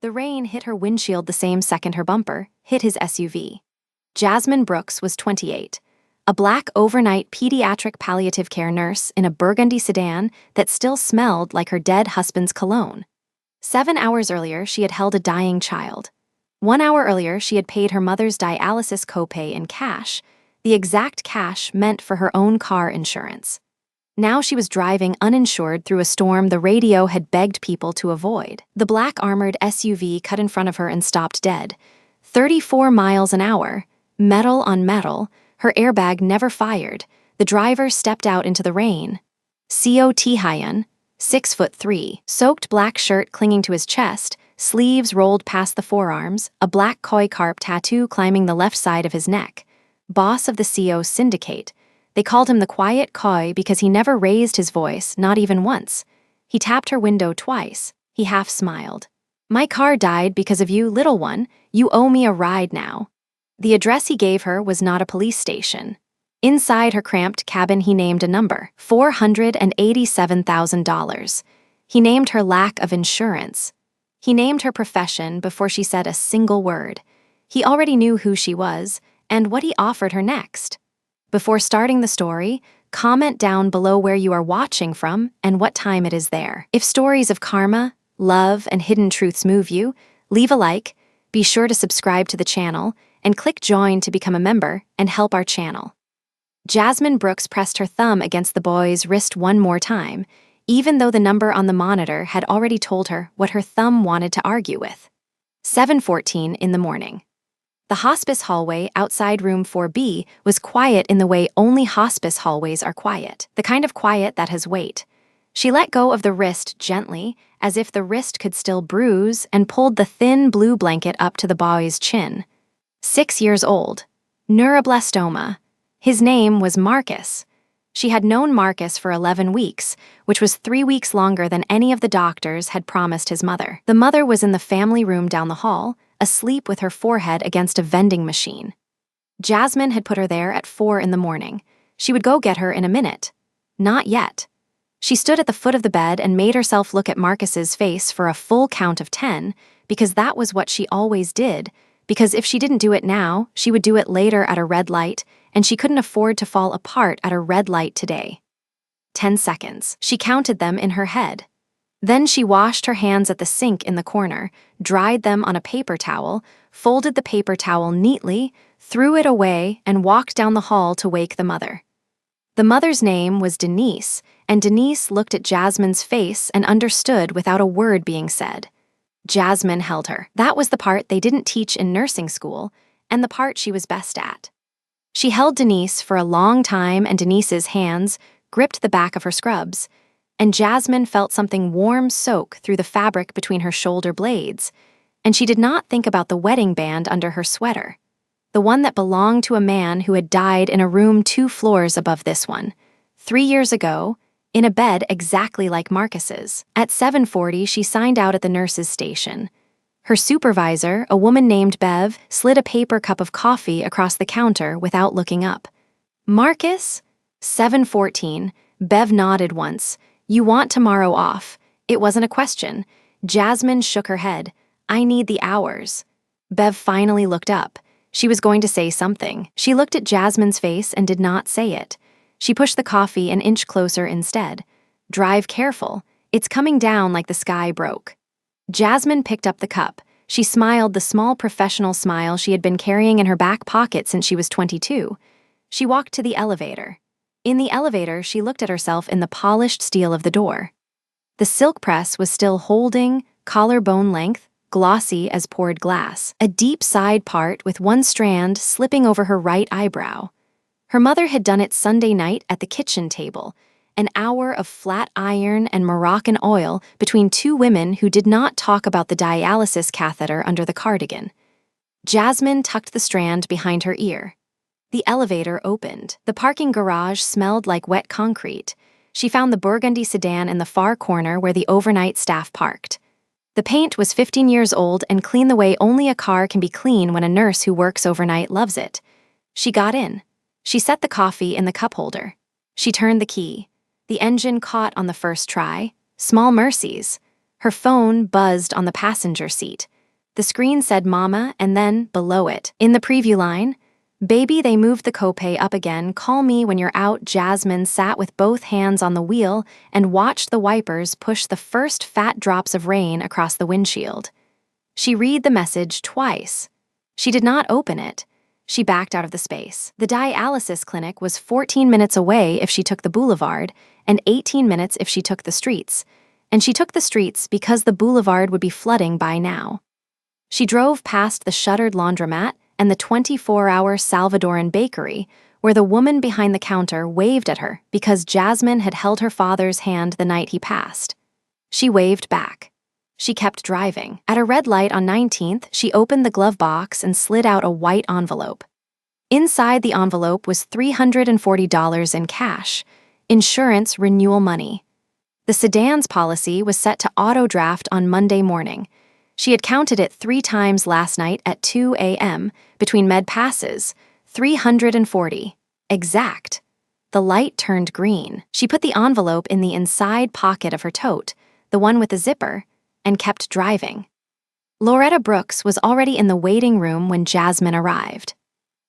The rain hit her windshield the same second her bumper hit his SUV. Jasmine Brooks was 28, a black overnight pediatric palliative care nurse in a burgundy sedan that still smelled like her dead husband's cologne. 7 hours earlier, she had held a dying child. 1 hour earlier, she had paid her mother's dialysis copay in cash, the exact cash meant for her own car insurance. Now she was driving uninsured through a storm the radio had begged people to avoid. The black armored SUV cut in front of her and stopped dead. 34 miles an hour, metal on metal, her airbag never fired. The driver stepped out into the rain. Seo Tae-hyun, 6'3", soaked black shirt clinging to his chest, sleeves rolled past the forearms, a black koi carp tattoo climbing the left side of his neck. Boss of the Seo syndicate. They called him the Quiet Koi because he never raised his voice, not even once. He tapped her window twice. He half smiled. "My car died because of you, little one. You owe me a ride now." The address he gave her was not a police station. Inside her cramped cabin, he named a number, $487,000. He named her lack of insurance. He named her profession before she said a single word. He already knew who she was and what he offered her next. Before starting the story, comment down below where you are watching from and what time it is there. If stories of karma, love, and hidden truths move you, leave a like, be sure to subscribe to the channel, and click join to become a member and help our channel. Jasmine Brooks pressed her thumb against the boy's wrist one more time, even though the number on the monitor had already told her what her thumb wanted to argue with. 7:14 in the morning. The hospice hallway outside room 4B was quiet in the way only hospice hallways are quiet, the kind of quiet that has weight. She let go of the wrist gently, as if the wrist could still bruise, and pulled the thin blue blanket up to the boy's chin. 6 years old. Neuroblastoma. His name was Marcus. She had known Marcus for 11 weeks, which was 3 weeks longer than any of the doctors had promised his mother. The mother was in the family room down the hall, asleep with her forehead against a vending machine. Jasmine had put her there at 4 in the morning. She would go get her in a minute. Not yet. She stood at the foot of the bed and made herself look at Marcus's face for a full count of 10, because that was what she always did, because if she didn't do it now, she would do it later at a red light, and she couldn't afford to fall apart at a red light today. 10 seconds. She counted them in her head. Then she washed her hands at the sink in the corner, dried them on a paper towel, folded the paper towel neatly, threw it away, and walked down the hall to wake the mother. The mother's name was Denise, and Denise looked at Jasmine's face and understood without a word being said. Jasmine held her. That was the part they didn't teach in nursing school, and the part she was best at. She held Denise for a long time, and Denise's hands gripped the back of her scrubs, and Jasmine felt something warm soak through the fabric between her shoulder blades, and she did not think about the wedding band under her sweater, the one that belonged to a man who had died in a room 2 floors above this one, 3 years ago, in a bed exactly like Marcus's. At 7:40, she signed out at the nurse's station. Her supervisor, a woman named Bev, slid a paper cup of coffee across the counter without looking up. "Marcus?" 7:14. Bev nodded once. "You want tomorrow off." It wasn't a question. Jasmine shook her head. "I need the hours." Bev finally looked up. She was going to say something. She looked at Jasmine's face and did not say it. She pushed the coffee an inch closer instead. "Drive careful. It's coming down like the sky broke." Jasmine picked up the cup. She smiled the small professional smile she had been carrying in her back pocket since she was 22. She walked to the elevator. In the elevator, she looked at herself in the polished steel of the door. The silk press was still holding, collarbone length, glossy as poured glass, a deep side part with one strand slipping over her right eyebrow. Her mother had done it Sunday night at the kitchen table, an hour of flat iron and Moroccan oil between 2 women who did not talk about the dialysis catheter under the cardigan. Jasmine tucked the strand behind her ear. The elevator opened. The parking garage smelled like wet concrete. She found the burgundy sedan in the far corner where the overnight staff parked. The paint was 15 years old and clean the way only a car can be clean when a nurse who works overnight loves it. She got in. She set the coffee in the cup holder. She turned the key. The engine caught on the first try. Small mercies. Her phone buzzed on the passenger seat. The screen said Mama, and then, below it, in the preview line, "Baby, they moved the copay up again. Call me when you're out." Jasmine sat with both hands on the wheel and watched the wipers push the first fat drops of rain across the windshield. She read the message twice. She did not open it. She backed out of the space. The dialysis clinic was 14 minutes away if she took the boulevard, and 18 minutes if she took the streets. And she took the streets because the boulevard would be flooding by now. She drove past the shuttered laundromat and the 24-hour Salvadoran bakery, where the woman behind the counter waved at her because Jasmine had held her father's hand the night he passed. She waved back. She kept driving. At a red light on 19th, she opened the glove box and slid out a white envelope. Inside the envelope was $340 in cash, insurance renewal money. The sedan's policy was set to auto-draft on Monday morning. She had counted it 3 times last night at 2 a.m. between med passes. 340. Exact. The light turned green. She put the envelope in the inside pocket of her tote, the one with the zipper, and kept driving. Loretta Brooks was already in the waiting room when Jasmine arrived.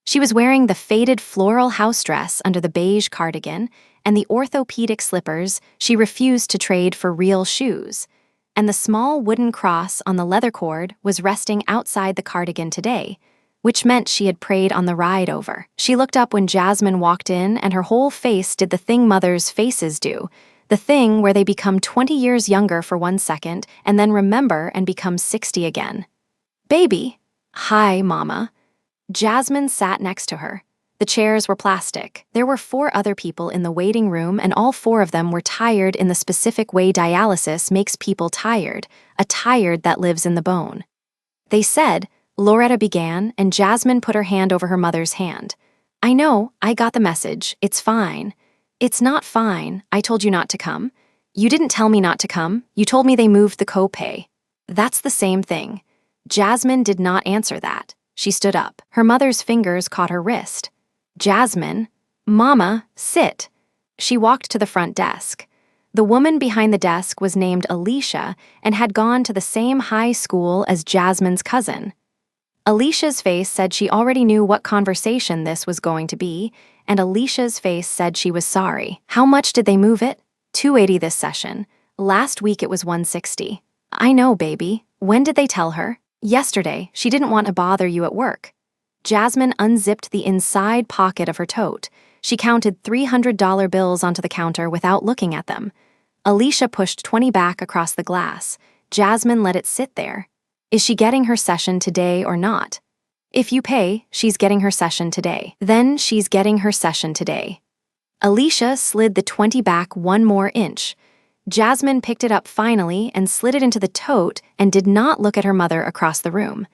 She was wearing the faded floral house dress under the beige cardigan and the orthopedic slippers she refused to trade for real shoes, and the small wooden cross on the leather cord was resting outside the cardigan today, which meant she had prayed on the ride over. She looked up when Jasmine walked in, and her whole face did the thing mothers' faces do, the thing where they become 20 years younger for 1 second and then remember and become 60 again. "Baby." "Hi, Mama." Jasmine sat next to her. The chairs were plastic. There were 4 other people in the waiting room, and all 4 of them were tired in the specific way dialysis makes people tired, a tired that lives in the bone. "They said," Loretta began, and Jasmine put her hand over her mother's hand. "I know, I got the message. It's fine." "It's not fine. I told you not to come." "You didn't tell me not to come. You told me they moved the copay." "That's the same thing." Jasmine did not answer that. She stood up. Her mother's fingers caught her wrist. "Jasmine." "Mama, sit." She walked to the front desk. The woman behind the desk was named Alicia and had gone to the same high school as Jasmine's cousin. Alicia's face said she already knew what conversation this was going to be, and Alicia's face said she was sorry. "How much did they move it?" $280 this session. Last week it was $160. "I know, baby. When did they tell her?" "Yesterday. She didn't want to bother you at work." Jasmine unzipped the inside pocket of her tote. She counted $300 bills onto the counter without looking at them. Alicia pushed 20 back across the glass. Jasmine let it sit there. "Is she getting her session today or not?" "If you pay, she's getting her session today." "Then she's getting her session today." Alicia slid the 20 back 1 more inch. Jasmine picked it up finally and slid it into the tote and did not look at her mother across the room.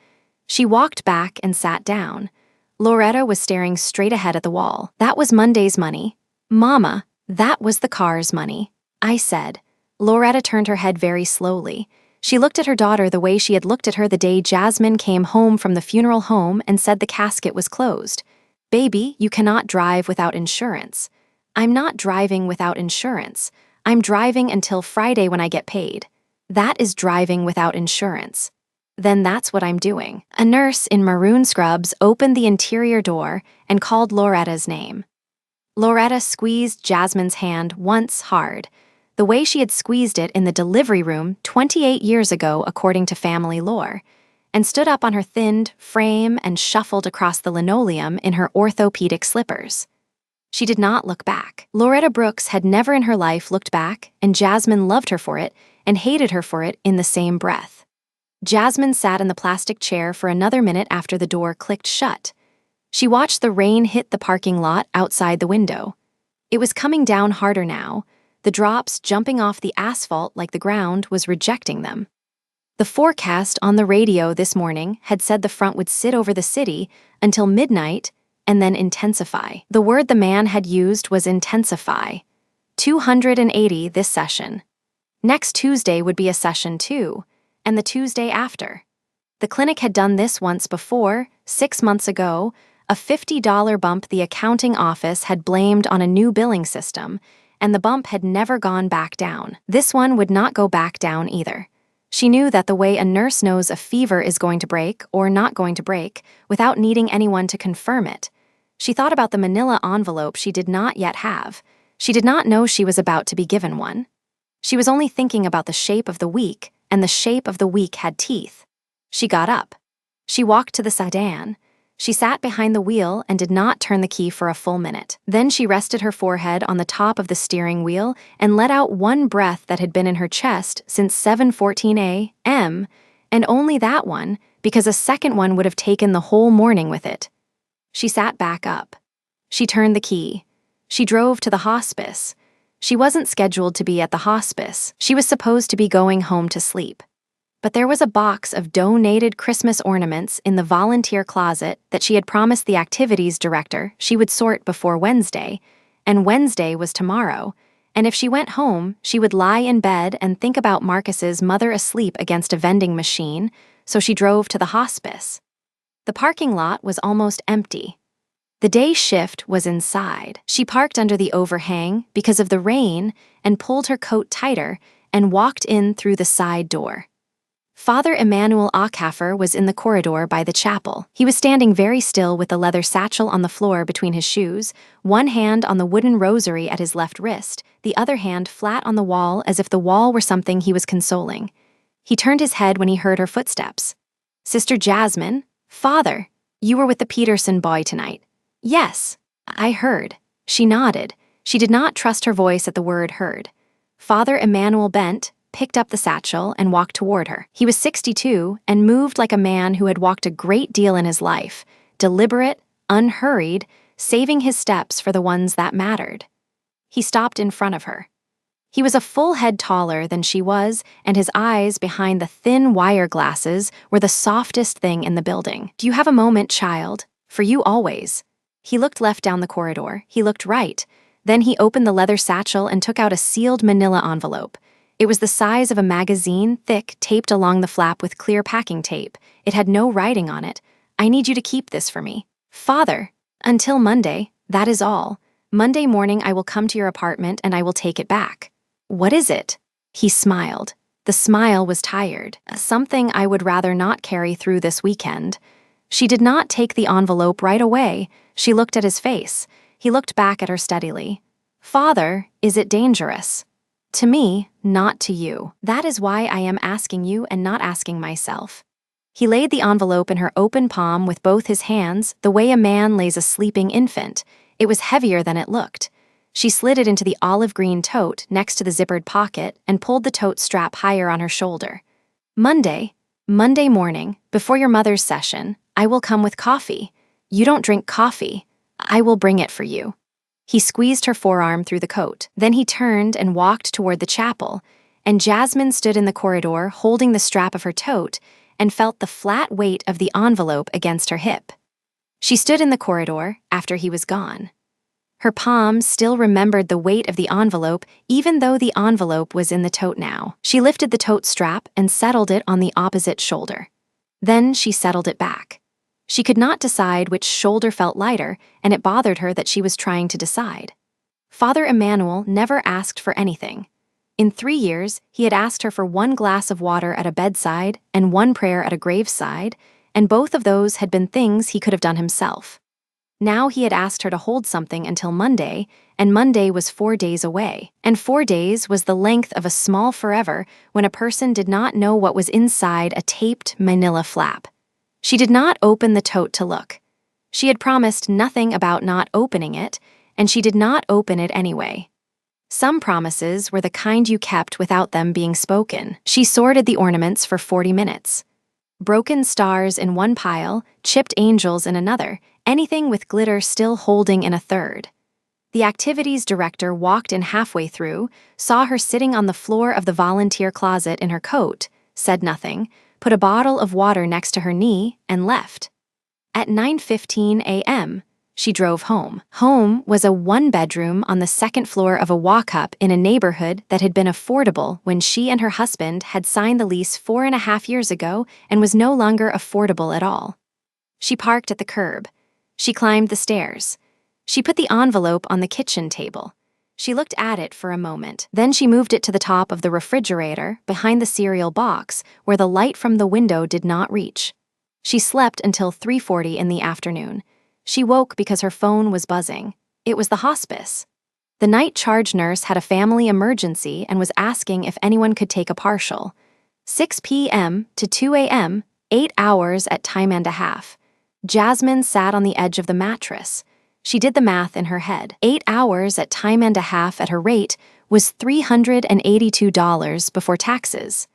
She walked back and sat down. Loretta was staring straight ahead at the wall. "That was Monday's money." "Mama, that was the car's money," I said. Loretta turned her head very slowly. She looked at her daughter the way she had looked at her the day Jasmine came home from the funeral home and said the casket was closed. "Baby, you cannot drive without insurance." "I'm not driving without insurance. I'm driving until Friday when I get paid." "That is driving without insurance." "Then that's what I'm doing." A nurse in maroon scrubs opened the interior door and called Loretta's name. Loretta squeezed Jasmine's hand once hard, the way she had squeezed it in the delivery room 28 years ago according to family lore, and stood up on her thinned frame and shuffled across the linoleum in her orthopedic slippers. She did not look back. Loretta Brooks had never in her life looked back, and Jasmine loved her for it and hated her for it in the same breath. Jasmine sat in the plastic chair for another minute after the door clicked shut. She watched the rain hit the parking lot outside the window. It was coming down harder now, the drops jumping off the asphalt like the ground was rejecting them. The forecast on the radio this morning had said the front would sit over the city until midnight and then intensify. The word the man had used was intensify. 280 this session. Next Tuesday would be a session 2, and the Tuesday after. The clinic had done this once before, 6 months ago, a $50 bump the accounting office had blamed on a new billing system, and the bump had never gone back down. This one would not go back down either. She knew that the way a nurse knows a fever is going to break or not going to break without needing anyone to confirm it. She thought about the manila envelope she did not yet have. She did not know she was about to be given one. She was only thinking about the shape of the week, and the shape of the week had teeth. She got up. She walked to the sedan. She sat behind the wheel and did not turn the key for a full minute. Then she rested her forehead on the top of the steering wheel and let out one breath that had been in her chest since 7:14 a.m., and only that one, because a second one would have taken the whole morning with it. She sat back up. She turned the key. She drove to the hospice. She wasn't scheduled to be at the hospice. She was supposed to be going home to sleep. But there was a box of donated Christmas ornaments in the volunteer closet that she had promised the activities director she would sort before Wednesday, and Wednesday was tomorrow, and if she went home, she would lie in bed and think about Marcus's mother asleep against a vending machine, so she drove to the hospice. The parking lot was almost empty. The day shift was inside. She parked under the overhang because of the rain and pulled her coat tighter and walked in through the side door. Father Emmanuel Acaffer was in the corridor by the chapel. He was standing very still with a leather satchel on the floor between his shoes, one hand on the wooden rosary at his left wrist, the other hand flat on the wall as if the wall were something he was consoling. He turned his head when he heard her footsteps. "Sister Jasmine? Father, you were with the Peterson boy tonight." "Yes, I heard." She nodded. She did not trust her voice at the word heard. Father Emmanuel bent, picked up the satchel, and walked toward her. He was 62 and moved like a man who had walked a great deal in his life, deliberate, unhurried, saving his steps for the ones that mattered. He stopped in front of her. He was a full head taller than she was, and his eyes behind the thin wire glasses were the softest thing in the building. "Do you have a moment, child? For you always." He looked left down the corridor. He looked right. Then he opened the leather satchel and took out a sealed manila envelope. It was the size of a magazine, thick, taped along the flap with clear packing tape. It had no writing on it. "I need you to keep this for me." "Father, until Monday, that is all. Monday morning I will come to your apartment and I will take it back." "What is it?" He smiled. The smile was tired. "Something I would rather not carry through this weekend." She did not take the envelope right away. She looked at his face. He looked back at her steadily. "Father, is it dangerous?" "To me, not to you. That is why I am asking you and not asking myself." He laid the envelope in her open palm with both his hands, the way a man lays a sleeping infant. It was heavier than it looked. She slid it into the olive green tote next to the zippered pocket and pulled the tote strap higher on her shoulder. Monday morning, before your mother's session, I will come with coffee. You don't drink coffee. I will bring it for you." He squeezed her forearm through the coat. Then he turned and walked toward the chapel, and Jasmine stood in the corridor holding the strap of her tote and felt the flat weight of the envelope against her hip. She stood in the corridor after he was gone. Her palm still remembered the weight of the envelope even though the envelope was in the tote now. She lifted the tote strap and settled it on the opposite shoulder. Then she settled it back. She could not decide which shoulder felt lighter, and it bothered her that she was trying to decide. Father Emmanuel never asked for anything. In 3 years, he had asked her for 1 glass of water at a bedside and 1 prayer at a graveside, and both of those had been things he could have done himself. Now he had asked her to hold something until Monday, and Monday was 4 days away, and 4 days was the length of a small forever when a person did not know what was inside a taped manila flap. She did not open the tote to look. She had promised nothing about not opening it, and she did not open it anyway. Some promises were the kind you kept without them being spoken. She sorted the ornaments for 40 minutes. Broken stars in one pile, chipped angels in another, anything with glitter still holding in a third. The activities director walked in halfway through, saw her sitting on the floor of the volunteer closet in her coat, said nothing, put a bottle of water next to her knee, and left. At 9:15 a.m., she drove home. Home was a 1-bedroom on the 2nd floor of a walk-up in a neighborhood that had been affordable when she and her husband had signed the lease 4.5 years ago and was no longer affordable at all. She parked at the curb. She climbed the stairs. She put the envelope on the kitchen table. She looked at it for a moment. Then she moved it to the top of the refrigerator, behind the cereal box, where the light from the window did not reach. She slept until 3:40 in the afternoon. She woke because her phone was buzzing. It was the hospice. The night charge nurse had a family emergency and was asking if anyone could take a partial. 6 p.m. to 2 a.m., 8 hours at time and a half. Jasmine sat on the edge of the mattress. She did the math in her head. 8 hours at time and a half at her rate was $382 before taxes.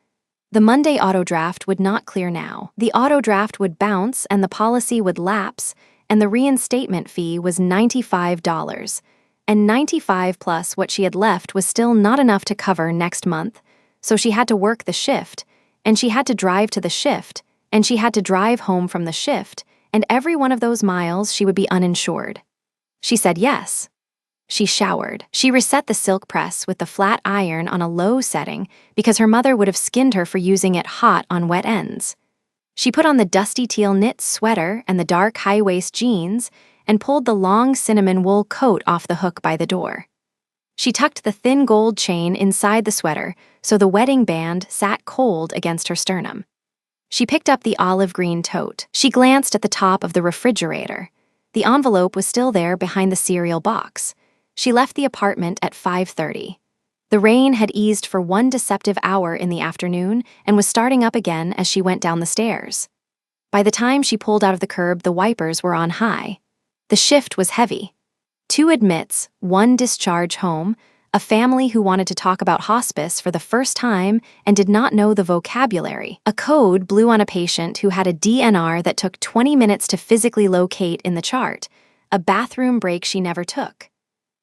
The Monday auto draft would not clear now. The auto draft would bounce and the policy would lapse, and the reinstatement fee was $95. And $95 plus what she had left was still not enough to cover next month, so she had to work the shift, and she had to drive to the shift, and she had to drive home from the shift, and every one of those miles she would be uninsured. She said yes. She showered. She reset the silk press with the flat iron on a low setting because her mother would have skinned her for using it hot on wet ends. She put on the dusty teal knit sweater and the dark high-waist jeans and pulled the long cinnamon wool coat off the hook by the door. She tucked the thin gold chain inside the sweater so the wedding band sat cold against her sternum. She picked up the olive green tote. She glanced at the top of the refrigerator. The envelope was still there behind the cereal box. She left the apartment at 5:30. The rain had eased for one deceptive hour in the afternoon and was starting up again as she went down the stairs. By the time she pulled out of the curb, the wipers were on high. The shift was heavy. 2 admits, 1 discharge home, a family who wanted to talk about hospice for the first time and did not know the vocabulary. A code blew on a patient who had a DNR that took 20 minutes to physically locate in the chart, a bathroom break she never took.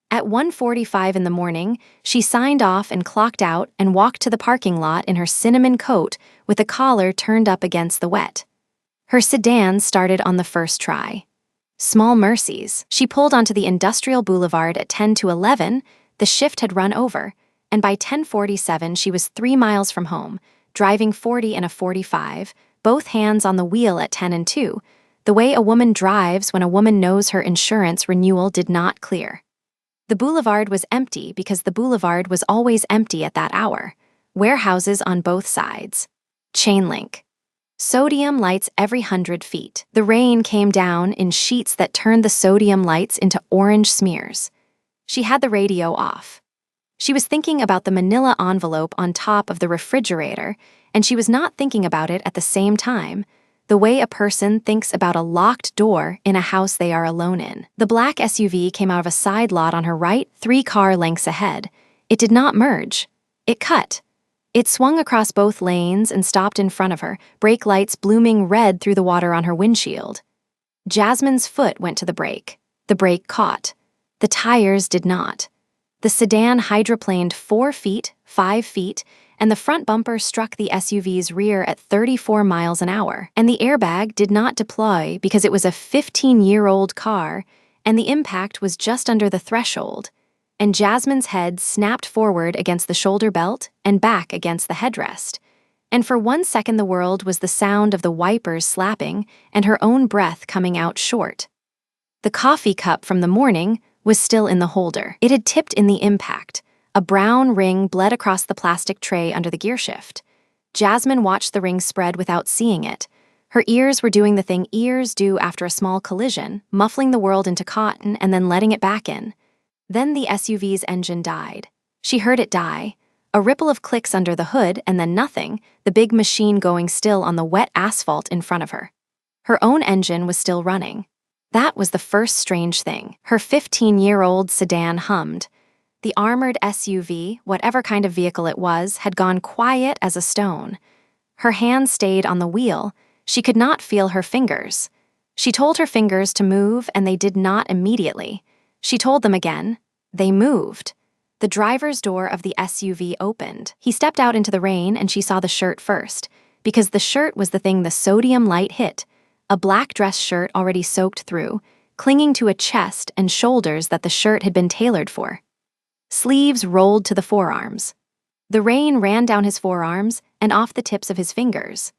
At 1:45 in the morning, she signed off and clocked out and walked to the parking lot in her cinnamon coat with the collar turned up against the wet. Her sedan started on the first try. Small mercies. She pulled onto the Industrial Boulevard at 10 to 11, the shift had run over, and by 10:47 she was 3 miles from home, driving 40 in a 45, both hands on the wheel at 10 and 2, the way a woman drives when a woman knows her insurance renewal did not clear. The boulevard was empty because the boulevard was always empty at that hour. Warehouses on both sides. Chain link. Sodium lights every 100 feet. The rain came down in sheets that turned the sodium lights into orange smears. She had the radio off. She was thinking about the manila envelope on top of the refrigerator, and she was not thinking about it at the same time, the way a person thinks about a locked door in a house they are alone in. The black SUV came out of a side lot on her right, 3 car lengths ahead. It did not merge. It cut. It swung across both lanes and stopped in front of her, brake lights blooming red through the water on her windshield. Jasmine's foot went to the brake. The brake caught. The tires did not. The sedan hydroplaned 4 feet, 5 feet, and the front bumper struck the SUV's rear at 34 miles an hour. And the airbag did not deploy because it was a 15-year-old car, and the impact was just under the threshold. And Jasmine's head snapped forward against the shoulder belt and back against the headrest. And for 1 second the world was the sound of the wipers slapping and her own breath coming out short. The coffee cup from the morning was still in the holder. It had tipped in the impact. A brown ring bled across the plastic tray under the gearshift. Jasmine watched the ring spread without seeing it. Her ears were doing the thing ears do after a small collision, muffling the world into cotton and then letting it back in. Then the SUV's engine died. She heard it die. A ripple of clicks under the hood and then nothing, the big machine going still on the wet asphalt in front of her. Her own engine was still running. That was the first strange thing. Her 15-year-old sedan hummed. The armored SUV, whatever kind of vehicle it was, had gone quiet as a stone. Her hand stayed on the wheel. She could not feel her fingers. She told her fingers to move, and they did not immediately. She told them again. They moved. The driver's door of the SUV opened. He stepped out into the rain, and she saw the shirt first, because the shirt was the thing the sodium light hit. A black dress shirt already soaked through, clinging to a chest and shoulders that the shirt had been tailored for. Sleeves rolled to the forearms. The rain ran down his forearms and off the tips of his fingers.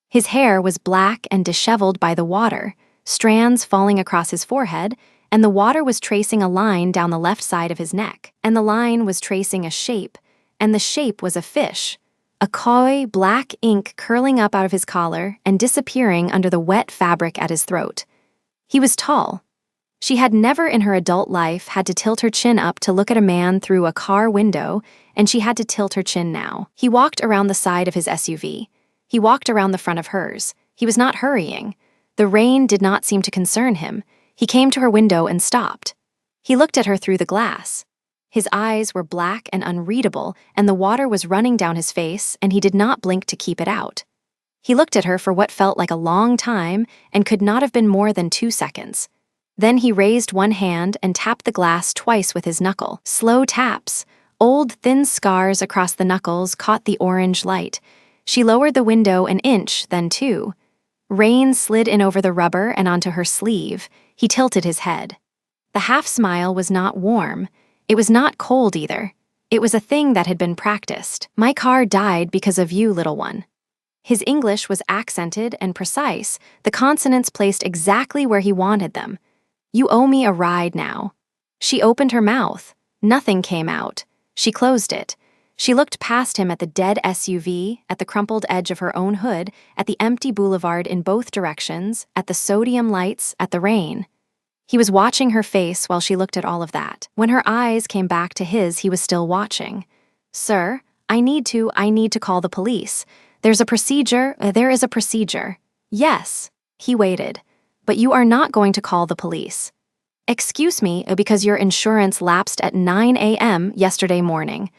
His hair was black and disheveled by the water, strands falling across his forehead, and the water was tracing a line down the left side of his neck, and the line was tracing a shape, and the shape was a fish, a coy, black ink curling up out of his collar and disappearing under the wet fabric at his throat. He was tall. She had never in her adult life had to tilt her chin up to look at a man through a car window, and she had to tilt her chin now. He walked around the side of his SUV. He walked around the front of hers. He was not hurrying. The rain did not seem to concern him. He came to her window and stopped. He looked at her through the glass. His eyes were black and unreadable, and the water was running down his face, and he did not blink to keep it out. He looked at her for what felt like a long time and could not have been more than 2 seconds. Then he raised one hand and tapped the glass twice with his knuckle. Slow taps. Old, thin scars across the knuckles caught the orange light. She lowered the window an inch, then 2. Rain slid in over the rubber and onto her sleeve. He tilted his head. The half-smile was not warm. It was not cold either. It was a thing that had been practiced. "My car died because of you, little one." His English was accented and precise, the consonants placed exactly where he wanted them. "You owe me a ride now." She opened her mouth. Nothing came out. She closed it. She looked past him at the dead SUV, at the crumpled edge of her own hood, at the empty boulevard in both directions, at the sodium lights, at the rain. He was watching her face while she looked at all of that. When her eyes came back to his, he was still watching. "Sir, I need to call the police. There is a procedure. Yes." He waited. "But you are not going to call the police." "Excuse me, because your insurance lapsed at 9 a.m. yesterday morning."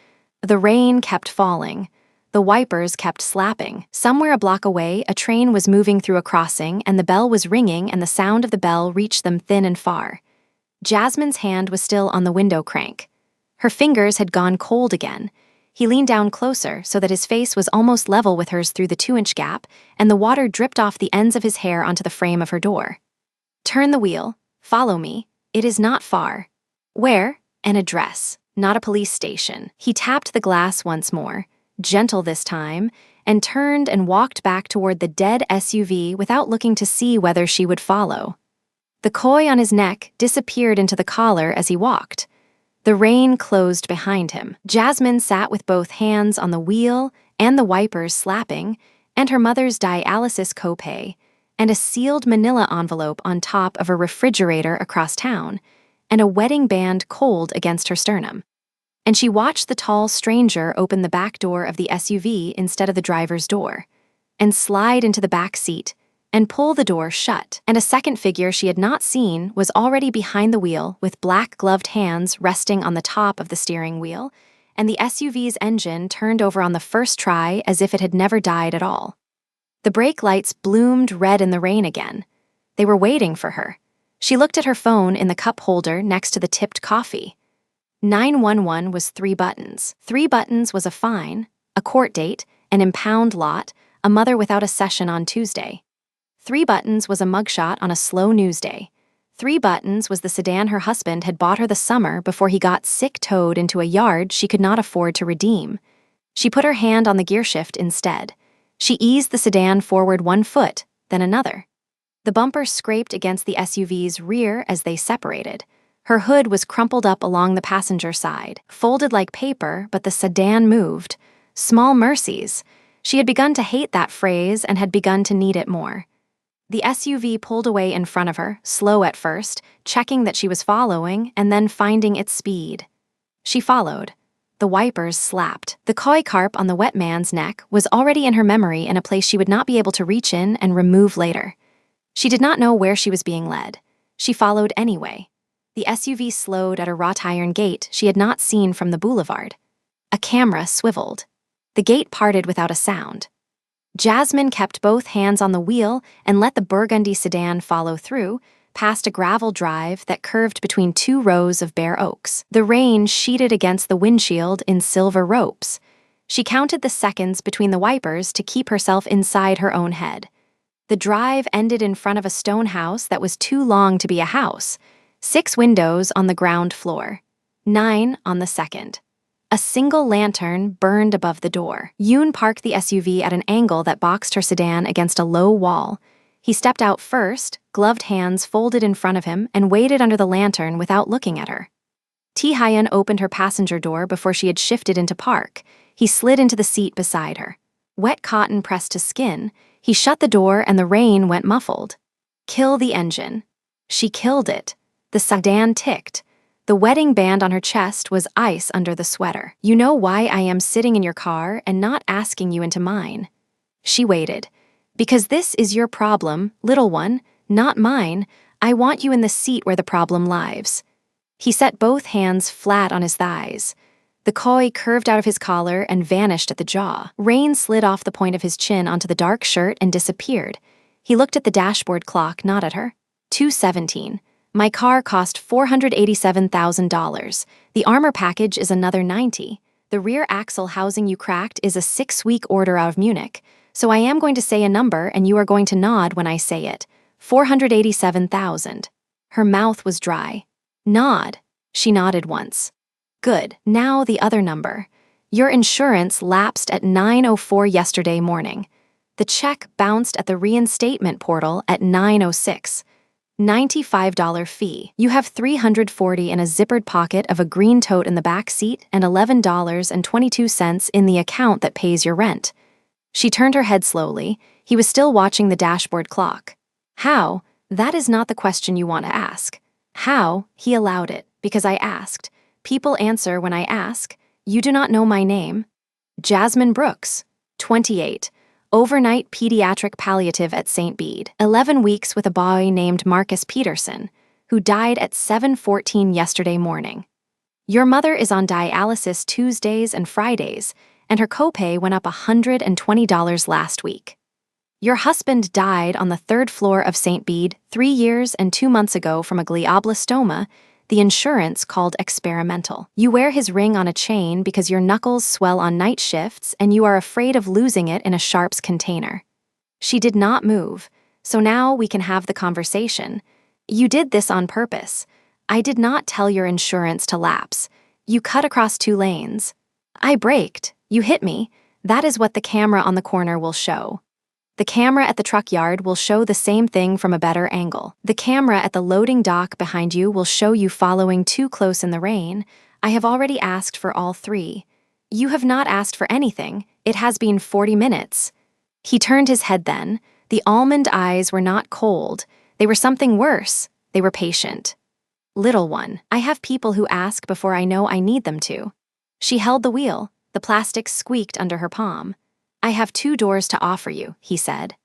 The rain kept falling. The wipers kept slapping. Somewhere a block away, a train was moving through a crossing, and the bell was ringing, and the sound of the bell reached them thin and far. Jasmine's hand was still on the window crank. Her fingers had gone cold again. He leaned down closer so that his face was almost level with hers through the 2-inch gap, and the water dripped off the ends of his hair onto the frame of her door. "Turn the wheel. Follow me. It is not far." "Where?" "An address. Not a police station." He tapped the glass once more, gentle this time, and turned and walked back toward the dead SUV without looking to see whether she would follow. The koi on his neck disappeared into the collar as he walked. The rain closed behind him. Jasmine sat with both hands on the wheel and the wipers slapping, and her mother's dialysis copay, and a sealed manila envelope on top of a refrigerator across town, and a wedding band cold against her sternum. And she watched the tall stranger open the back door of the SUV instead of the driver's door, and slide into the back seat, and pull the door shut. And a second figure she had not seen was already behind the wheel with black-gloved hands resting on the top of the steering wheel, and the SUV's engine turned over on the first try as if it had never died at all. The brake lights bloomed red in the rain again. They were waiting for her. She looked at her phone in the cup holder next to the tipped coffee. 911 was 3 buttons. 3 buttons was a fine, a court date, an impound lot, a mother without a session on Tuesday. 3 buttons was a mugshot on a slow news day. 3 buttons was the sedan her husband had bought her the summer before he got sick towed into a yard she could not afford to redeem. She put her hand on the gearshift instead. She eased the sedan forward 1 foot, then another. The bumper scraped against the SUV's rear as they separated. Her hood was crumpled up along the passenger side, folded like paper, but the sedan moved. Small mercies. She had begun to hate that phrase and had begun to need it more. The SUV pulled away in front of her, slow at first, checking that she was following, and then finding its speed. She followed. The wipers slapped. The koi carp on the wet man's neck was already in her memory in a place she would not be able to reach in and remove later. She did not know where she was being led. She followed anyway. The SUV slowed at a wrought iron gate she had not seen from the boulevard. A camera swiveled. The gate parted without a sound. Jasmine kept both hands on the wheel and let the burgundy sedan follow through, past a gravel drive that curved between 2 rows of bare oaks. The rain sheeted against the windshield in silver ropes. She counted the seconds between the wipers to keep herself inside her own head. The drive ended in front of a stone house that was too long to be a house. 6 windows on the ground floor. 9 on the second. A single lantern burned above the door. Yoon parked the SUV at an angle that boxed her sedan against a low wall. He stepped out first, gloved hands folded in front of him, and waited under the lantern without looking at her. Tae-hyun opened her passenger door before she had shifted into park. He slid into the seat beside her. Wet cotton pressed to skin. He shut the door and the rain went muffled. Kill the engine. She killed it. The sedan ticked. The wedding band on her chest was ice under the sweater. You know why I am sitting in your car and not asking you into mine. She waited. Because this is your problem, little one, not mine. I want you in the seat where the problem lies. He set both hands flat on his thighs. The koi curved out of his collar and vanished at the jaw. Rain slid off the point of his chin onto the dark shirt and disappeared. He looked at the dashboard clock, not at her. 2:17. My car cost $487,000. The armor package is another $90. The rear axle housing you cracked is a 6-week order out of Munich. So I am going to say a number and you are going to nod when I say it. 487,000. Her mouth was dry. Nod. She nodded once. Good. Now the other number. Your insurance lapsed at 9:04 yesterday morning. The check bounced at the reinstatement portal at 9:06. $95 fee. You have $340 in a zippered pocket of a green tote in the back seat and $11.22 in the account that pays your rent. She turned her head slowly. He was still watching the dashboard clock. How? That is not the question you want to ask. How? He allowed it, because I asked. People answer when I ask. You do not know my name. Jasmine Brooks, 28. Overnight pediatric palliative at St. Bede. 11 weeks with a boy named Marcus Peterson, who died at 7:14 yesterday morning. Your mother is on dialysis Tuesdays and Fridays, and her copay went up $120 last week. Your husband died on the 3rd floor of St. Bede 3 years and 2 months ago from a glioblastoma, the insurance called experimental. You wear his ring on a chain because your knuckles swell on night shifts and you are afraid of losing it in a Sharps container. She did not move, so now we can have the conversation. You did this on purpose. I did not tell your insurance to lapse. You cut across 2 lanes. I braked. You hit me. That is what the camera on the corner will show. The camera at the truck yard will show the same thing from a better angle. The camera at the loading dock behind you will show you following too close in the rain. I have already asked for all 3. You have not asked for anything. It has been 40 minutes. He turned his head then. The almond eyes were not cold. They were something worse. They were patient. Little one, I have people who ask before I know I need them to. She held the wheel. The plastic squeaked under her palm. I have 2 doors to offer you, he said.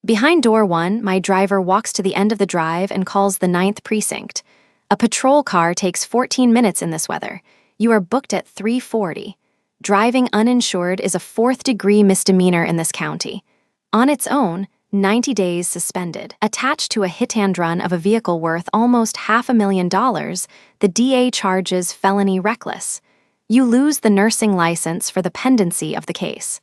Behind door 1, my driver walks to the end of the drive and calls the 9th precinct. A patrol car takes 14 minutes in this weather. You are booked at 3:40. Driving uninsured is a 4th-degree misdemeanor in this county. On its own, 90 days suspended. Attached to a hit-and-run of a vehicle worth almost $500,000, the DA charges felony reckless. You lose the nursing license for the pendency of the case.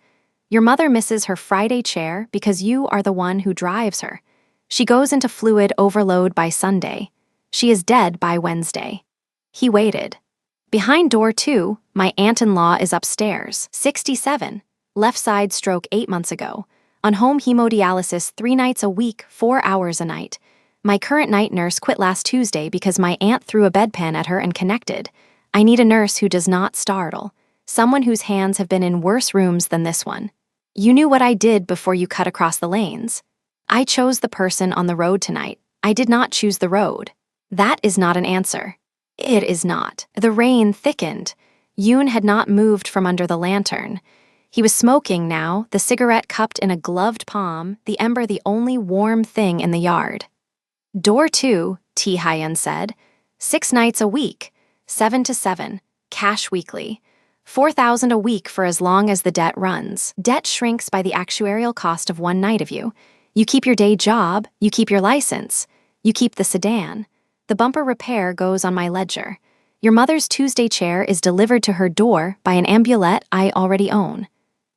Your mother misses her Friday chair because you are the one who drives her. She goes into fluid overload by Sunday. She is dead by Wednesday. He waited. Behind door 2, my aunt-in-law is upstairs, 67, left side stroke 8 months ago, on home hemodialysis 3 nights a week, 4 hours a night. My current night nurse quit last Tuesday because my aunt threw a bedpan at her and connected. I need a nurse who does not startle. Someone whose hands have been in worse rooms than this one. You knew what I did before you cut across the lanes. I chose the person on the road tonight. I did not choose the road. That is not an answer. It is not. The rain thickened. Yoon had not moved from under the lantern. He was smoking now, the cigarette cupped in a gloved palm, the ember the only warm thing in the yard. Door 2, Tae-hyun said. 6 nights a week, 7 to 7, cash weekly. $4,000 a week for as long as the debt runs. Debt shrinks by the actuarial cost of 1 night of you. You keep your day job, you keep your license, you keep the sedan. The bumper repair goes on my ledger. Your mother's Tuesday chair is delivered to her door by an ambulette I already own.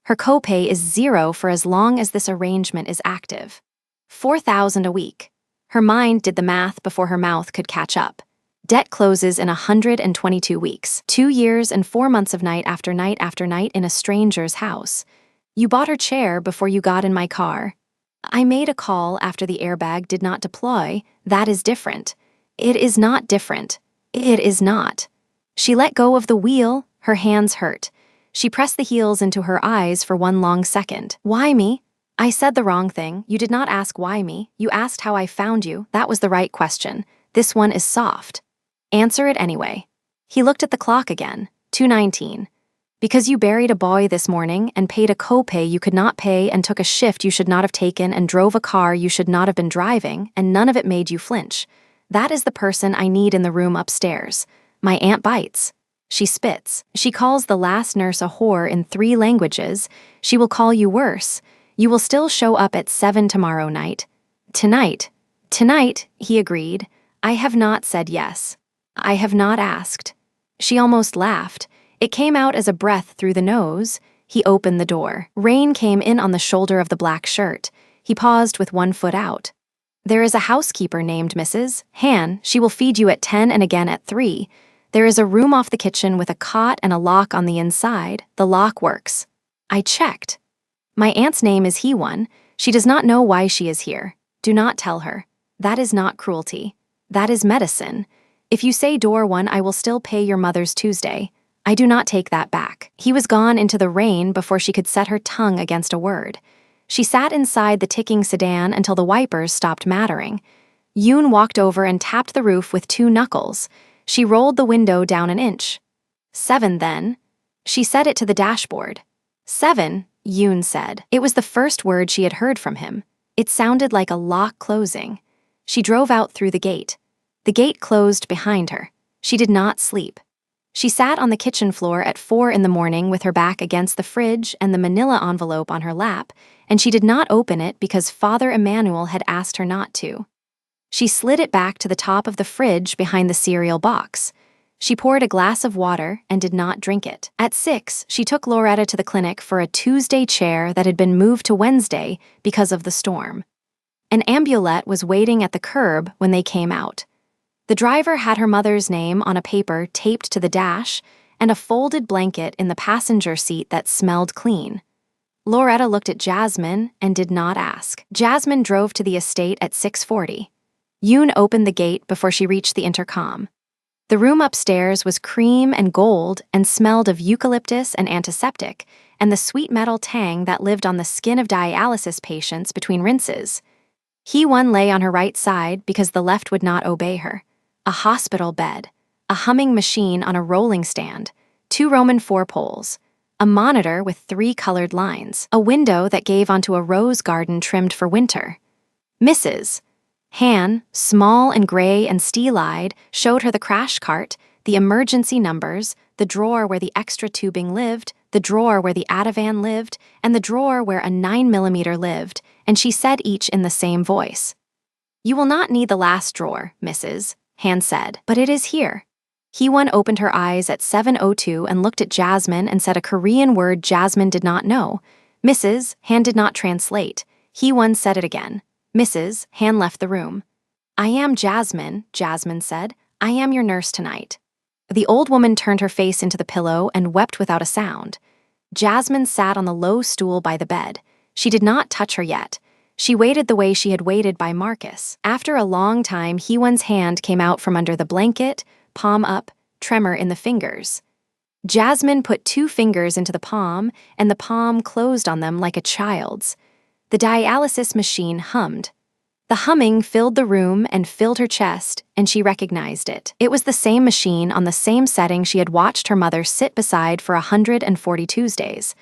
Her copay is 0 for as long as this arrangement is active. $4,000 a week. Her mind did the math before her mouth could catch up. Debt closes in 122 weeks, 2 years and 4 months of night after night after night in a stranger's house. You bought her chair before you got in my car. I made a call after the airbag did not deploy. That is different. It is not different. It is not. She let go of the wheel. Her hands hurt. She pressed the heels into her eyes for one long second. Why me? I said the wrong thing. You did not ask why me. You asked how I found you. That was the right question. This one is soft. Answer it anyway. He looked at the clock again. 2:19. Because you buried a boy this morning and paid a copay you could not pay and took a shift you should not have taken and drove a car you should not have been driving and none of it made you flinch. That is the person I need in the room upstairs. My aunt bites. She spits. She calls the last nurse a whore in 3 languages. She will call you worse. You will still show up at 7 tomorrow night. Tonight. Tonight, he agreed. I have not said yes. I have not asked. She almost laughed. It came out as a breath through the nose. He opened the door. Rain came in on the shoulder of the black shirt. He paused with one foot out. There is a housekeeper named Mrs. Han. She will feed you at 10 and again at 3. There is a room off the kitchen with a cot and a lock on the inside. The lock works. I checked. My aunt's name is Hee-won. She does not know why she is here. Do not tell her. That is not cruelty. That is medicine. If you say door 1, I will still pay your mother's Tuesday. I do not take that back. He was gone into the rain before she could set her tongue against a word. She sat inside the ticking sedan until the wipers stopped mattering. Yoon walked over and tapped the roof with 2 knuckles. She rolled the window down an inch. 7 then. She said it to the dashboard. 7, Yoon said. It was the first word she had heard from him. It sounded like a lock closing. She drove out through the gate. The gate closed behind her. She did not sleep. She sat on the kitchen floor at 4 in the morning with her back against the fridge and the manila envelope on her lap, and she did not open it because Father Emmanuel had asked her not to. She slid it back to the top of the fridge behind the cereal box. She poured a glass of water and did not drink it. At 6, she took Loretta to the clinic for a Tuesday chair that had been moved to Wednesday because of the storm. An ambulette was waiting at the curb when they came out. The driver had her mother's name on a paper taped to the dash and a folded blanket in the passenger seat that smelled clean. Loretta looked at Jasmine and did not ask. Jasmine drove to the estate at 6:40. Yoon opened the gate before she reached the intercom. The room upstairs was cream and gold and smelled of eucalyptus and antiseptic and the sweet metal tang that lived on the skin of dialysis patients between rinses. Hee-won lay on her right side because the left would not obey her. A hospital bed, a humming machine on a rolling stand, 2 Roman 4 poles, a monitor with 3 colored lines, a window that gave onto a rose garden trimmed for winter. Mrs. Han, small and gray and steel-eyed, showed her the crash cart, the emergency numbers, the drawer where the extra tubing lived, the drawer where the Ativan lived, and the drawer where a 9mm lived, and she said each in the same voice. You will not need the last drawer, Mrs. Han said, but it is here. Hee-won opened her eyes at 7:02 and looked at Jasmine and said a Korean word Jasmine did not know. Mrs. Han did not translate. Hee-won said it again. Mrs. Han left the room. I am Jasmine, Jasmine said. I am your nurse tonight. The old woman turned her face into the pillow and wept without a sound. Jasmine sat on the low stool by the bed. She did not touch her yet. She waited the way she had waited by Marcus. After a long time, Hee-won's hand came out from under the blanket, palm up, tremor in the fingers. Jasmine put 2 fingers into the palm, and the palm closed on them like a child's. The dialysis machine hummed. The humming filled the room and filled her chest, and she recognized it. It was the same machine on the same setting she had watched her mother sit beside for 140 Tuesdays.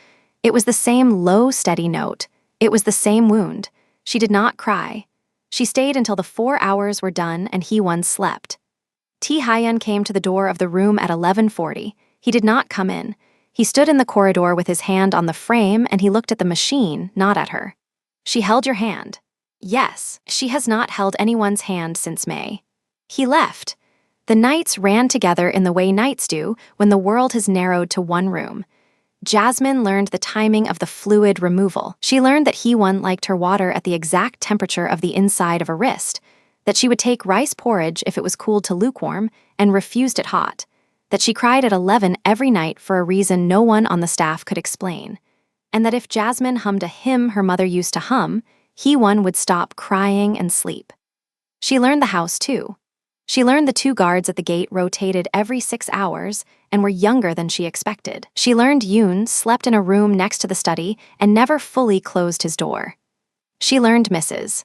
It was the same low, steady note. It was the same wound. She did not cry. She stayed until the 4 hours were done and Hee-won slept. Tae-hyun came to the door of the room at 11:40. He did not come in. He stood in the corridor with his hand on the frame and he looked at the machine, not at her. She held your hand. Yes, she has not held anyone's hand since May. He left. The nights ran together in the way nights do when the world has narrowed to one room. Jasmine learned the timing of the fluid removal. She learned that Hee-won liked her water at the exact temperature of the inside of a wrist, that she would take rice porridge if it was cooled to lukewarm and refused it hot, that she cried at 11 every night for a reason no one on the staff could explain, and that if Jasmine hummed a hymn her mother used to hum, Hee-won would stop crying and sleep. She learned the house too. She learned the 2 guards at the gate rotated every 6 hours and were younger than she expected. She learned Yoon slept in a room next to the study and never fully closed his door. She learned Mrs.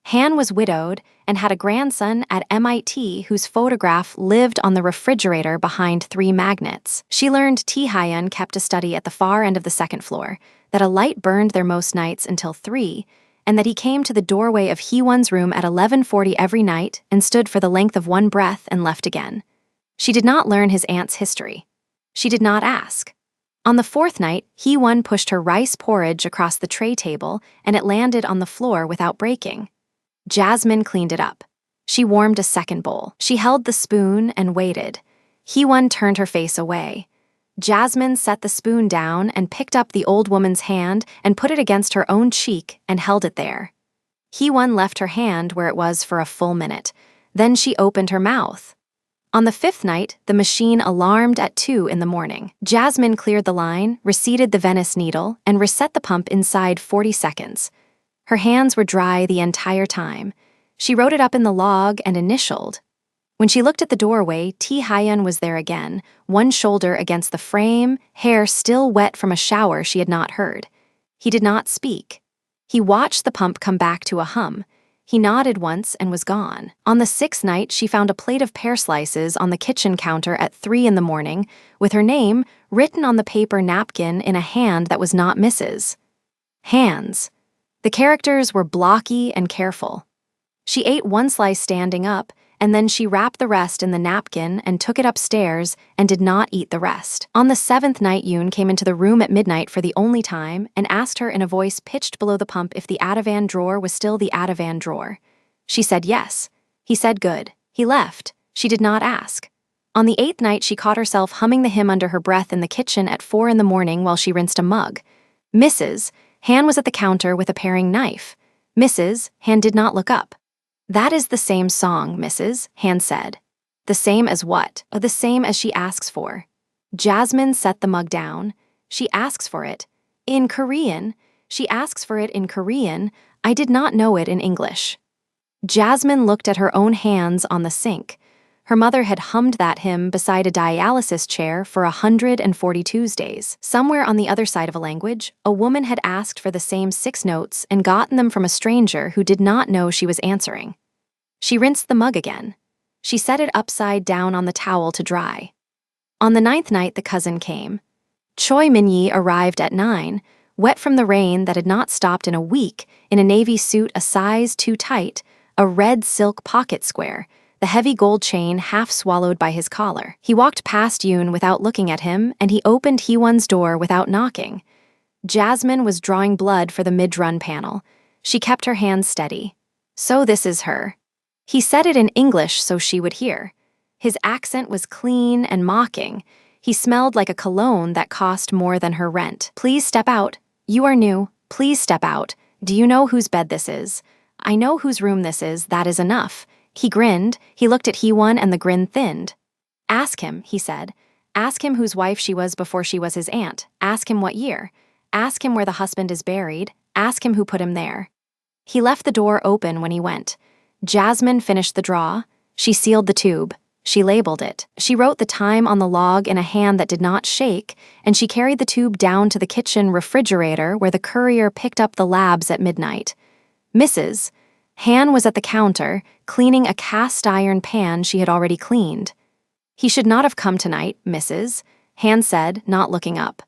Han was widowed and had a grandson at MIT whose photograph lived on the refrigerator behind 3 magnets. She learned Tae-hyun kept a study at the far end of the 2nd floor, that a light burned there most nights until 3, and that he came to the doorway of Hee-won's room at 11:40 every night and stood for the length of 1 breath and left again. She did not learn his aunt's history. She did not ask. On the 4th night, Hee-won pushed her rice porridge across the tray table and it landed on the floor without breaking. Jasmine cleaned it up. She warmed a 2nd bowl. She held the spoon and waited. Hee-won turned her face away. Jasmine set the spoon down and picked up the old woman's hand and put it against her own cheek and held it there. Hee-won left her hand where it was for a full minute. Then she opened her mouth. On the 5th night, the machine alarmed at 2 in the morning. Jasmine cleared the line, reseated the Venice needle, and reset the pump inside 40 seconds. Her hands were dry the entire time. She wrote it up in the log and initialed. When she looked at the doorway, Tae-hyun was there again, one shoulder against the frame, hair still wet from a shower she had not heard. He did not speak. He watched the pump come back to a hum. He nodded once and was gone. On the 6th night, she found a plate of pear slices on the kitchen counter at 3 in the morning, with her name written on the paper napkin in a hand that was not Mrs. Han's. The characters were blocky and careful. She ate 1 slice standing up, and then she wrapped the rest in the napkin and took it upstairs and did not eat the rest. On the 7th night, Yoon came into the room at midnight for the only time and asked her in a voice pitched below the pump if the Ativan drawer was still the Ativan drawer. She said yes. He said good. He left. She did not ask. On the 8th night, she caught herself humming the hymn under her breath in the kitchen at 4 in the morning while she rinsed a mug. Mrs. Han was at the counter with a paring knife. Mrs. Han did not look up. "That is the same song, Mrs. Han said. "The same as what?" "Oh, the same as she asks for." Jasmine set the mug down. "She asks for it. In Korean. She asks for it in Korean. I did not know it in English." Jasmine looked at her own hands on the sink. Her mother had hummed that hymn beside a dialysis chair for 140 Tuesdays. Somewhere on the other side of a language, a woman had asked for the same 6 notes and gotten them from a stranger who did not know she was answering. She rinsed the mug again. She set it upside down on the towel to dry. On the 9th night, the cousin came. Choi Min-yi arrived at 9, wet from the rain that had not stopped in a week, in a navy suit a size too tight, a red silk pocket square, the heavy gold chain half swallowed by his collar. He walked past Yoon without looking at him, and he opened Hee-won's door without knocking. Jasmine was drawing blood for the mid-run panel. She kept her hands steady. "So this is her." He said it in English so she would hear. His accent was clean and mocking. He smelled like a cologne that cost more than her rent. "Please step out. You are new. Please step out. Do you know whose bed this is? I know whose room this is. That is enough." He grinned. He looked at Hee-won and the grin thinned. "Ask him," he said. "Ask him whose wife she was before she was his aunt. Ask him what year. Ask him where the husband is buried. Ask him who put him there." He left the door open when he went. Jasmine finished the draw. She sealed the tube. She labeled it. She wrote the time on the log in a hand that did not shake, and she carried the tube down to the kitchen refrigerator where the courier picked up the labs at midnight. Mrs. Han was at the counter, cleaning a cast-iron pan she had already cleaned. "He should not have come tonight, Mrs." Han said, not looking up.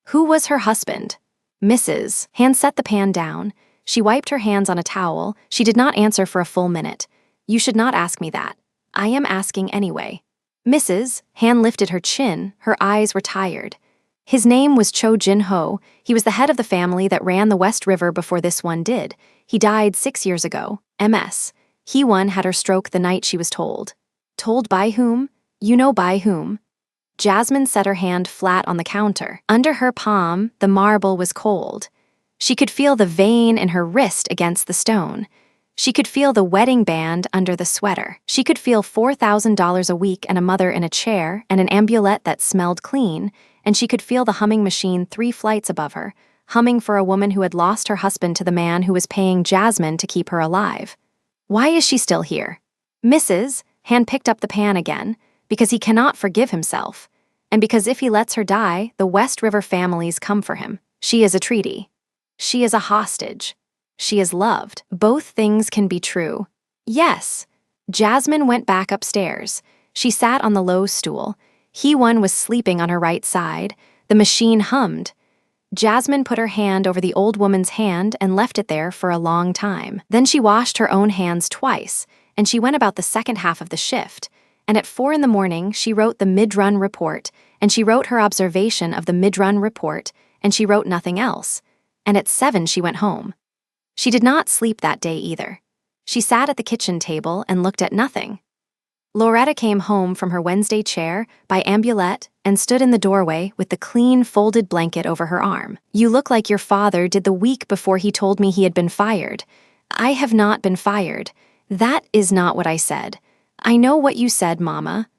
"Who was her husband?" "Mrs." Han set the pan down. She wiped her hands on a towel. She did not answer for a full minute. "You should not ask me that. I am asking anyway." "Mrs." Han lifted her chin. Her eyes were tired. His name was Cho Jin-ho. He was the head of the family that ran the West River before this one did. He died 6 years ago. MS. Hee-won had her stroke the night she was told. "Told by whom? You know by whom." Jasmine set her hand flat on the counter. Under her palm, the marble was cold. She could feel the vein in her wrist against the stone. She could feel the wedding band under the sweater. She could feel $4,000 a week and a mother in a chair and an ambulette that smelled clean, and she could feel the humming machine 3 flights above her, humming for a woman who had lost her husband to the man who was paying Jasmine to keep her alive. Why is she still here? Mrs. Han picked up the pan again, because he cannot forgive himself, and because if he lets her die, the West River families come for him. She is a treaty. She is a hostage. She is loved. Both things can be true. Yes. Jasmine went back upstairs. She sat on the low stool. Hee-won was sleeping on her right side. The machine hummed. Jasmine put her hand over the old woman's hand and left it there for a long time. Then she washed her own hands twice, and she went about the second half of the shift. And at 4 in the morning, she wrote the mid-run report, and she wrote her observation of the mid-run report, and she wrote nothing else. And at 7, she went home. She did not sleep that day either. She sat at the kitchen table and looked at nothing. Loretta came home from her Wednesday chair by ambulette and stood in the doorway with the clean, folded blanket over her arm. "You look like your father did the week before he told me he had been fired." "I have not been fired. That is not what I said." "I know what you said, Mama."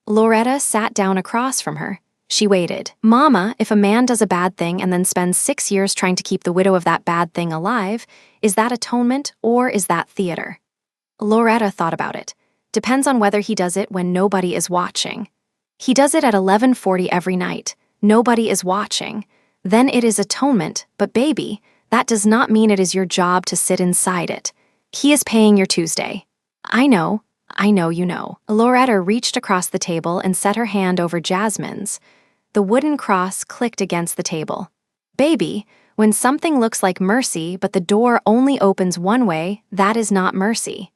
Loretta sat down across from her. She waited. "Mama, if a man does a bad thing and then spends 6 years trying to keep the widow of that bad thing alive, is that atonement or is that theater?" Loretta thought about it. "Depends on whether he does it when nobody is watching. He does it at 11:40 every night. Nobody is watching. Then it is atonement, but baby, that does not mean it is your job to sit inside it. He is paying your Tuesday." I know you know." Loretta reached across the table and set her hand over Jasmine's. The wooden cross clicked against the table. "Baby, when something looks like mercy but the door only opens one way, that is not mercy."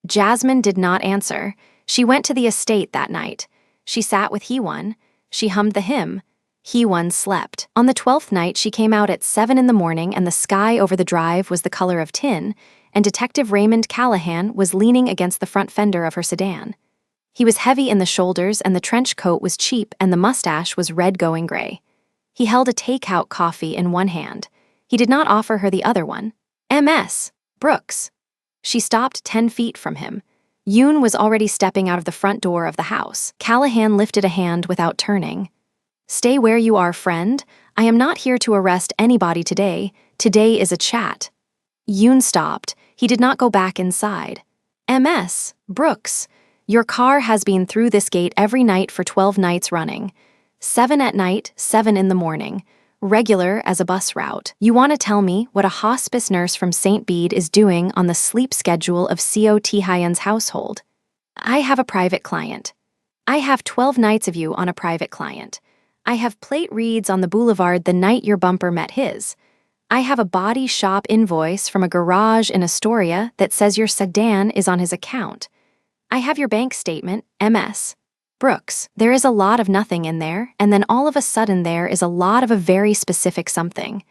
Jasmine did not answer. She went to the estate that night. She sat with Hee-won. She hummed the hymn. Hee-won slept. On the 12th night, she came out at 7 in the morning and the sky over the drive was the color of tin, and Detective Raymond Callahan was leaning against the front fender of her sedan. He was heavy in the shoulders and the trench coat was cheap and the mustache was red going gray. He held a take-out coffee in one hand. He did not offer her the other one. "Ms. Brooks." She stopped 10 feet from him. Yoon was already stepping out of the front door of the house. Callahan lifted a hand without turning. "Stay where you are, friend. I am not here to arrest anybody today. Today is a chat." Yoon stopped. He did not go back inside. "Ms. Brooks, your car has been through this gate every night for 12 nights running. 7 at night, 7 in the morning. Regular as a bus route. You want to tell me what a hospice nurse from St. Bede is doing on the sleep schedule of Co. Hyun's household? I have a private client. I have 12 nights of you on a private client. I have plate reads on the boulevard the night your bumper met his. I have a body shop invoice from a garage in Astoria that says your sedan is on his account. I have your bank statement, Ms. Brooks. There is a lot of nothing in there, and then all of a sudden there is a lot of a very specific something.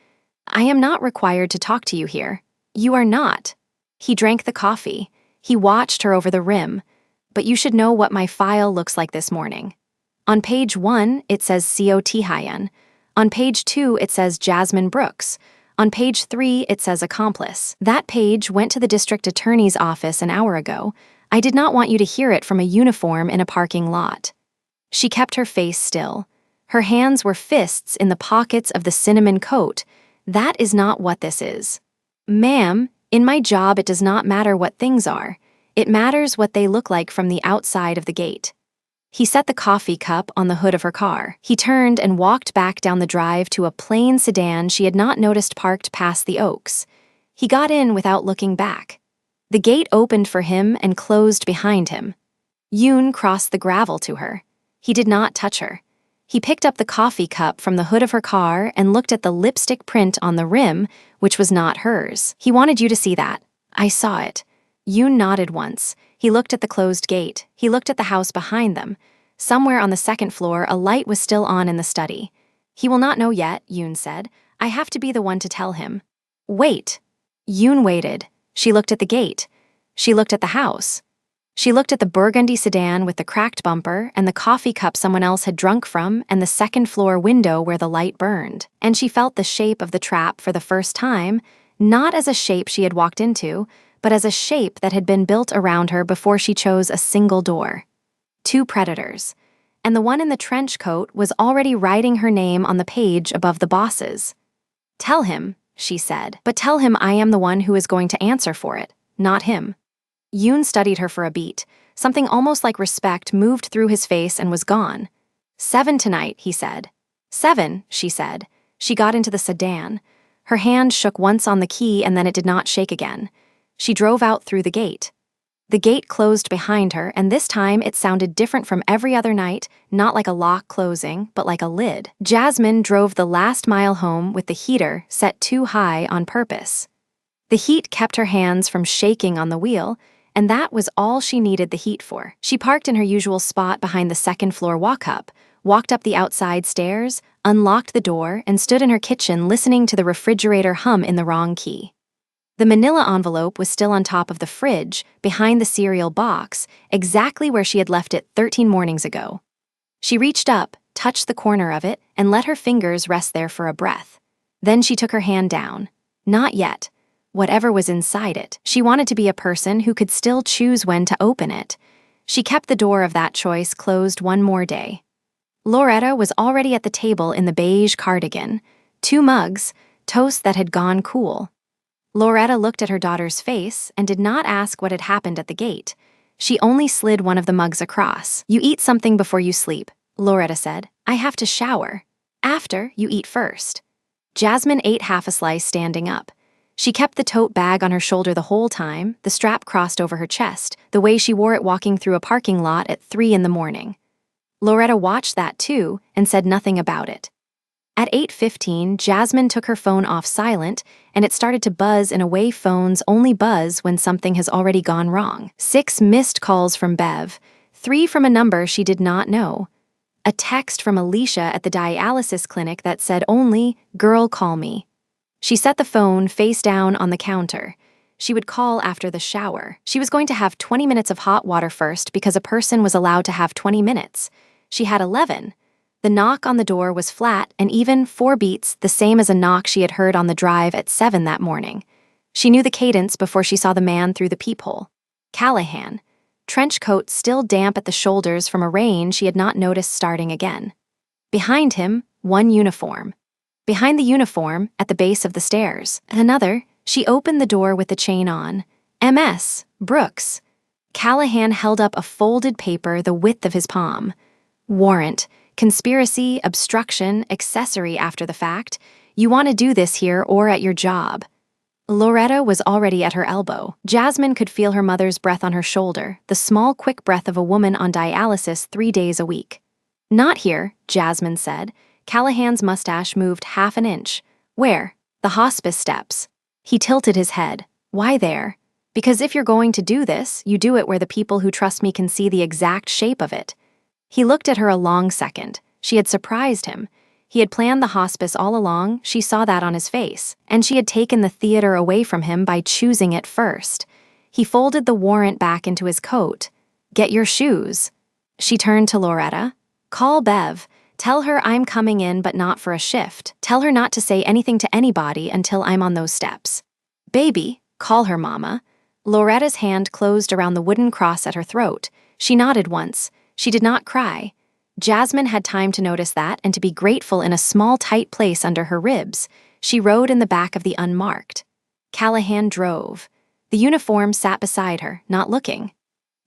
I am not required to talk to you here. You are not." He drank the coffee. He watched her over the rim. "But you should know what my file looks like this morning. On page 1, it says Co. Hyun. On page 2, it says Jasmine Brooks. On page 3, it says accomplice. That page went to the district attorney's office an hour ago. I did not want you to hear it from a uniform in a parking lot." She kept her face still. Her hands were fists in the pockets of the cinnamon coat. "That is not what this is. Ma'am, in my job it does not matter what things are. It matters what they look like from the outside of the gate." He set the coffee cup on the hood of her car. He turned and walked back down the drive to a plain sedan she had not noticed parked past the Oaks. He got in without looking back. The gate opened for him and closed behind him. Yoon crossed the gravel to her. He did not touch her. He picked up the coffee cup from the hood of her car and looked at the lipstick print on the rim, which was not hers. "He wanted you to see that." "I saw it." Yoon nodded once. He looked at the closed gate. He looked at the house behind them. Somewhere on the second floor, a light was still on in the study. "He will not know yet," Yoon said. "I have to be the one to tell him." "Wait." Yoon waited. She looked at the gate. She looked at the house. She looked at the burgundy sedan with the cracked bumper and the coffee cup someone else had drunk from and the second-floor window where the light burned. And she felt the shape of the trap for the first time, not as a shape she had walked into, but as a shape that had been built around her before she chose a single door. 2 predators. And the one in the trench coat was already writing her name on the page above the boss's. Tell him, she said, but tell him I am the one who is going to answer for it, not him. Yoon studied her for a beat. Something almost like respect moved through his face and was gone. 7 tonight, he said. 7, she said. She got into the sedan. Her hand shook once on the key and then it did not shake again. She drove out through the gate. The gate closed behind her, and this time it sounded different from every other night, not like a lock closing, but like a lid. Jasmine drove the last mile home with the heater set too high on purpose. The heat kept her hands from shaking on the wheel, and that was all she needed the heat for. She parked in her usual spot behind the second-floor walk-up, walked up the outside stairs, unlocked the door, and stood in her kitchen listening to the refrigerator hum in the wrong key. The manila envelope was still on top of the fridge, behind the cereal box, exactly where she had left it 13 mornings ago. She reached up, touched the corner of it, and let her fingers rest there for a breath. Then she took her hand down. Not yet. Whatever was inside it, she wanted to be a person who could still choose when to open it. She kept the door of that choice closed one more day. Loretta was already at the table in the beige cardigan. 2 mugs, toast that had gone cool. Loretta looked at her daughter's face and did not ask what had happened at the gate. She only slid one of the mugs across. You eat something before you sleep, Loretta said. I have to shower. After, you eat first. Jasmine ate half a slice standing up. She kept the tote bag on her shoulder the whole time, the strap crossed over her chest, the way she wore it walking through a parking lot at 3 in the morning. Loretta watched that too and said nothing about it. At 8:15, Jasmine took her phone off silent, and it started to buzz in a way phones only buzz when something has already gone wrong. 6 missed calls from Bev, 3 from a number she did not know. A text from Alicia at the dialysis clinic that said only, "Girl, call me." She set the phone face down on the counter. She would call after the shower. She was going to have 20 minutes of hot water first because a person was allowed to have 20 minutes. She had 11. The knock on the door was flat and even 4 beats, the same as a knock she had heard on the drive at 7 that morning. She knew the cadence before she saw the man through the peephole. Callahan. Trench coat still damp at the shoulders from a rain she had not noticed starting again. Behind him, one uniform. Behind the uniform, at the base of the stairs, another. She opened the door with the chain on. MS. Brooks. Callahan held up a folded paper the width of his palm. Warrant. Conspiracy, obstruction, accessory after the fact. You want to do this here or at your job. Loretta was already at her elbow. Jasmine could feel her mother's breath on her shoulder, the small, quick breath of a woman on dialysis 3 days a week. Not here, Jasmine said. Callahan's mustache moved half an inch. Where? The hospice steps. He tilted his head. Why there? Because if you're going to do this, you do it where the people who trust me can see the exact shape of it. He looked at her a long second. She had surprised him. He had planned the hospice all along, she saw that on his face, and she had taken the theater away from him by choosing it first. He folded the warrant back into his coat. Get your shoes. She turned to Loretta. Call Bev. Tell her I'm coming in but not for a shift. Tell her not to say anything to anybody until I'm on those steps. Baby, call her Mama. Loretta's hand closed around the wooden cross at her throat. She nodded once. She did not cry. Jasmine had time to notice that and to be grateful in a small, tight place under her ribs. She rode in the back of the unmarked. Callahan drove. The uniform sat beside her, not looking.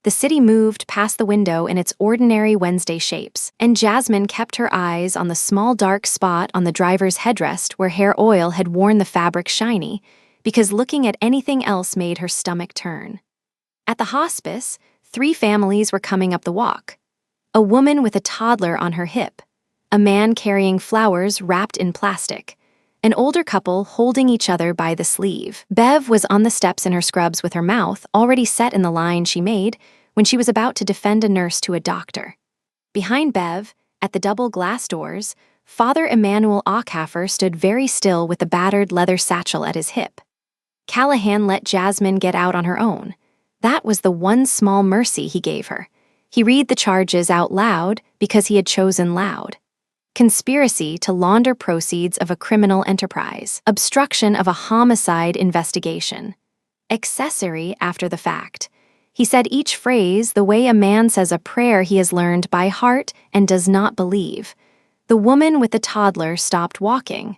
The city moved past the window in its ordinary Wednesday shapes, and Jasmine kept her eyes on the small dark spot on the driver's headrest where hair oil had worn the fabric shiny, because looking at anything else made her stomach turn. At the hospice, 3 families were coming up the walk. A woman with a toddler on her hip, a man carrying flowers wrapped in plastic, an older couple holding each other by the sleeve. Bev was on the steps in her scrubs with her mouth already set in the line she made when she was about to defend a nurse to a doctor. Behind Bev, at the double glass doors, Father Emmanuel Aucaffer stood very still with the battered leather satchel at his hip. Callahan let Jasmine get out on her own. That was the one small mercy he gave her. He read the charges out loud because he had chosen loud. Conspiracy to launder proceeds of a criminal enterprise. Obstruction of a homicide investigation. Accessory after the fact. He said each phrase the way a man says a prayer he has learned by heart and does not believe. The woman with the toddler stopped walking.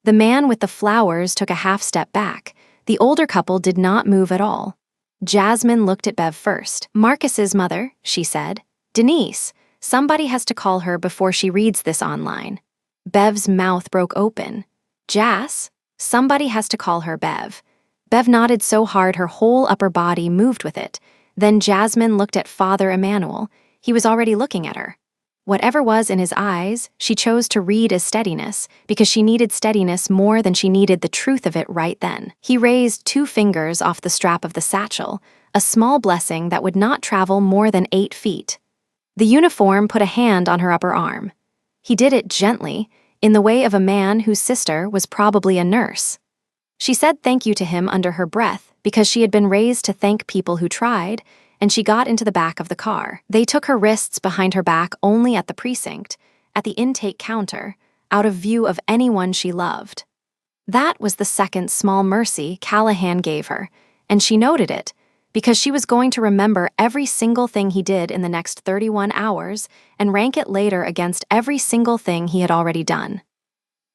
The man with the flowers took a half step back. The older couple did not move at all. Jasmine looked at Bev first. "Marcus's mother," she said. "Denise, somebody has to call her before she reads this online." Bev's mouth broke open. "Jas? Somebody has to call her, Bev." Bev nodded so hard her whole upper body moved with it. Then Jasmine looked at Father Emmanuel. He was already looking at her. Whatever was in his eyes, she chose to read as steadiness, because she needed steadiness more than she needed the truth of it right then. He raised 2 fingers off the strap of the satchel, a small blessing that would not travel more than 8 feet. The uniform put a hand on her upper arm. He did it gently, in the way of a man whose sister was probably a nurse. She said thank you to him under her breath because she had been raised to thank people who tried, and she got into the back of the car. They took her wrists behind her back only at the precinct, at the intake counter, out of view of anyone she loved. That was the second small mercy Callahan gave her, and she noted it, because she was going to remember every single thing he did in the next 31 hours and rank it later against every single thing he had already done.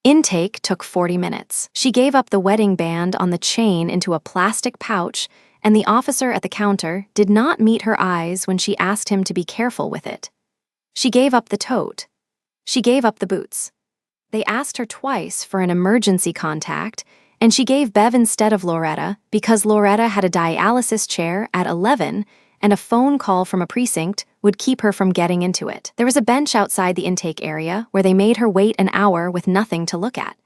Intake took 40 minutes. She gave up the wedding band on the chain into a plastic pouch, and the officer at the counter did not meet her eyes when she asked him to be careful with it. She gave up the tote. She gave up the boots. They asked her twice for an emergency contact, and she gave Bev instead of Loretta because Loretta had a dialysis chair at 11, and a phone call from a precinct would keep her from getting into it. There was a bench outside the intake area where they made her wait an hour with nothing to look at.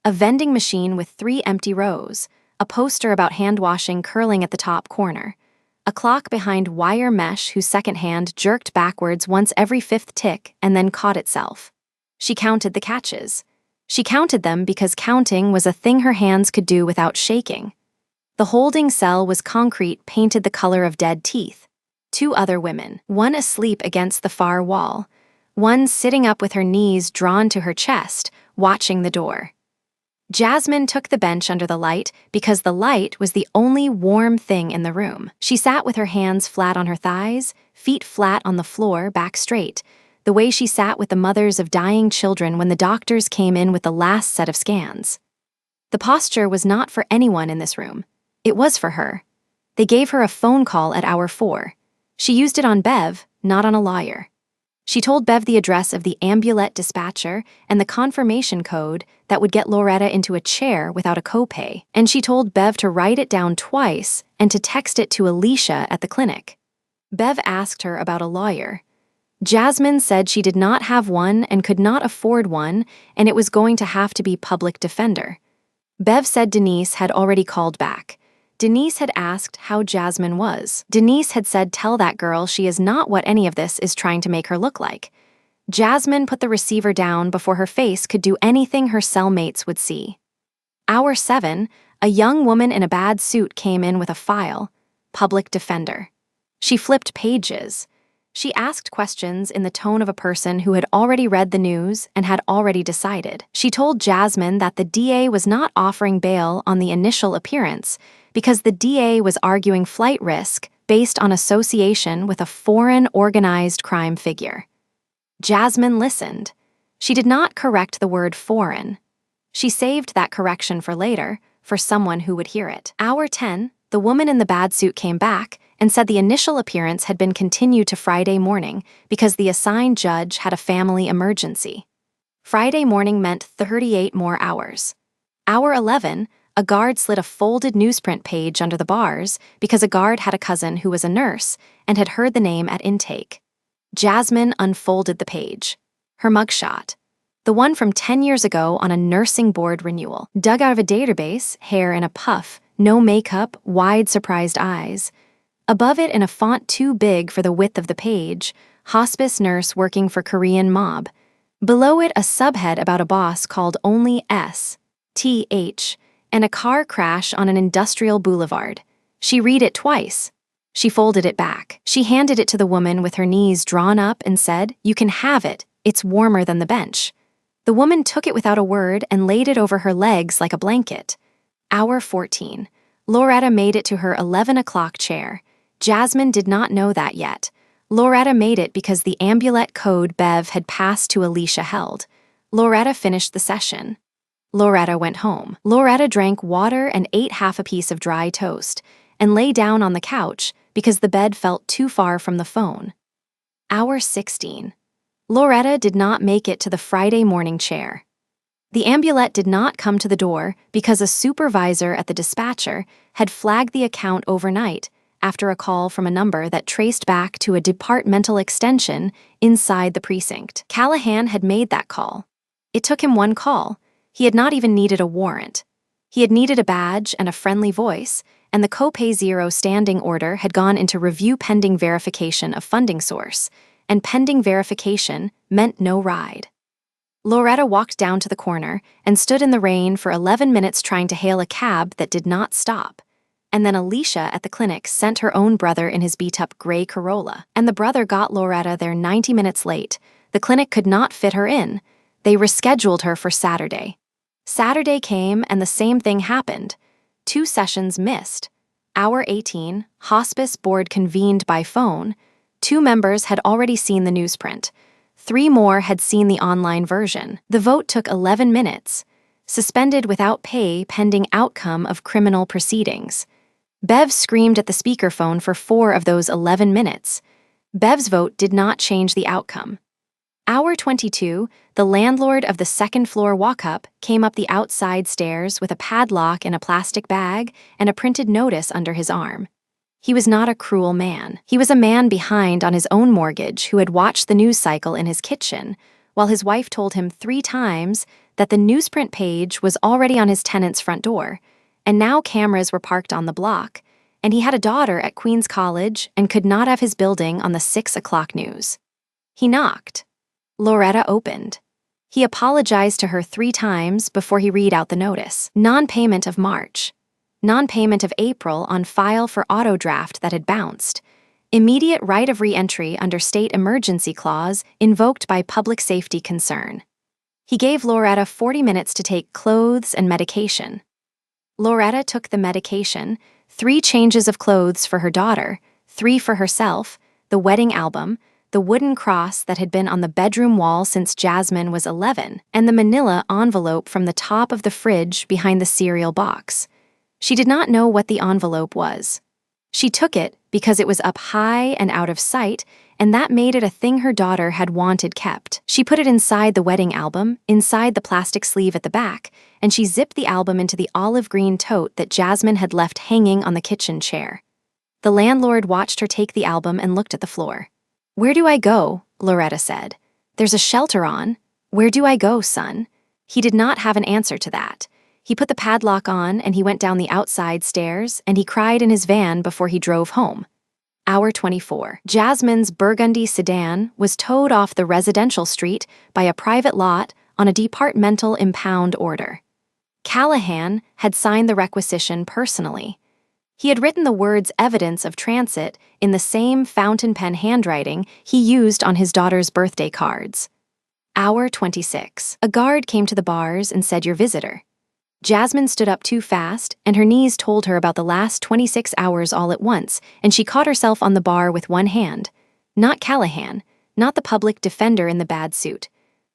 A vending machine with 3 empty rows, a poster about hand-washing curling at the top corner, a clock behind wire mesh whose second hand jerked backwards once every 5th tick and then caught itself. She counted the catches. She counted them because counting was a thing her hands could do without shaking. The holding cell was concrete painted the color of dead teeth. 2 other women, one asleep against the far wall, one sitting up with her knees drawn to her chest, watching the door. Jasmine took the bench under the light because the light was the only warm thing in the room. She sat with her hands flat on her thighs, feet flat on the floor, back straight, the way she sat with the mothers of dying children when the doctors came in with the last set of scans. The posture was not for anyone in this room. It was for her. They gave her a phone call at hour 4. She used it on Bev, not on a lawyer. She told Bev the address of the Ambulette dispatcher and the confirmation code that would get Loretta into a chair without a copay, and she told Bev to write it down twice and to text it to Alicia at the clinic. Bev asked her about a lawyer. Jasmine said she did not have one and could not afford one, and it was going to have to be public defender. Bev said Denise had already called back. Denise had asked how Jasmine was. Denise had said tell that girl she is not what any of this is trying to make her look like. Jasmine put the receiver down before her face could do anything her cellmates would see. Hour 7, a young woman in a bad suit came in with a file. Public defender. She flipped pages. She asked questions in the tone of a person who had already read the news and had already decided. She told Jasmine that the DA was not offering bail on the initial appearance because the DA was arguing flight risk based on association with a foreign organized crime figure. Jasmine listened. She did not correct the word foreign. She saved that correction for later, for someone who would hear it. Hour 10, the woman in the bad suit came back and said the initial appearance had been continued to Friday morning because the assigned judge had a family emergency. Friday morning meant 38 more hours. Hour 11, a guard slid a folded newsprint page under the bars because a guard had a cousin who was a nurse and had heard the name at intake. Jasmine unfolded the page. Her mugshot. The one from 10 years ago on a nursing board renewal. Dug out of a database, hair in a puff, no makeup, wide surprised eyes. Above it in a font too big for the width of the page, hospice nurse working for Korean mob. Below it a subhead about a boss called only S.T.H. and a car crash on an industrial boulevard. She read it twice. She folded it back. She handed it to the woman with her knees drawn up and said, "You can have it. It's warmer than the bench." The woman took it without a word and laid it over her legs like a blanket. Hour 14. Loretta made it to her 11 o'clock chair. Jasmine did not know that yet. Loretta made it because the Ambulette code Bev had passed to Alicia held. Loretta finished the session. Loretta went home. Loretta drank water and ate half a piece of dry toast, and lay down on the couch because the bed felt too far from the phone. Hour 16. Loretta did not make it to the Friday morning chair. The ambulette did not come to the door because a supervisor at the dispatcher had flagged the account overnight after a call from a number that traced back to a departmental extension inside the precinct. Callahan had made that call. It took him one call. He had not even needed a warrant. He had needed a badge and a friendly voice, and the Copay Zero standing order had gone into review pending verification of funding source, and pending verification meant no ride. Loretta walked down to the corner and stood in the rain for 11 minutes trying to hail a cab that did not stop. And then Alicia at the clinic sent her own brother in his beat-up gray Corolla, and the brother got Loretta there 90 minutes late. The clinic could not fit her in. They rescheduled her for Saturday. Saturday came and the same thing happened. 2 sessions missed. Hour 18, hospice board convened by phone. 2 members had already seen the newsprint. 3 more had seen the online version. The vote took 11 minutes. Suspended without pay pending outcome of criminal proceedings. Bev screamed at the speakerphone for 4 of those 11 minutes. Bev's vote did not change the outcome. Hour 22, the landlord of the second-floor walk-up came up the outside stairs with a padlock in a plastic bag and a printed notice under his arm. He was not a cruel man. He was a man behind on his own mortgage who had watched the news cycle in his kitchen, while his wife told him 3 times that the newsprint page was already on his tenant's front door, and now cameras were parked on the block, and he had a daughter at Queens College and could not have his building on the 6 o'clock news. He knocked. Loretta opened. He apologized to her 3 times before he read out the notice. Non-payment of March. Non-payment of April on file for auto draft that had bounced. Immediate right of re-entry under state emergency clause invoked by public safety concern. He gave Loretta 40 minutes to take clothes and medication. Loretta took the medication, 3 changes of clothes for her daughter, 3 for herself, the wedding album, the wooden cross that had been on the bedroom wall since Jasmine was 11, and the manila envelope from the top of the fridge behind the cereal box. She did not know what the envelope was. She took it because it was up high and out of sight, and that made it a thing her daughter had wanted kept. She put it inside the wedding album, inside the plastic sleeve at the back, and she zipped the album into the olive green tote that Jasmine had left hanging on the kitchen chair. The landlord watched her take the album and looked at the floor. "Where do I go?" Loretta said. "There's a shelter on. Where do I go, son?" He did not have an answer to that. He put the padlock on and he went down the outside stairs and he cried in his van before he drove home. Hour 24. Jasmine's burgundy sedan was towed off the residential street by a private lot on a departmental impound order. Callahan had signed the requisition personally. He had written the words evidence of transit in the same fountain pen handwriting he used on his daughter's birthday cards. Hour 26. A guard came to the bars and said, "Your visitor." Jasmine stood up too fast, and her knees told her about the last 26 hours all at once, and she caught herself on the bar with one hand. Not Callahan, not the public defender in the bad suit.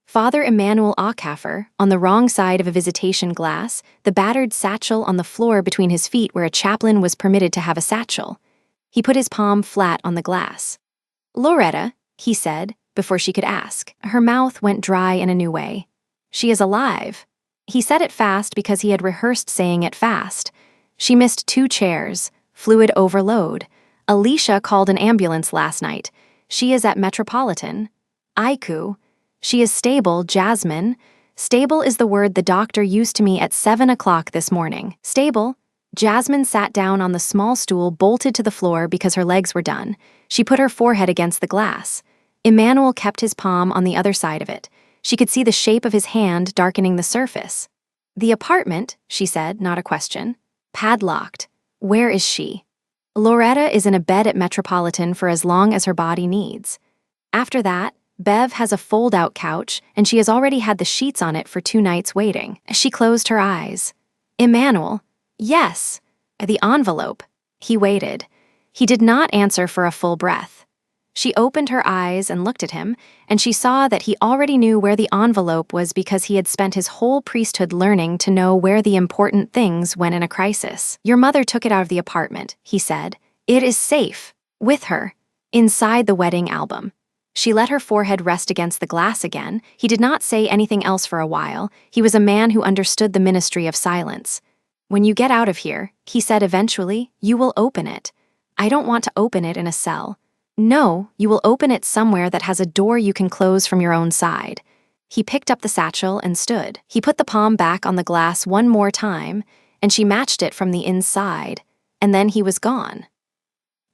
Father Emmanuel Acaffer, on the wrong side of a visitation glass, the battered satchel on the floor between his feet where a chaplain was permitted to have a satchel. He put his palm flat on the glass. "Loretta," he said, before she could ask. Her mouth went dry in a new way. "She is alive." He said it fast because he had rehearsed saying it fast. She missed 2 chairs, fluid overload. Alicia called an ambulance last night. She is at Metropolitan. Aiku. She is stable, Jasmine. Stable is the word the doctor used to me at 7 o'clock this morning. Stable. Jasmine sat down on the small stool bolted to the floor because her legs were done. She put her forehead against the glass. Emmanuel kept his palm on the other side of it. She could see the shape of his hand darkening the surface. "The apartment," she said, not a question. "Padlocked. Where is she?" "Loretta is in a bed at Metropolitan for as long as her body needs. After that, Bev has a fold-out couch, and she has already had the sheets on it for 2 nights waiting." She closed her eyes. "Emmanuel." "Yes." "The envelope." He waited. He did not answer for a full breath. She opened her eyes and looked at him, and she saw that he already knew where the envelope was because he had spent his whole priesthood learning to know where the important things went in a crisis. "Your mother took it out of the apartment," he said. "It is safe. With her. Inside the wedding album." She let her forehead rest against the glass again. He did not say anything else for a while. He was a man who understood the ministry of silence. "When you get out of here," he said eventually, "you will open it. I don't want to open it in a cell. No, you will open it somewhere that has a door you can close from your own side." He picked up the satchel and stood. He put the palm back on the glass one more time, and she matched it from the inside, and then he was gone.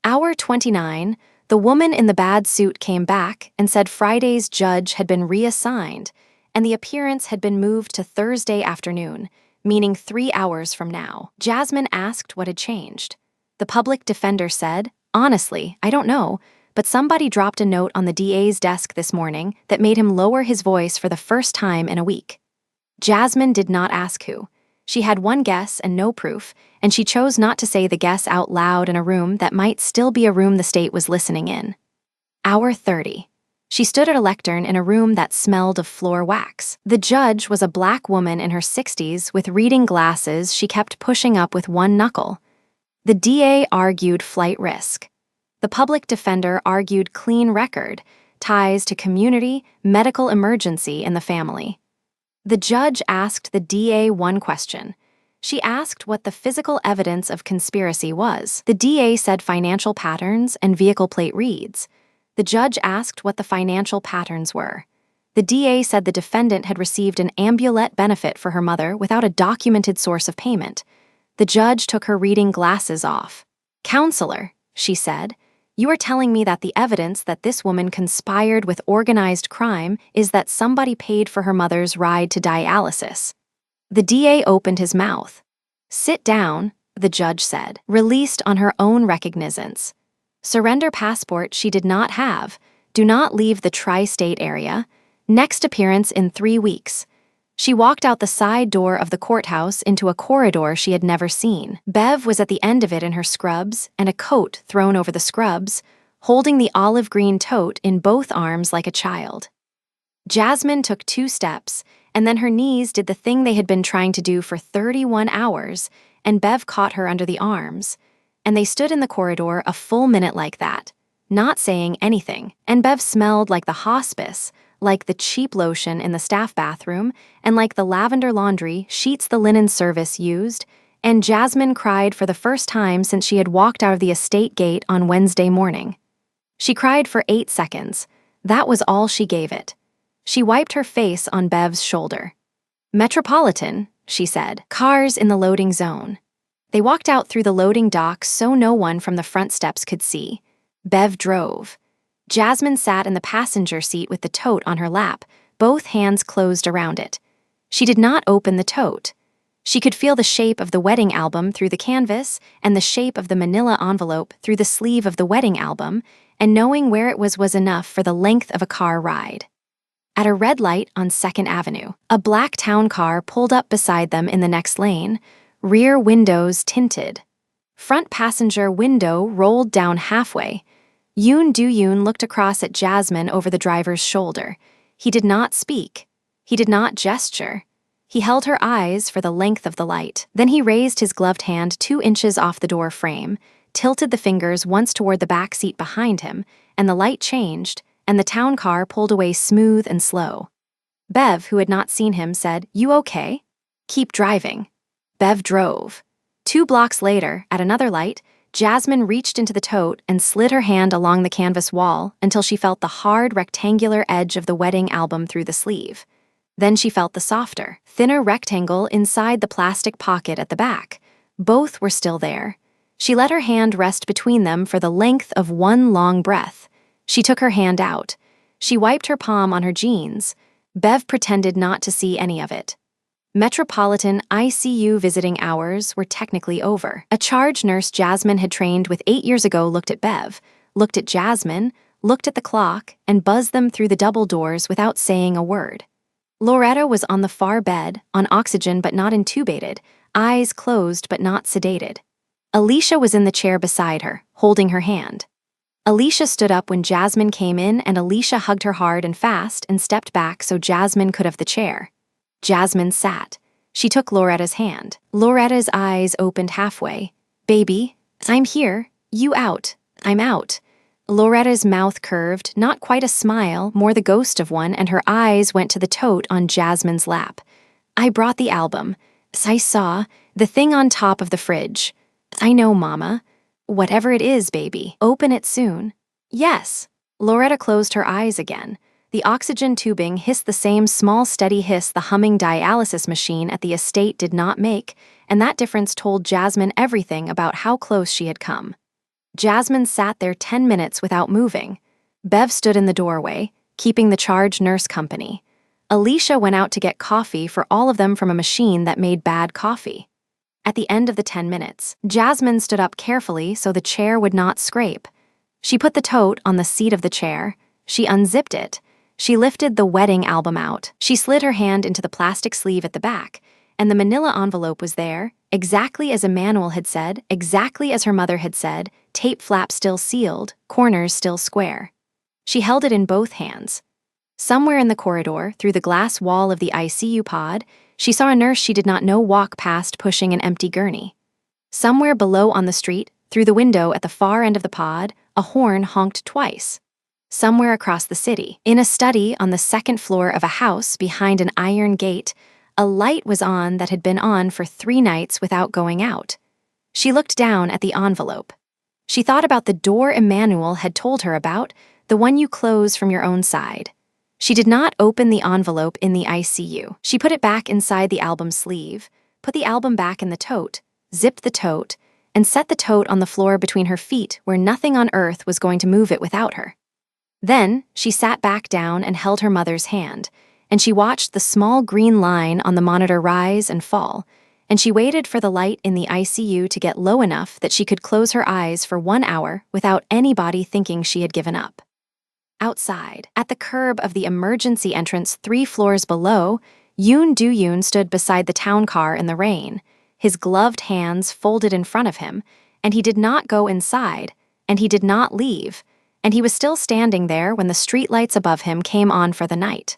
Hour 29, the woman in the bad suit came back and said Friday's judge had been reassigned, and the appearance had been moved to Thursday afternoon, meaning 3 hours from now. Jasmine asked what had changed. The public defender said, "Honestly, I don't know, but somebody dropped a note on the DA's desk this morning that made him lower his voice for the first time in a week." Jasmine did not ask who. She had one guess and no proof, and she chose not to say the guess out loud in a room that might still be a room the state was listening in. Hour 30. She stood at a lectern in a room that smelled of floor wax. The judge was a black woman in her 60s with reading glasses she kept pushing up with one knuckle. The DA argued flight risk. The public defender argued clean record, ties to community, medical emergency in the family. The judge asked the DA one question. She asked what the physical evidence of conspiracy was. The DA said financial patterns and vehicle plate reads. The judge asked what the financial patterns were. The DA said the defendant had received an Amulet benefit for her mother without a documented source of payment. The judge took her reading glasses off. "Counselor," she said, "you are telling me that the evidence that this woman conspired with organized crime is that somebody paid for her mother's ride to dialysis." The DA opened his mouth. "Sit down," the judge said, "released on her own recognizance. Surrender passport she did not have. Do not leave the tri-state area. Next appearance in 3 weeks." She walked out the side door of the courthouse into a corridor she had never seen. Bev was at the end of it in her scrubs and a coat thrown over the scrubs, holding the olive green tote in both arms like a child. Jasmine took 2 steps, and then her knees did the thing they had been trying to do for 31 hours, and Bev caught her under the arms. And they stood in the corridor a full minute like that, not saying anything, and Bev smelled like the hospice, like the cheap lotion in the staff bathroom, and like the lavender laundry sheets the linen service used, and Jasmine cried for the first time since she had walked out of the estate gate on Wednesday morning. She cried for 8 seconds. That was all she gave it. She wiped her face on Bev's shoulder. "Metropolitan," she said. "Cars in the loading zone." They walked out through the loading dock so no one from the front steps could see. Bev drove. Jasmine sat in the passenger seat with the tote on her lap, both hands closed around it. She did not open the tote. She could feel the shape of the wedding album through the canvas and the shape of the manila envelope through the sleeve of the wedding album, and knowing where it was enough for the length of a car ride. At a red light on 2nd Avenue, a black town car pulled up beside them in the next lane, rear windows tinted. Front passenger window rolled down halfway. Yoon Do-yoon looked across at Jasmine over the driver's shoulder. He did not speak. He did not gesture. He held her eyes for the length of the light. Then he raised his gloved hand 2 inches off the door frame, tilted the fingers once toward the back seat behind him, and the light changed, and the town car pulled away smooth and slow. Bev, who had not seen him, said, "You okay?" "Keep driving." Bev drove. 2 blocks later, at another light, Jasmine reached into the tote and slid her hand along the canvas wall until she felt the hard rectangular edge of the wedding album through the sleeve. Then she felt the softer, thinner rectangle inside the plastic pocket at the back. Both were still there. She let her hand rest between them for the length of one long breath. She took her hand out. She wiped her palm on her jeans. Bev pretended not to see any of it. Metropolitan ICU visiting hours were technically over. A charge nurse Jasmine had trained with 8 years ago looked at Bev, looked at Jasmine, looked at the clock, and buzzed them through the double doors without saying a word. Loretta was on the far bed, on oxygen but not intubated, eyes closed but not sedated. Alicia was in the chair beside her, holding her hand. Alicia stood up when Jasmine came in, and Alicia hugged her hard and fast and stepped back so Jasmine could have the chair. Jasmine sat. She took Loretta's hand. Loretta's eyes opened halfway. "Baby, I'm here. You out. I'm out." Loretta's mouth curved, not quite a smile, more the ghost of one, and her eyes went to the tote on Jasmine's lap. "I brought the album. I saw the thing on top of the fridge. I know, Mama. Whatever it is, baby, open it soon." "Yes." Loretta closed her eyes again. The oxygen tubing hissed the same small, steady hiss the humming dialysis machine at the estate did not make, and that difference told Jasmine everything about how close she had come. Jasmine sat there 10 minutes without moving. Bev stood in the doorway, keeping the charge nurse company. Alicia went out to get coffee for all of them from a machine that made bad coffee. At the end of the 10 minutes, Jasmine stood up carefully so the chair would not scrape. She put the tote on the seat of the chair. She unzipped it. She lifted the wedding album out. She slid her hand into the plastic sleeve at the back, and the manila envelope was there, exactly as Emmanuel had said, exactly as her mother had said, tape flap still sealed, corners still square. She held it in both hands. Somewhere in the corridor, through the glass wall of the ICU pod, she saw a nurse she did not know walk past pushing an empty gurney. Somewhere below on the street, through the window at the far end of the pod, a horn honked twice. Somewhere across the city, in a study on the second floor of a house behind an iron gate, a light was on that had been on for 3 nights without going out. She looked down at the envelope. She thought about the door Emmanuel had told her about, the one you close from your own side. She did not open the envelope in the ICU. She put it back inside the album sleeve, put the album back in the tote, zipped the tote, and set the tote on the floor between her feet where nothing on earth was going to move it without her. Then, she sat back down and held her mother's hand, and she watched the small green line on the monitor rise and fall, and she waited for the light in the ICU to get low enough that she could close her eyes for 1 hour without anybody thinking she had given up. Outside, at the curb of the emergency entrance 3 floors below, Yoon Do-yoon stood beside the town car in the rain, his gloved hands folded in front of him, and he did not go inside, and he did not leave, and he was still standing there when the streetlights above him came on for the night.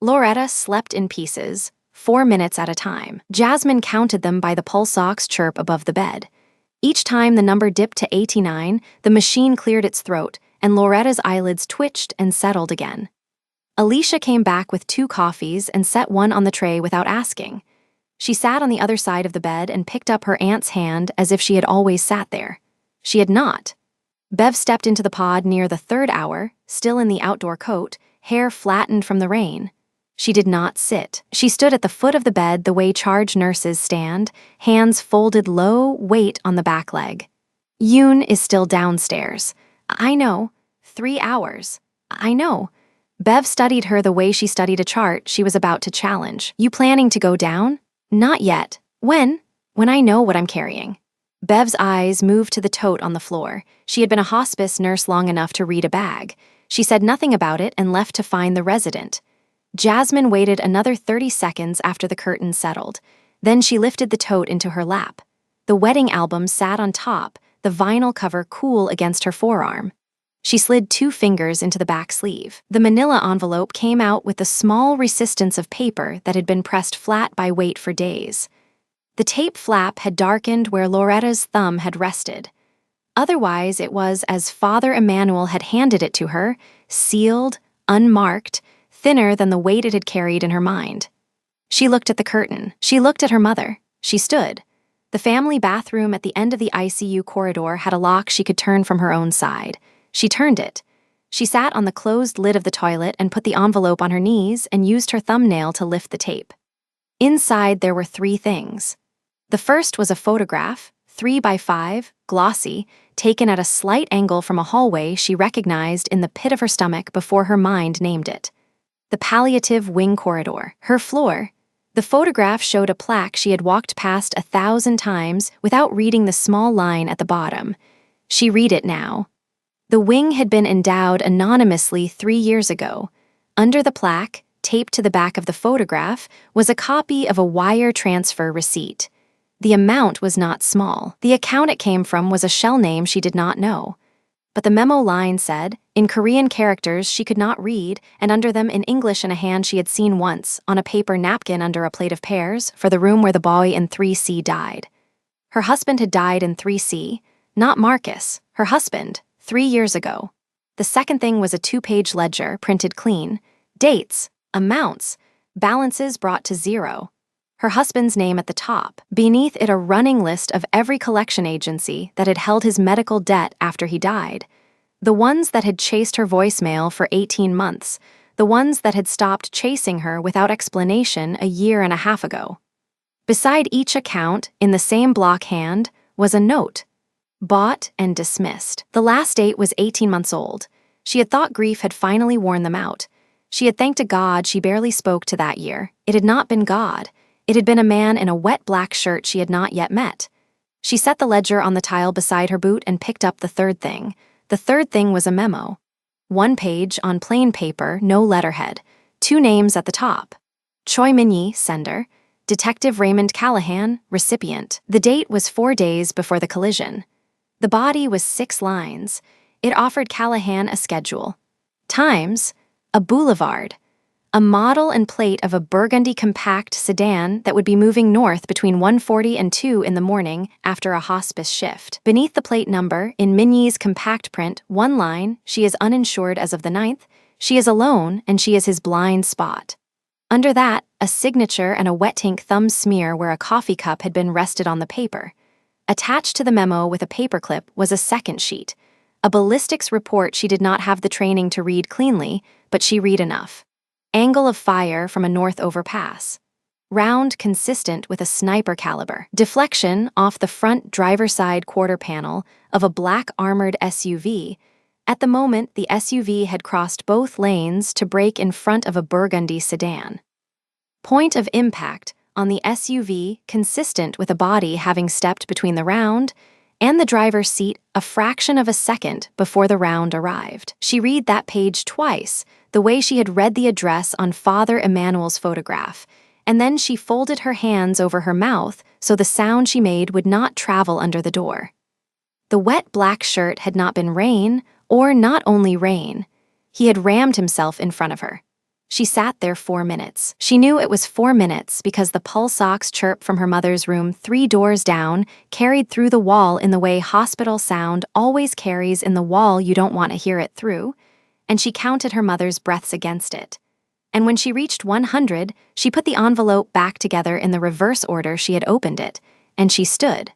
Loretta slept in pieces, 4 minutes at a time. Jasmine counted them by the pulse ox chirp above the bed. Each time the number dipped to 89, the machine cleared its throat, and Loretta's eyelids twitched and settled again. Alicia came back with 2 coffees and set one on the tray without asking. She sat on the other side of the bed and picked up her aunt's hand as if she had always sat there. She had not. Bev stepped into the pod near the 3rd hour, still in the outdoor coat, hair flattened from the rain. She did not sit. She stood at the foot of the bed the way charge nurses stand, hands folded low, weight on the back leg. Yoon is still downstairs. I know. 3 hours. I know. Bev studied her the way she studied a chart she was about to challenge. You planning to go down? Not yet. When? When I know what I'm carrying. Bev's eyes moved to the tote on the floor. She had been a hospice nurse long enough to read a bag. She said nothing about it and left to find the resident. Jasmine waited another 30 seconds after the curtain settled. Then she lifted the tote into her lap. The wedding album sat on top, the vinyl cover cool against her forearm. She slid 2 fingers into the back sleeve. The manila envelope came out with the small resistance of paper that had been pressed flat by weight for days. The tape flap had darkened where Loretta's thumb had rested. Otherwise, it was as Father Emmanuel had handed it to her, sealed, unmarked, thinner than the weight it had carried in her mind. She looked at the curtain. She looked at her mother. She stood. The family bathroom at the end of the ICU corridor had a lock she could turn from her own side. She turned it. She sat on the closed lid of the toilet and put the envelope on her knees and used her thumbnail to lift the tape. Inside there were 3 things. The first was a photograph, 3 by 5, glossy, taken at a slight angle from a hallway she recognized in the pit of her stomach before her mind named it. The palliative wing corridor, her floor. The photograph showed a plaque she had walked past 1,000 times without reading the small line at the bottom. She read it now. The wing had been endowed anonymously 3 years ago. Under the plaque, taped to the back of the photograph, was a copy of a wire transfer receipt. The amount was not small. The account it came from was a shell name she did not know. But the memo line said, in Korean characters she could not read, and under them in English in a hand she had seen once, on a paper napkin under a plate of pears, for the room where the boy in 3C died. Her husband had died in 3C, not Marcus, her husband, 3 years ago. The second thing was a 2-page ledger, printed clean. Dates, amounts, balances brought to 0. Her husband's name at the top, beneath it a running list of every collection agency that had held his medical debt after he died. The ones that had chased her voicemail for 18 months, the ones that had stopped chasing her without explanation a year and a half ago. Beside each account, in the same block hand, was a note. Bought and dismissed. The last date was 18 months old. She had thought grief had finally worn them out. She had thanked a God she barely spoke to that year. It had not been God. It had been a man in a wet black shirt she had not yet met. She set the ledger on the tile beside her boot and picked up the third thing. The third thing was a memo. 1 page on plain paper, no letterhead. 2 names at the top. Choi Min-yi, sender. Detective Raymond Callahan, recipient. The date was 4 days before the collision. The body was 6 lines. It offered Callahan a schedule. Times, a boulevard. A model and plate of a burgundy compact sedan that would be moving north between 1:40 and 2 in the morning after a hospice shift. Beneath the plate number, in Min-yi's compact print, 1 line, she is uninsured as of the 9th, she is alone, and she is his blind spot. Under that, a signature and a wet ink thumb smear where a coffee cup had been rested on the paper. Attached to the memo with a paperclip was a second sheet. A ballistics report she did not have the training to read cleanly, but she read enough. Angle of fire from a north overpass. Round consistent with a sniper caliber. Deflection off the front driver's side quarter panel of a black armored SUV. At the moment, the SUV had crossed both lanes to brake in front of a burgundy sedan. Point of impact on the SUV consistent with a body having stepped between the round and the driver's seat a fraction of a second before the round arrived. She read that page twice, the way she had read the address on Father Emmanuel's photograph, and then she folded her hands over her mouth so the sound she made would not travel under the door. The wet black shirt had not been Rain, or not only Rain. He had rammed himself in front of her. She sat there 4 minutes. She knew it was 4 minutes because the pulse ox chirp from her mother's room 3 doors down carried through the wall in the way hospital sound always carries in the wall you don't want to hear it through, and she counted her mother's breaths against it. And when she reached 100, she put the envelope back together in the reverse order she had opened it, and she stood.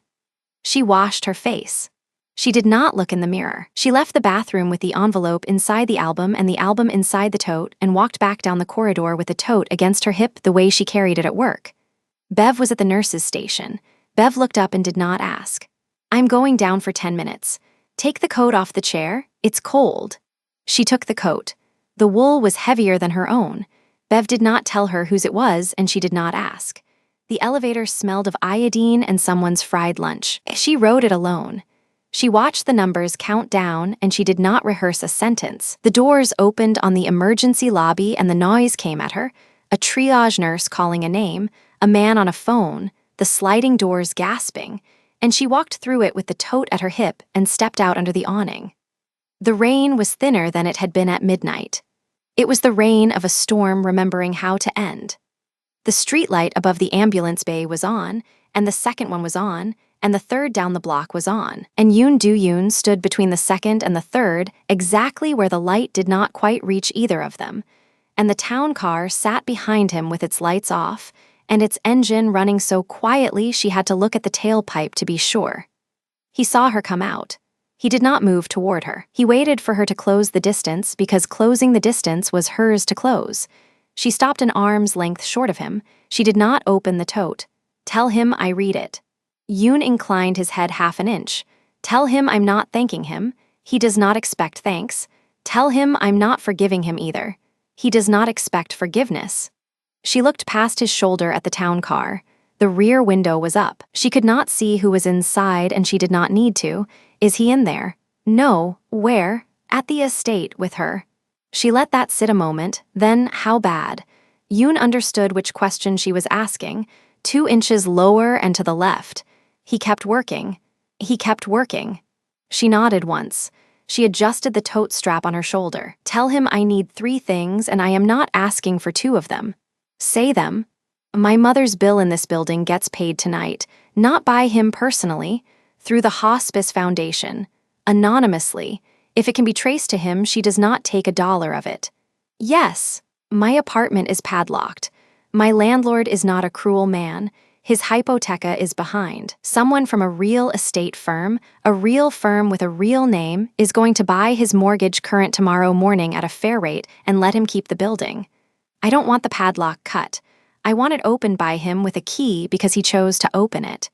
She washed her face. She did not look in the mirror. She left the bathroom with the envelope inside the album and the album inside the tote and walked back down the corridor with the tote against her hip the way she carried it at work. Bev was at the nurse's station. Bev looked up and did not ask. "I'm going down for 10 minutes. Take the coat off the chair. It's cold." She took the coat. The wool was heavier than her own. Bev did not tell her whose it was, and she did not ask. The elevator smelled of iodine and someone's fried lunch. She rode it alone. She watched the numbers count down, and she did not rehearse a sentence. The doors opened on the emergency lobby, and the noise came at her. A triage nurse calling a name, a man on a phone, the sliding doors gasping, and she walked through it with the tote at her hip and stepped out under the awning. The rain was thinner than it had been at midnight. It was the rain of a storm remembering how to end. The streetlight above the ambulance bay was on, and the second one was on, and the third down the block was on, and Yoon Do-yoon stood between the second and the third, exactly where the light did not quite reach either of them, and the town car sat behind him with its lights off, and its engine running so quietly she had to look at the tailpipe to be sure. He saw her come out. He did not move toward her. He waited for her to close the distance because closing the distance was hers to close. She stopped an arm's length short of him. She did not open the tote. "Tell him I read it." Yoon inclined his head half an inch. "Tell him I'm not thanking him. He does not expect thanks. Tell him I'm not forgiving him either. He does not expect forgiveness." She looked past his shoulder at the town car. The rear window was up. She could not see who was inside, and she did not need to. Is he in there? No. Where? At the estate with her. She let that sit a moment, then how bad? Yoon understood which question she was asking. 2 inches lower and to the left. He kept working. He kept working. She nodded once. She adjusted the tote strap on her shoulder. Tell him I need 3 things and I am not asking for 2 of them. Say them. My mother's bill in this building gets paid tonight, not by him personally, through the Hospice Foundation, anonymously. If it can be traced to him, she does not take $1 of it. Yes, my apartment is padlocked. My landlord is not a cruel man. His hypotheca is behind. Someone from a real estate firm, a real firm with a real name, is going to buy his mortgage current tomorrow morning at a fair rate and let him keep the building. I don't want the padlock cut. I want it opened by him with a key because he chose to open it.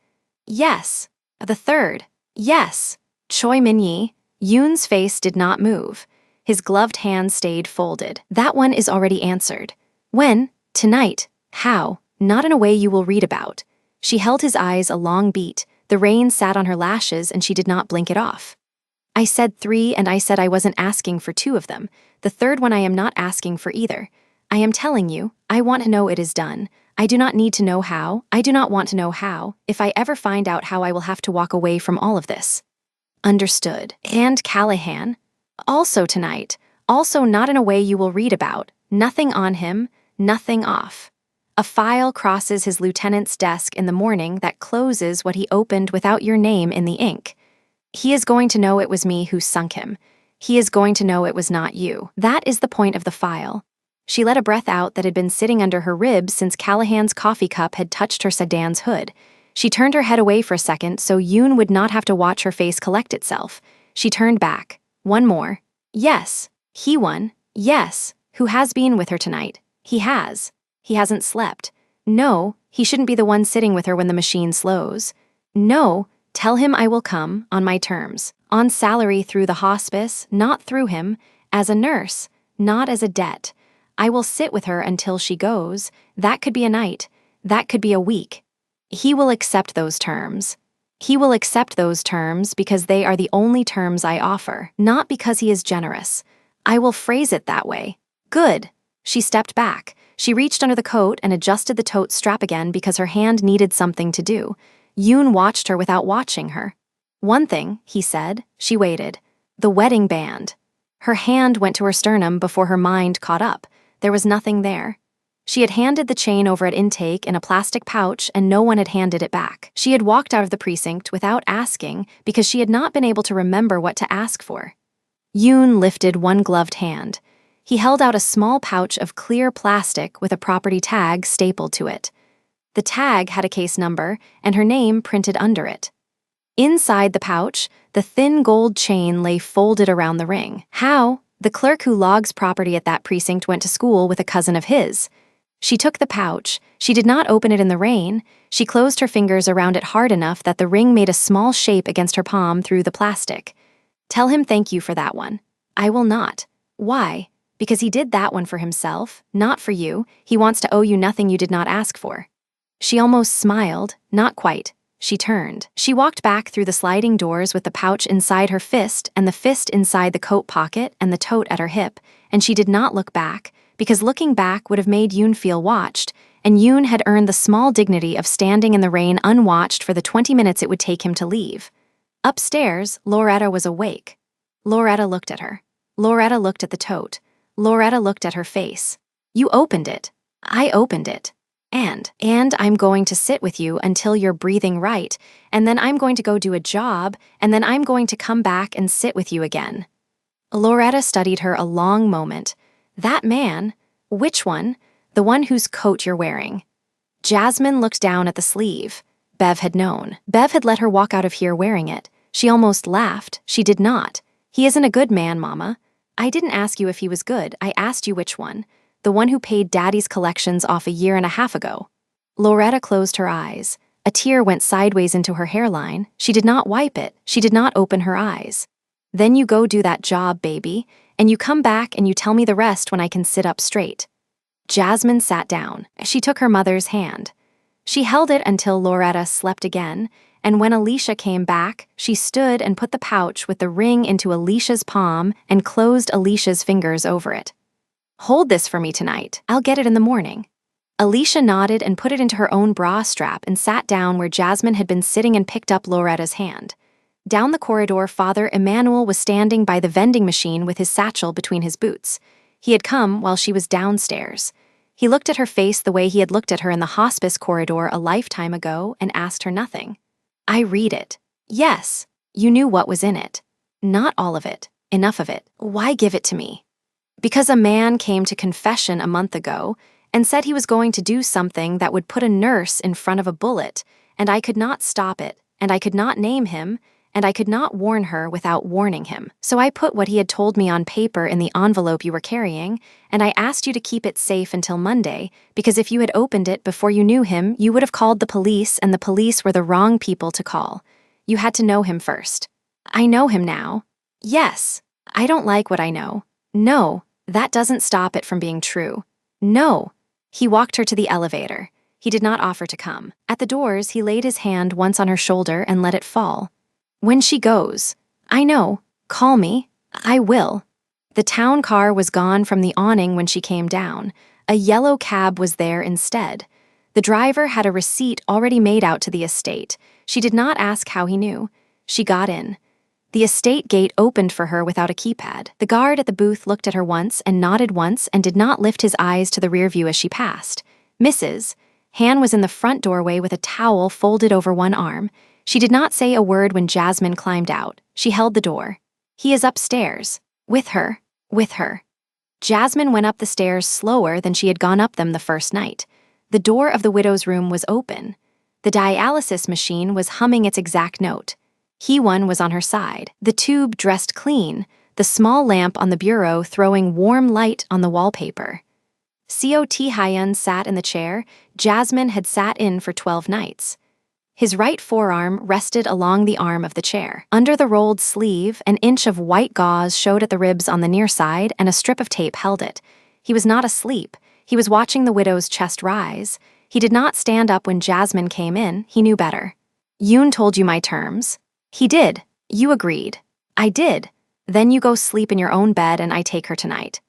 Yes. The third. Yes. Choi Min-yi. Yoon's face did not move. His gloved hand stayed folded. That one is already answered. When? Tonight. How? Not in a way you will read about. She held his eyes a long beat. The rain sat on her lashes and she did not blink it off. I said 3 and I said I wasn't asking for 2 of them. The third one I am not asking for either. I am telling you, I want to know it is done. I do not need to know how. I do not want to know how. If I ever find out how, I will have to walk away from all of this. Understood. And Callahan? Also tonight. Also not in a way you will read about. Nothing on him, nothing off. A file crosses his lieutenant's desk in the morning that closes what he opened without your name in the ink. He is going to know it was me who sunk him. He is going to know it was not you. That is the point of the file. She let a breath out that had been sitting under her ribs since Callahan's coffee cup had touched her sedan's hood. She turned her head away for a second so Yoon would not have to watch her face collect itself. She turned back. One more. Yes. He won. Yes. Who has been with her tonight? He has. He hasn't slept. No, he shouldn't be the one sitting with her when the machine slows. No, tell him I will come, on my terms, on salary through the hospice, not through him, as a nurse, not as a debt. I will sit with her until she goes. That could be a night. That could be a week. He will accept those terms. He will accept those terms because they are the only terms I offer, not because he is generous. I will phrase it that way. Good. She stepped back. She reached under the coat and adjusted the tote strap again because her hand needed something to do. Yoon watched her without watching her. One thing, he said. She waited. The wedding band. Her hand went to her sternum before her mind caught up. There was nothing there. She had handed the chain over at intake in a plastic pouch and no one had handed it back. She had walked out of the precinct without asking because she had not been able to remember what to ask for. Yoon lifted one gloved hand. He held out a small pouch of clear plastic with a property tag stapled to it. The tag had a case number and her name printed under it. Inside the pouch, the thin gold chain lay folded around the ring. How? The clerk who logs property at that precinct went to school with a cousin of his. She took the pouch. She did not open it in the rain. She closed her fingers around it hard enough that the ring made a small shape against her palm through the plastic. Tell him thank you for that one. I will not. Why? Because he did that one for himself, not for you. He wants to owe you nothing you did not ask for. She almost smiled, not quite. She turned. She walked back through the sliding doors with the pouch inside her fist and the fist inside the coat pocket and the tote at her hip, and she did not look back, because looking back would have made Yoon feel watched, and Yoon had earned the small dignity of standing in the rain unwatched for the 20 minutes it would take him to leave. Upstairs, Loretta was awake. Loretta looked at her. Loretta looked at the tote. Loretta looked at her face. You opened it. I opened it. And I'm going to sit with you until you're breathing right, and then I'm going to go do a job, and then I'm going to come back and sit with you again. Loretta studied her a long moment. That man? Which one? The one whose coat you're wearing. Jasmine looked down at the sleeve. Bev had known. Bev had let her walk out of here wearing it. She almost laughed. She did not. He isn't a good man, Mama. I didn't ask you if he was good. I asked you which one. The one who paid Daddy's collections off 1.5 years ago. Loretta closed her eyes. A tear went sideways into her hairline. She did not wipe it. She did not open her eyes. Then you go do that job, baby, and you come back and you tell me the rest when I can sit up straight. Jasmine sat down. She took her mother's hand. She held it until Loretta slept again, and when Alicia came back, she stood and put the pouch with the ring into Alicia's palm and closed Alicia's fingers over it. Hold this for me tonight. I'll get it in the morning. Alicia nodded and put it into her own bra strap and sat down where Jasmine had been sitting and picked up Loretta's hand. Down the corridor, Father Emmanuel was standing by the vending machine with his satchel between his boots. He had come while she was downstairs. He looked at her face the way he had looked at her in the hospice corridor a lifetime ago and asked her nothing. "I read it." "Yes, you knew what was in it." "Not all of it. Enough of it. Why give it to me?" "Because a man came to confession a month ago and said he was going to do something that would put a nurse in front of a bullet, and I could not stop it, and I could not name him, and I could not warn her without warning him. So I put what he had told me on paper in the envelope you were carrying, and I asked you to keep it safe until Monday, because if you had opened it before you knew him, you would have called the police, and the police were the wrong people to call. You had to know him first." "I know him now." "Yes. I don't like what I know." "No, that doesn't stop it from being true." "No." He walked her to the elevator. He did not offer to come. At the doors, he laid his hand once on her shoulder and let it fall. "When she goes, I know, call me. I will." The town car was gone from the awning when she came down. A yellow cab was there instead. The driver had a receipt already made out to the estate. She did not ask how he knew. She got in. The estate gate opened for her without a keypad. The guard at the booth looked at her once and nodded once and did not lift his eyes to the rear view as she passed. "Mrs." Han was in the front doorway with a towel folded over one arm. She did not say a word when Jasmine climbed out. She held the door. "He is upstairs. With her. With her." Jasmine went up the stairs slower than she had gone up them the first night. The door of the widow's room was open. The dialysis machine was humming its exact note. Hee-won was on her side, the tube dressed clean, the small lamp on the bureau throwing warm light on the wallpaper. Seo Tae-hyun sat in the chair Jasmine had sat in for 12 nights. His right forearm rested along the arm of the chair. Under the rolled sleeve, an inch of white gauze showed at the ribs on the near side, and a strip of tape held it. He was not asleep. He was watching the widow's chest rise. He did not stand up when Jasmine came in. He knew better. "Yoon told you my terms." "He did. You agreed." "I did. Then you go sleep in your own bed and I take her tonight."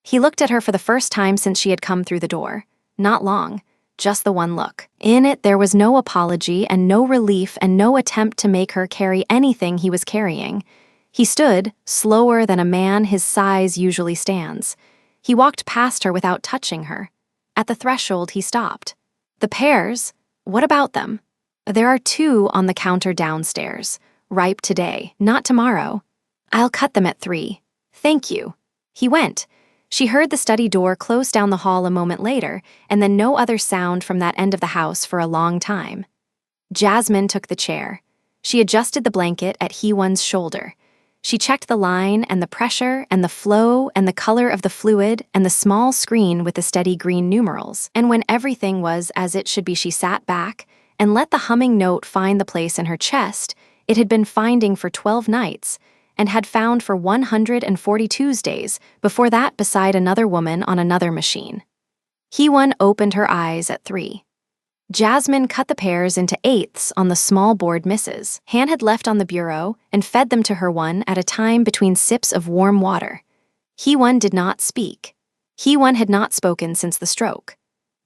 He looked at her for the first time since she had come through the door. Not long. Just the one look. In it, there was no apology and no relief and no attempt to make her carry anything he was carrying. He stood, slower than a man his size usually stands. He walked past her without touching her. At the threshold, he stopped. "The pears? What about them?" "There are 2 on the counter downstairs. Ripe today, not tomorrow." "I'll cut them at 3. "Thank you." He went. She heard the study door close down the hall a moment later, and then no other sound from that end of the house for a long time. Jasmine took the chair. She adjusted the blanket at Hee-won's shoulder. She checked the line and the pressure and the flow and the color of the fluid and the small screen with the steady green numerals. And when everything was as it should be, she sat back and let the humming note find the place in her chest it had been finding for 12 nights, and had found for 140 Tuesdays, before that beside another woman on another machine. Hee-won opened her eyes at 3. Jasmine cut the pears into eighths on the small board misses. Han had left on the bureau and fed them to her one at a time between sips of warm water. Hee-won did not speak. Hee-won had not spoken since the stroke.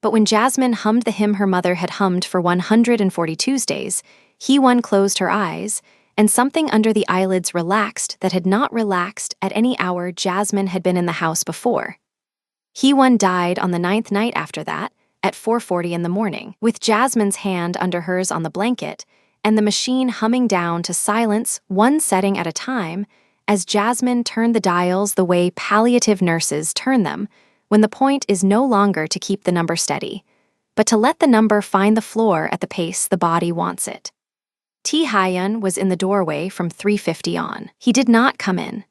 But when Jasmine hummed the hymn her mother had hummed for 140 Tuesdays, Hee-won closed her eyes, and something under the eyelids relaxed that had not relaxed at any hour Jasmine had been in the house before. Hee-won died on the 9th night after that, at 4:40 in the morning, with Jasmine's hand under hers on the blanket, and the machine humming down to silence one setting at a time as Jasmine turned the dials the way palliative nurses turn them, when the point is no longer to keep the number steady, but to let the number find the floor at the pace the body wants it. Tae-hyun was in the doorway from 3:50 on. He did not come in.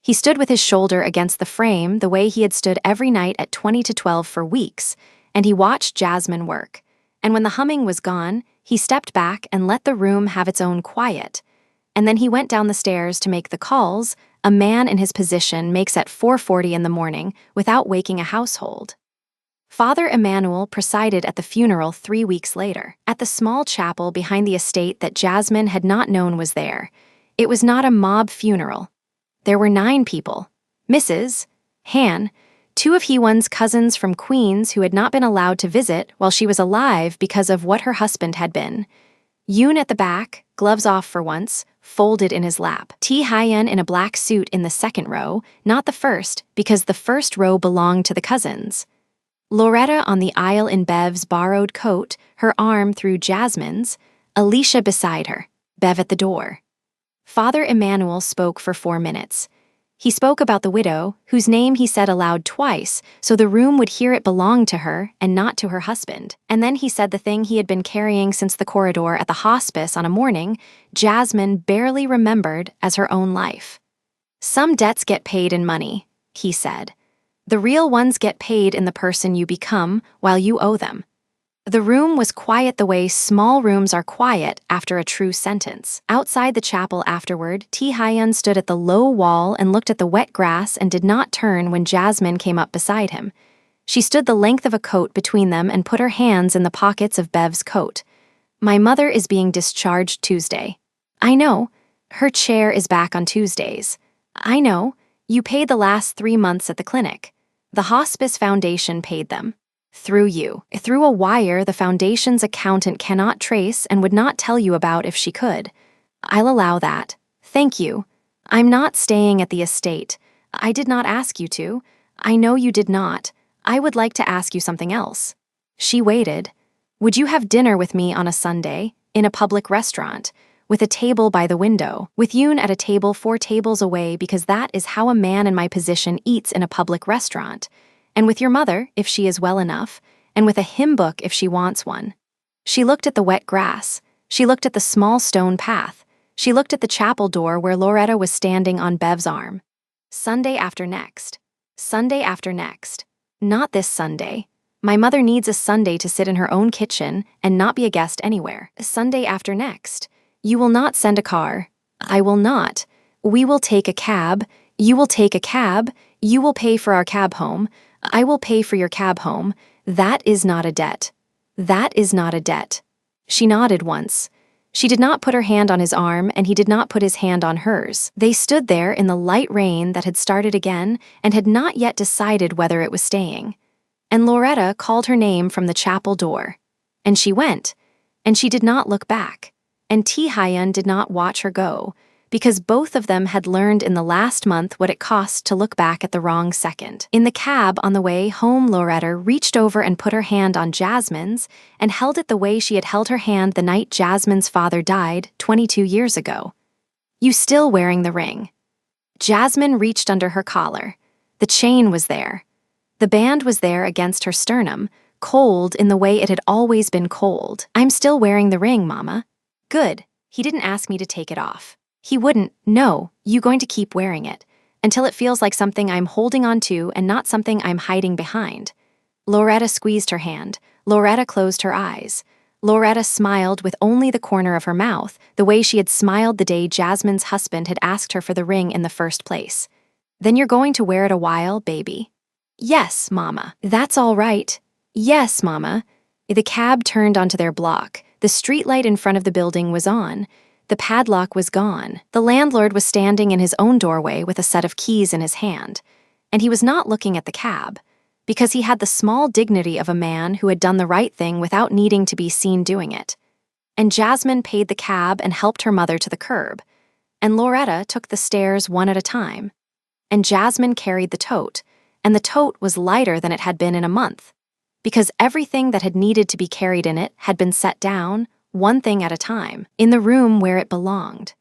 He stood with his shoulder against the frame the way he had stood every night at 20 to 12 for weeks, and he watched Jasmine work. And when the humming was gone, he stepped back and let the room have its own quiet. And then he went down the stairs to make the calls a man in his position makes at 4:40 in the morning without waking a household. Father Emmanuel presided at the funeral 3 weeks later, at the small chapel behind the estate that Jasmine had not known was there. It was not a mob funeral. There were 9 people. Mrs. Han, 2 of Hee-won's cousins from Queens who had not been allowed to visit while she was alive because of what her husband had been. Yoon at the back, gloves off for once, folded in his lap. T. Hyun in a black suit in the second row, not the first, because the first row belonged to the cousins. Loretta on the aisle in Bev's borrowed coat, her arm through Jasmine's, Alicia beside her, Bev at the door. Father Emmanuel spoke for 4 minutes. He spoke about the widow, whose name he said aloud twice, so the room would hear it belonged to her and not to her husband. And then he said the thing he had been carrying since the corridor at the hospice on a morning Jasmine barely remembered as her own life. Some debts get paid in money, he said. The real ones get paid in the person you become while you owe them. The room was quiet the way small rooms are quiet after a true sentence. Outside the chapel afterward, T. Hyun stood at the low wall and looked at the wet grass and did not turn when Jasmine came up beside him. She stood the length of a coat between them and put her hands in the pockets of Bev's coat. My mother is being discharged Tuesday. I know. Her chair is back on Tuesdays. I know. You paid the last 3 months at the clinic. The Hospice Foundation paid them. Through you. Through a wire the foundation's accountant cannot trace and would not tell you about if she could. I'll allow that. Thank you. I'm not staying at the estate. I did not ask you to. I know you did not. I would like to ask you something else. She waited. Would you have dinner with me on a Sunday, in a public restaurant, with a table by the window, with Yoon at a table 4 tables away because that is how a man in my position eats in a public restaurant, and with your mother, if she is well enough, and with a hymn book if she wants one. She looked at the wet grass. She looked at the small stone path. She looked at the chapel door where Loretta was standing on Bev's arm. Sunday after next. Sunday after next. Not this Sunday. My mother needs a Sunday to sit in her own kitchen and not be a guest anywhere. Sunday after next. You will not send a car. I will not. We will take a cab. You will take a cab. You will pay for our cab home. I will pay for your cab home. That is not a debt. That is not a debt. She nodded once. She did not put her hand on his arm, and he did not put his hand on hers. They stood there in the light rain that had started again and had not yet decided whether it was staying. And Loretta called her name from the chapel door. And she went, and she did not look back. And T. Hyun did not watch her go, because both of them had learned in the last month what it cost to look back at the wrong second. In the cab on the way home, Loretta reached over and put her hand on Jasmine's and held it the way she had held her hand the night Jasmine's father died 22 years ago. You still wearing the ring? Jasmine reached under her collar. The chain was there. The band was there against her sternum, cold in the way it had always been cold. I'm still wearing the ring, Mama. Good. He didn't ask me to take it off. He wouldn't. No, you going to keep wearing it, until it feels like something I'm holding on to and not something I'm hiding behind. Loretta squeezed her hand. Loretta closed her eyes. Loretta smiled with only the corner of her mouth, the way she had smiled the day Jasmine's husband had asked her for the ring in the first place. Then you're going to wear it a while, baby? Yes, Mama. That's all right. Yes, Mama. The cab turned onto their block. The streetlight in front of the building was on. The padlock was gone. The landlord was standing in his own doorway with a set of keys in his hand. And he was not looking at the cab, because he had the small dignity of a man who had done the right thing without needing to be seen doing it. And Jasmine paid the cab and helped her mother to the curb. And Loretta took the stairs one at a time. And Jasmine carried the tote, and the tote was lighter than it had been in a month, because everything that had needed to be carried in it had been set down, one thing at a time, in the room where it belonged.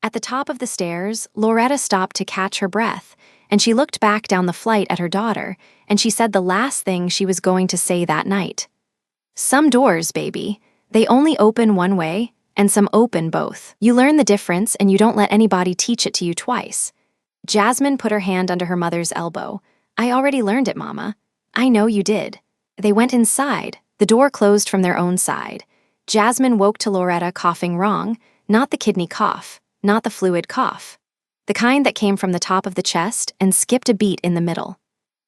At the top of the stairs, Loretta stopped to catch her breath, and she looked back down the flight at her daughter, and she said the last thing she was going to say that night. Some doors, baby, they only open one way, and some open both. You learn the difference, and you don't let anybody teach it to you twice. Jasmine put her hand under her mother's elbow. I already learned it, Mama. I know you did. They went inside. The door closed from their own side. Jasmine woke to Loretta coughing wrong, not the kidney cough, not the fluid cough. The kind that came from the top of the chest and skipped a beat in the middle.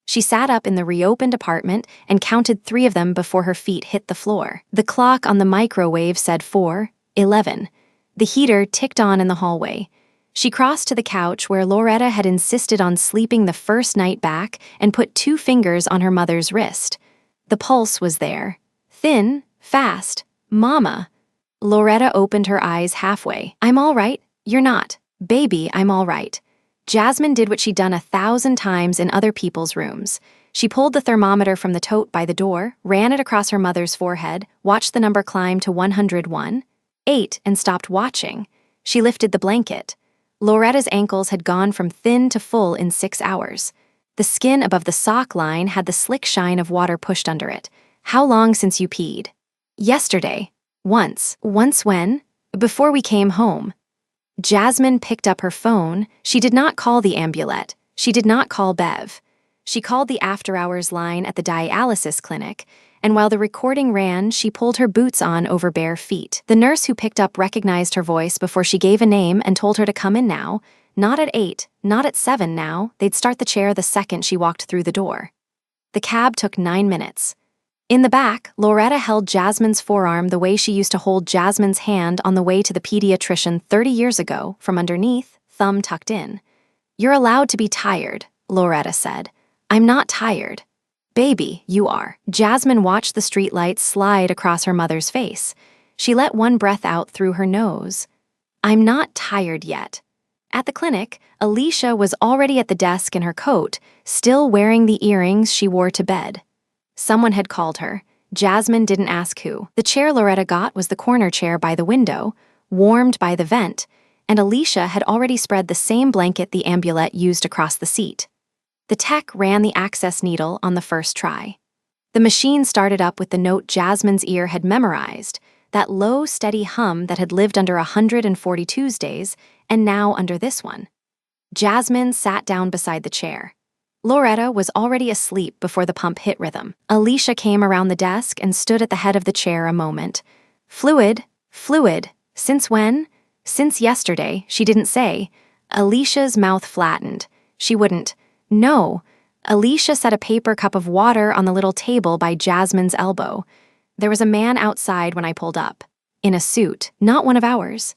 She sat up in the reopened apartment and counted 3 of them before her feet hit the floor. The clock on the microwave said 4:11. The heater ticked on in the hallway. She crossed to the couch where Loretta had insisted on sleeping the first night back and put 2 fingers on her mother's wrist. The pulse was there. Thin, fast. Mama. Loretta opened her eyes halfway. I'm all right. You're not. Baby, I'm all right. Jasmine did what she'd done 1,000 times in other people's rooms. She pulled the thermometer from the tote by the door, ran it across her mother's forehead, watched the number climb to 101, ate, and stopped watching. She lifted the blanket. Loretta's ankles had gone from thin to full in 6 hours. The skin above the sock line had the slick shine of water pushed under it. How long since you peed? Yesterday. Once. Once when? Before we came home. Jasmine picked up her phone. She did not call the ambulette. She did not call Bev. She called the after-hours line at the dialysis clinic, and while the recording ran, she pulled her boots on over bare feet. The nurse who picked up recognized her voice before she gave a name and told her to come in now. Not at 8, not at 7 now. They'd start the chair the second she walked through the door. The cab took 9 minutes. In the back, Loretta held Jasmine's forearm the way she used to hold Jasmine's hand on the way to the pediatrician 30 years ago, from underneath, thumb tucked in. You're allowed to be tired, Loretta said. I'm not tired. Baby, you are. Jasmine watched the streetlights slide across her mother's face. She let one breath out through her nose. I'm not tired yet. At the clinic, Alicia was already at the desk in her coat, still wearing the earrings she wore to bed. Someone had called her. Jasmine didn't ask who. The chair Loretta got was the corner chair by the window, warmed by the vent, and Alicia had already spread the same blanket the ambulette used across the seat. The tech ran the access needle on the first try. The machine started up with the note Jasmine's ear had memorized, that low, steady hum that had lived under 140 Tuesdays, and now under this one. Jasmine sat down beside the chair. Loretta was already asleep before the pump hit rhythm. Alicia came around the desk and stood at the head of the chair a moment. Fluid. Since when? Since yesterday, she didn't say. Alicia's mouth flattened. She wouldn't. No. Alicia set a paper cup of water on the little table by Jasmine's elbow. There was a man outside when I pulled up. In a suit, not one of ours.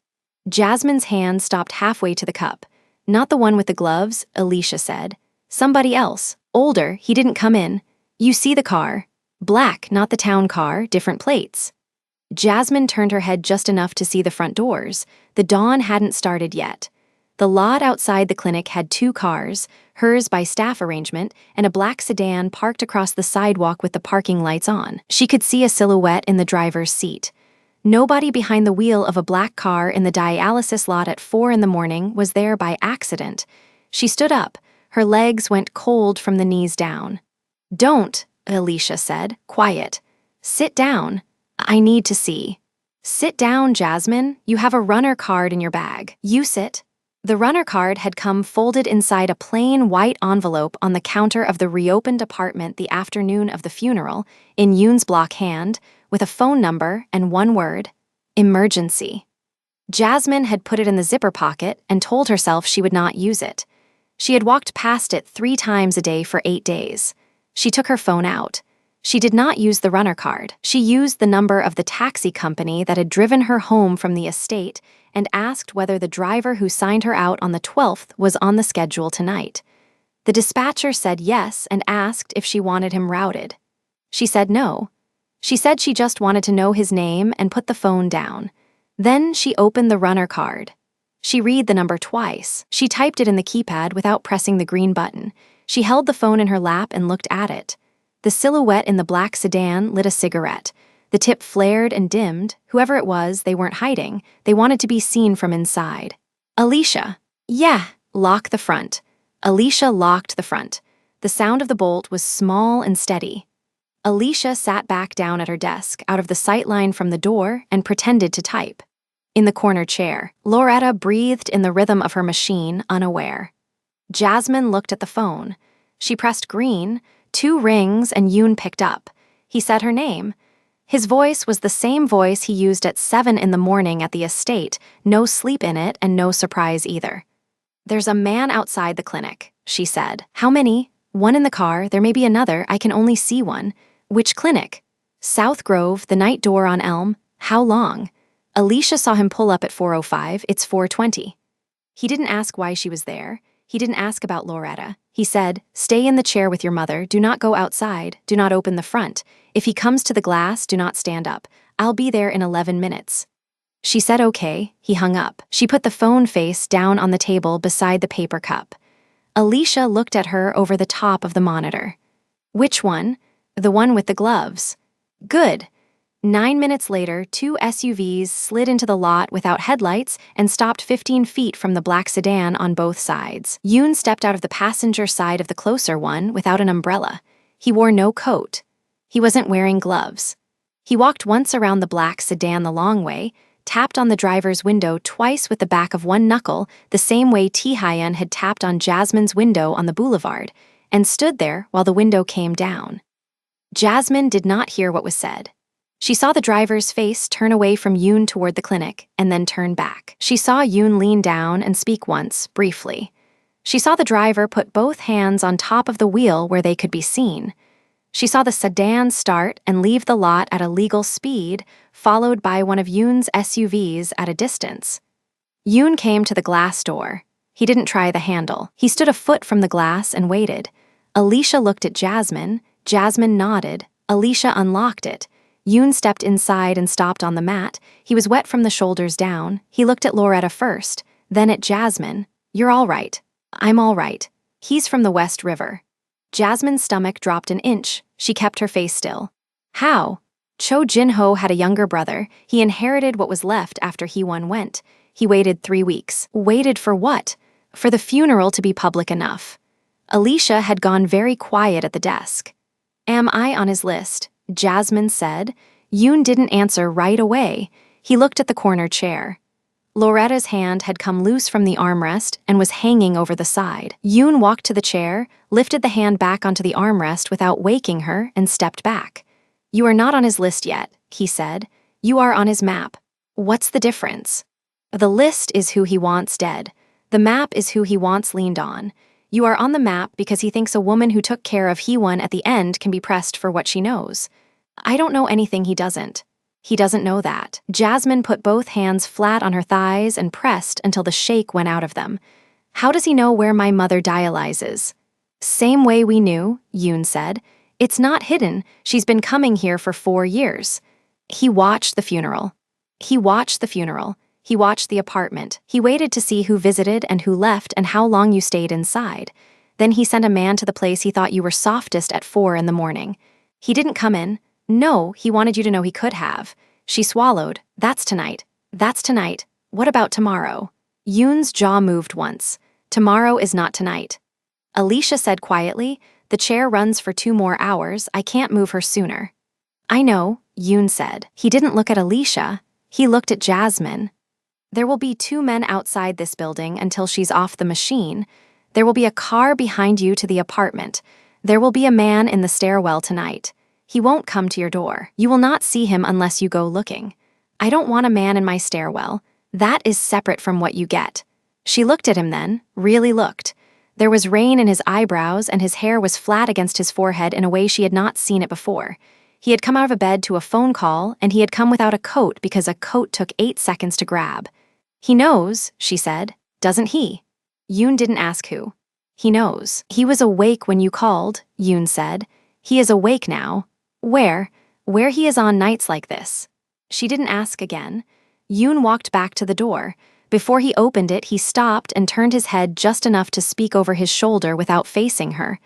Jasmine's hand stopped halfway to the cup. Not the one with the gloves, Alicia said. Somebody else. Older, he didn't come in. You see the car. Black, not the town car, different plates. Jasmine turned her head just enough to see the front doors. The dawn hadn't started yet. The lot outside the clinic had 2 cars, hers by staff arrangement, and a black sedan parked across the sidewalk with the parking lights on. She could see a silhouette in the driver's seat. Nobody behind the wheel of a black car in the dialysis lot at 4 in the morning was there by accident. She stood up. Her legs went cold from the knees down. Don't, Alicia said, quiet. Sit down. I need to see. Sit down, Jasmine. You have a runner card in your bag. You sit. The runner card had come folded inside a plain white envelope on the counter of the reopened apartment the afternoon of the funeral, in Yoon's block hand, with a phone number and one word, emergency. Jasmine had put it in the zipper pocket and told herself she would not use it. She had walked past it 3 times a day for 8 days. She took her phone out. She did not use the runner card. She used the number of the taxi company that had driven her home from the estate and asked whether the driver who signed her out on the 12th was on the schedule tonight. The dispatcher said yes and asked if she wanted him routed. She said no. She said she just wanted to know his name and put the phone down. Then she opened the runner card. She read the number twice. She typed it in the keypad without pressing the green button. She held the phone in her lap and looked at it. The silhouette in the black sedan lit a cigarette. The tip flared and dimmed. Whoever it was, they weren't hiding. They wanted to be seen from inside. Alicia. Yeah. Lock the front. Alicia locked the front. The sound of the bolt was small and steady. Alicia sat back down at her desk, out of the sight line from the door, and pretended to type. In the corner chair, Loretta breathed in the rhythm of her machine, unaware. Jasmine looked at the phone. She pressed green. 2 rings, and Yoon picked up. He said her name. His voice was the same voice he used at 7 in the morning at the estate, no sleep in it and no surprise either. There's a man outside the clinic, she said. How many? 1 in the car, there may be another, I can only see 1. Which clinic? South Grove, the night door on Elm. How long? Alicia saw him pull up at 4:05, it's 4:20. He didn't ask why she was there. He didn't ask about Loretta. He said, stay in the chair with your mother, do not go outside, do not open the front. If he comes to the glass, do not stand up. I'll be there in 11 minutes. She said okay. He hung up. She put the phone face down on the table beside the paper cup. Alicia looked at her over the top of the monitor. Which one? The one with the gloves. Good. 9 minutes later, 2 SUVs slid into the lot without headlights and stopped 15 feet from the black sedan on both sides. Yoon stepped out of the passenger side of the closer one without an umbrella. He wore no coat. He wasn't wearing gloves. He walked once around the black sedan the long way, tapped on the driver's window twice with the back of one knuckle, the same way Taehyun had tapped on Jasmine's window on the boulevard, and stood there while the window came down. Jasmine did not hear what was said. She saw the driver's face turn away from Yoon toward the clinic and then turn back. She saw Yoon lean down and speak once, briefly. She saw the driver put both hands on top of the wheel where they could be seen. She saw the sedan start and leave the lot at a legal speed, followed by one of Yoon's SUVs at a distance. Yoon came to the glass door. He didn't try the handle. He stood a foot from the glass and waited. Alicia looked at Jasmine. Jasmine nodded. Alicia unlocked it. Yoon stepped inside and stopped on the mat. He was wet from the shoulders down. He looked at Loretta first, then at Jasmine. You're all right. I'm all right. He's from the West River. Jasmine's stomach dropped an inch. She kept her face still. How? Cho Jin-ho had a younger brother. He inherited what was left after Hee-won went. He waited 3 weeks. Waited for what? For the funeral to be public enough. Alicia had gone very quiet at the desk. Am I on his list? Jasmine said. Yoon didn't answer right away. He looked at the corner chair. Loretta's hand had come loose from the armrest and was hanging over the side. Yoon walked to the chair, lifted the hand back onto the armrest without waking her, and stepped back. You are not on his list yet, he said. You are on his map. What's the difference? The list is who he wants dead. The map is who he wants leaned on. You are on the map because he thinks a woman who took care of Hee-won at the end can be pressed for what she knows. I don't know anything he doesn't. He doesn't know that. Jasmine put both hands flat on her thighs and pressed until the shake went out of them. How does he know where my mother dialyzes? Same way we knew, Yoon said. It's not hidden. She's been coming here for 4 years. He watched the funeral. He watched the funeral. He watched the apartment. He waited to see who visited and who left and how long you stayed inside. Then he sent a man to the place he thought you were softest at 4 in the morning. He didn't come in. No, he wanted you to know he could have. She swallowed. That's tonight. That's tonight. What about tomorrow? Yoon's jaw moved once. Tomorrow is not tonight. Alicia said quietly, the chair runs for 2 more hours. I can't move her sooner. I know, Yoon said. He didn't look at Alicia. He looked at Jasmine. There will be 2 men outside this building until she's off the machine. There will be a car behind you to the apartment. There will be a man in the stairwell tonight. He won't come to your door. You will not see him unless you go looking. I don't want a man in my stairwell. That is separate from what you get. She looked at him then, really looked. There was rain in his eyebrows and his hair was flat against his forehead in a way she had not seen it before. He had come out of bed to a phone call and he had come without a coat because a coat took 8 seconds to grab. He knows, she said. Doesn't he? Yoon didn't ask who. He knows. He was awake when you called, Yoon said. He is awake now. Where? Where he is on nights like this. She didn't ask again. Yoon walked back to the door. Before he opened it, he stopped and turned his head just enough to speak over his shoulder without facing her.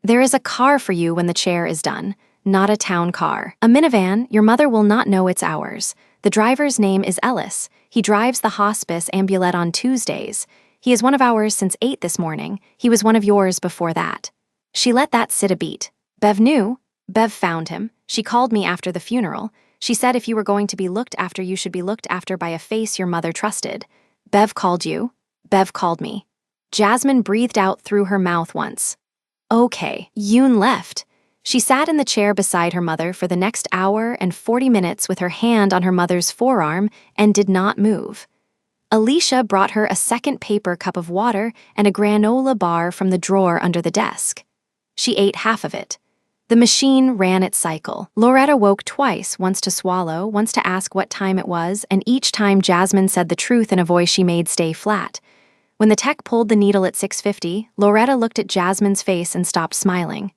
There is a car for you when the chair is done, not a town car. A minivan, your mother will not know it's ours. The driver's name is Ellis. He drives the hospice ambulette on Tuesdays. He is one of ours since 8 this morning. He was one of yours before that. She let that sit a beat. Bev knew. Bev found him. She called me after the funeral. She said if you were going to be looked after, you should be looked after by a face your mother trusted. Bev called you. Bev called me. Jasmine breathed out through her mouth once. Okay, Yoon left. She sat in the chair beside her mother for the next hour and 40 minutes with her hand on her mother's forearm and did not move. Alicia brought her a second paper cup of water and a granola bar from the drawer under the desk. She ate half of it. The machine ran its cycle. Loretta woke twice, once to swallow, once to ask what time it was, and each time Jasmine said the truth in a voice she made stay flat. When the tech pulled the needle at 6:50, Loretta looked at Jasmine's face and stopped smiling.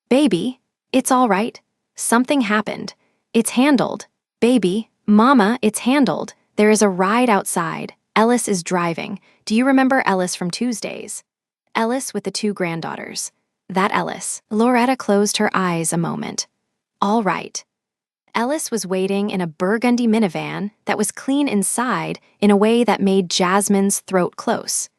Baby, it's all right. Something happened. It's handled. Baby, Mama, it's handled. There is a ride outside. Ellis is driving. Do you remember Ellis from Tuesdays? Ellis with the two granddaughters. That Ellis. Loretta closed her eyes a moment. All right. Ellis was waiting in a burgundy minivan that was clean inside in a way that made Jasmine's throat close.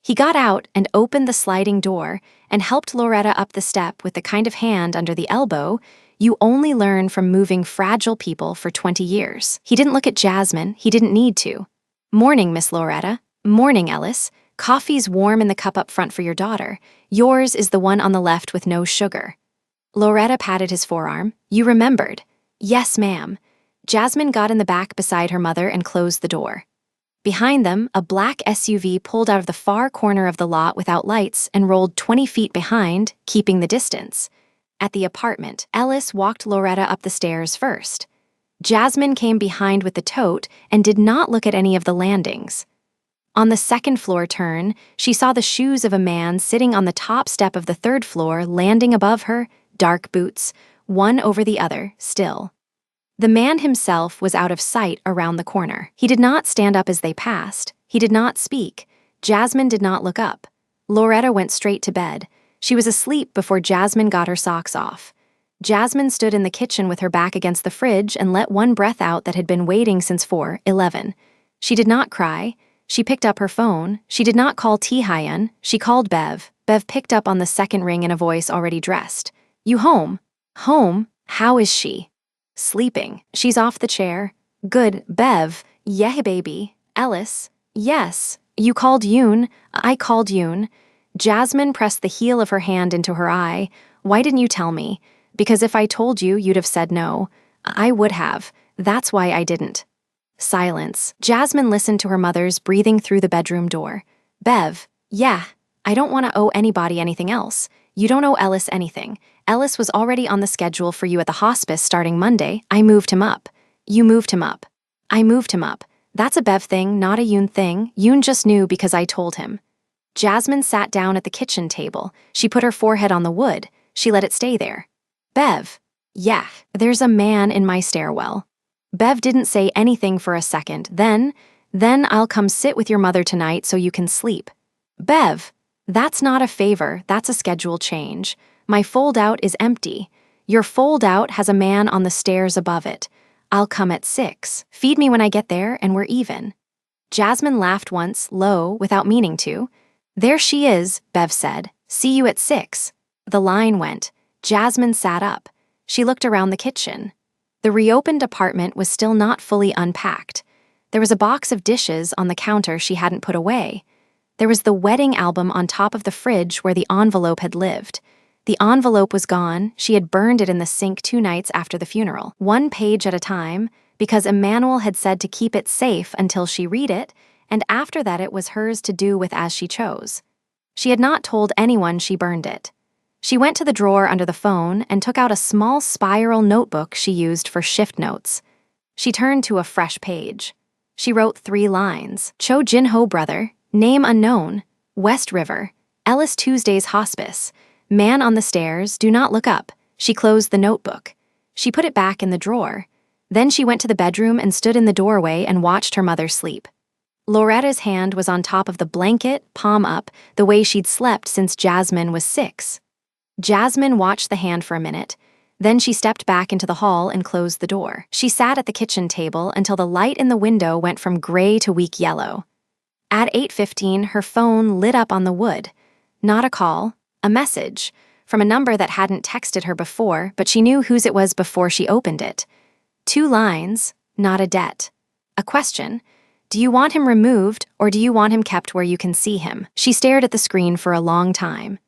He got out and opened the sliding door and helped Loretta up the step with the kind of hand under the elbow you only learn from moving fragile people for 20 years. He didn't look at Jasmine. He didn't need to. Morning, Miss Loretta. Morning, Ellis. Coffee's warm in the cup up front for your daughter. Yours is the one on the left with no sugar. Loretta patted his forearm. You remembered. Yes, ma'am. Jasmine got in the back beside her mother and closed the door. Behind them, a black SUV pulled out of the far corner of the lot without lights and rolled 20 feet behind, keeping the distance. At the apartment, Ellis walked Loretta up the stairs first. Jasmine came behind with the tote and did not look at any of the landings. On the second floor turn, she saw the shoes of a man sitting on the top step of the third floor landing above her, dark boots, one over the other, still. The man himself was out of sight around the corner. He did not stand up as they passed. He did not speak. Jasmine did not look up. Loretta went straight to bed. She was asleep before Jasmine got her socks off. Jasmine stood in the kitchen with her back against the fridge and let one breath out that had been waiting since 4:11. She did not cry. She picked up her phone. She did not call T-Hyun. She called Bev. Bev picked up on the second ring in a voice already dressed. You home? Home? How is she? Sleeping. She's off the chair. Good. Bev. Yeah, baby. Ellis. Yes. You called Yoon. I called Yoon. Jasmine pressed the heel of her hand into her eye. Why didn't you tell me? Because if I told you, you'd have said no. I would have. That's why I didn't. Silence. Jasmine listened to her mother's breathing through the bedroom door. Bev. Yeah. I don't want to owe anybody anything else. You don't owe Ellis anything. Ellis was already on the schedule for you at the hospice starting Monday. I moved him up. You moved him up. I moved him up. That's a Bev thing, not a Yoon thing. Yoon just knew because I told him. Jasmine sat down at the kitchen table. She put her forehead on the wood. She let it stay there. Bev. Yeah, there's a man in my stairwell. Bev didn't say anything for a second. Then I'll come sit with your mother tonight so you can sleep. Bev. That's not a favor, that's a schedule change. My fold-out is empty. Your fold-out has a man on the stairs above it. I'll come at 6. Feed me when I get there and we're even. Jasmine laughed once, low, without meaning to. There she is, Bev said. See you at 6. The line went. Jasmine sat up. She looked around the kitchen. The reopened apartment was still not fully unpacked. There was a box of dishes on the counter she hadn't put away. There was the wedding album on top of the fridge where the envelope had lived. The envelope was gone. She had burned it in the sink 2 nights after the funeral, 1 page at a time, because Emmanuel had said to keep it safe until she read it, and after that it was hers to do with as she chose. She had not told anyone she burned it. She went to the drawer under the phone and took out a small spiral notebook she used for shift notes. She turned to a fresh page. She wrote 3 lines. Cho Jin-ho brother, name unknown, West River, Ellis Tuesday's hospice, man on the stairs, do not look up. She closed the notebook. She put it back in the drawer. Then she went to the bedroom and stood in the doorway and watched her mother sleep. Loretta's hand was on top of the blanket, palm up, the way she'd slept since Jasmine was 6. Jasmine watched the hand for a minute. Then she stepped back into the hall and closed the door. She sat at the kitchen table until the light in the window went from gray to weak yellow. At 8:15, her phone lit up on the wood. Not a call, a message, from a number that hadn't texted her before, but she knew whose it was before she opened it. 2 lines, not a debt. A question. Do you want him removed, or do you want him kept where you can see him? She stared at the screen for a long time.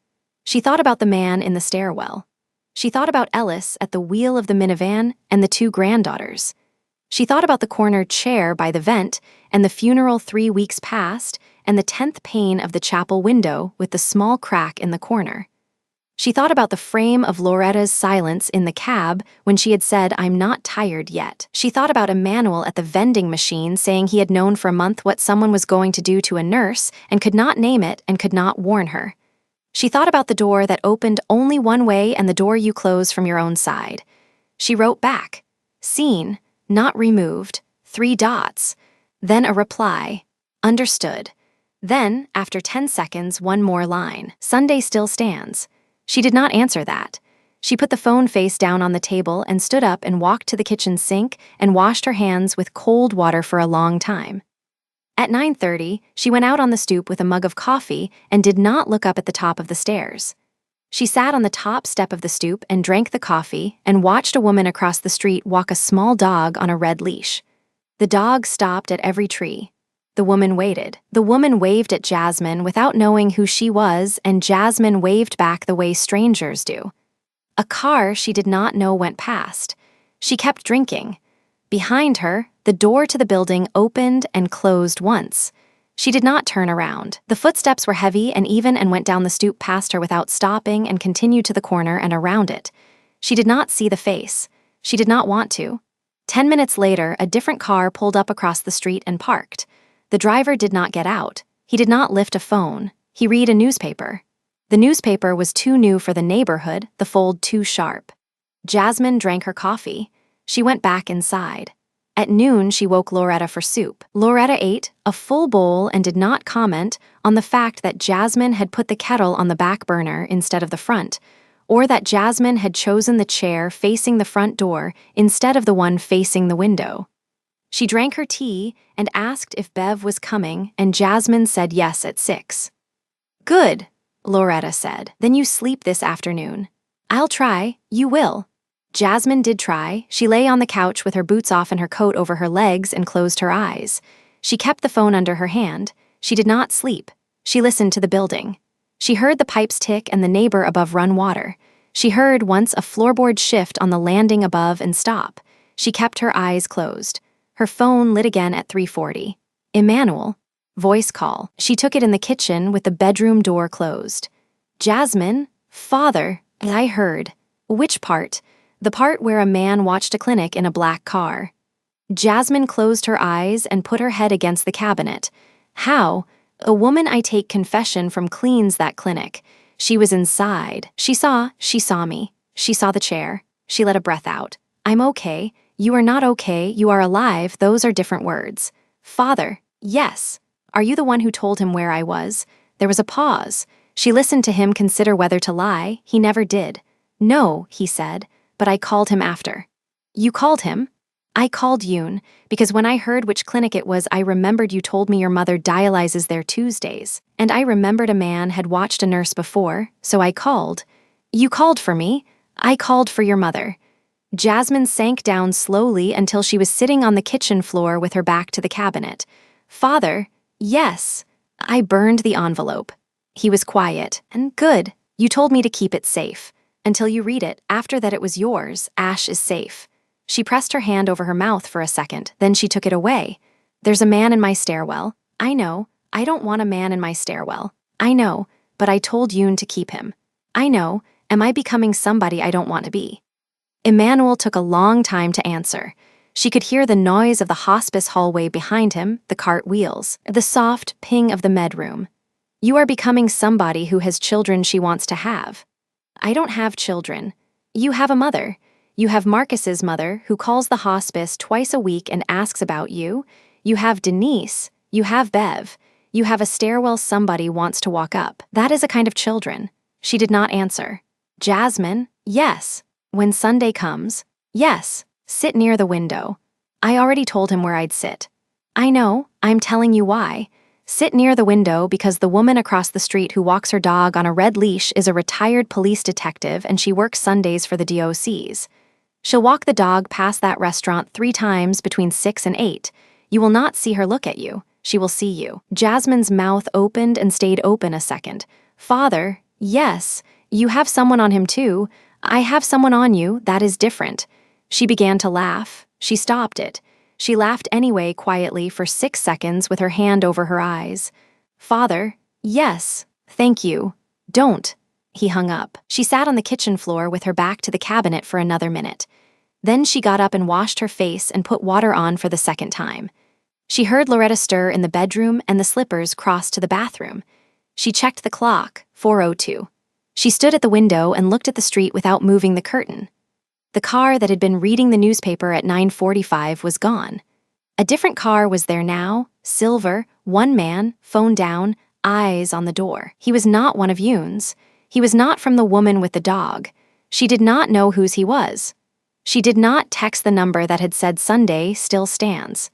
She thought about the man in the stairwell. She thought about Ellis at the wheel of the minivan and the 2 granddaughters. She thought about the corner chair by the vent and the funeral 3 weeks past and the 10th pane of the chapel window with the small crack in the corner. She thought about the frame of Loretta's silence in the cab when she had said, I'm not tired yet. She thought about Emmanuel at the vending machine saying he had known for a month what someone was going to do to a nurse and could not name it and could not warn her. She thought about the door that opened only one way and the door you close from your own side. She wrote back. Seen, not removed, 3 dots. Then a reply. Understood. Then, after 10 seconds, one more line. Sunday still stands. She did not answer that. She put the phone face down on the table and stood up and walked to the kitchen sink and washed her hands with cold water for a long time. At 9:30, she went out on the stoop with a mug of coffee and did not look up at the top of the stairs. She sat on the top step of the stoop and drank the coffee and watched a woman across the street walk a small dog on a red leash. The dog stopped at every tree. The woman waited. The woman waved at Jasmine without knowing who she was, and Jasmine waved back the way strangers do. A car she did not know went past. She kept drinking. Behind her, the door to the building opened and closed once. She did not turn around. The footsteps were heavy and even and went down the stoop past her without stopping and continued to the corner and around it. She did not see the face. She did not want to. 10 minutes later, a different car pulled up across the street and parked. The driver did not get out. He did not lift a phone. He read a newspaper. The newspaper was too new for the neighborhood, the fold too sharp. Jasmine drank her coffee. She went back inside. At noon, she woke Loretta for soup. Loretta ate a full bowl and did not comment on the fact that Jasmine had put the kettle on the back burner instead of the front, or that Jasmine had chosen the chair facing the front door instead of the one facing the window. She drank her tea and asked if Bev was coming, and Jasmine said yes at 6. Good, Loretta said. Then you sleep this afternoon. I'll try. You will. Jasmine did try. She lay on the couch with her boots off and her coat over her legs and closed her eyes. She kept the phone under her hand. She did not sleep. She listened to the building. She heard the pipes tick and the neighbor above run water. She heard once a floorboard shift on the landing above and stop. She kept her eyes closed. Her phone lit again at 3:40. Emmanuel. Voice call. She took it in the kitchen with the bedroom door closed. Jasmine? Father? I heard. Which part? The part where a man watched a clinic in a black car. Jasmine closed her eyes and put her head against the cabinet. How? A woman I take confession from cleans that clinic. She was inside. She saw me. She saw the chair. She let a breath out. I'm okay. You are not okay. You are alive. Those are different words. Father. Yes. Are you the one who told him where I was? There was a pause. She listened to him consider whether to lie. He never did. No, he said, but I called him after. You called him? I called Yoon, because when I heard which clinic it was, I remembered you told me your mother dialyzes there Tuesdays, and I remembered a man had watched a nurse before, so I called. You called for me. I called for your mother. Jasmine sank down slowly until she was sitting on the kitchen floor with her back to the cabinet. Father? Yes. I burned the envelope. He was quiet. And good. You told me to keep it safe. Until you read it, after that it was yours. Ash is safe. She pressed her hand over her mouth for a second, then she took it away. There's a man in my stairwell. I know. I don't want a man in my stairwell. I know. But I told Yoon to keep him. I know. Am I becoming somebody I don't want to be? Emmanuel took a long time to answer. She could hear the noise of the hospice hallway behind him, the cart wheels, the soft ping of the med room. You are becoming somebody who has children she wants to have. I don't have children. You have a mother. You have Marcus's mother, who calls the hospice twice a week and asks about you. You have Denise. You have Bev. You have a stairwell somebody wants to walk up. That is a kind of children. She did not answer. Jasmine? Yes. When Sunday comes? Yes. Sit near the window. I already told him where I'd sit. I know. I'm telling you why. Sit near the window because the woman across the street who walks her dog on a red leash is a retired police detective and she works Sundays for the DOCs. She'll walk the dog past that restaurant 3 times between 6 and 8. You will not see her look at you. She will see you. Jasmine's mouth opened and stayed open a second. Father, yes, you have someone on him too. I have someone on you. That is different. She began to laugh. She stopped it. She laughed anyway quietly for 6 seconds with her hand over her eyes. Father, yes, thank you. Don't. He hung up. She sat on the kitchen floor with her back to the cabinet for another minute. Then she got up and washed her face and put water on for the second time. She heard Loretta stir in the bedroom and the slippers cross to the bathroom. She checked the clock, 4:02. She stood at the window and looked at the street without moving the curtain. The car that had been reading the newspaper at 9:45 was gone. A different car was there now, silver, one man, phone down, eyes on the door. He was not one of Yoon's. He was not from the woman with the dog. She did not know whose he was. She did not text the number that had said Sunday still stands.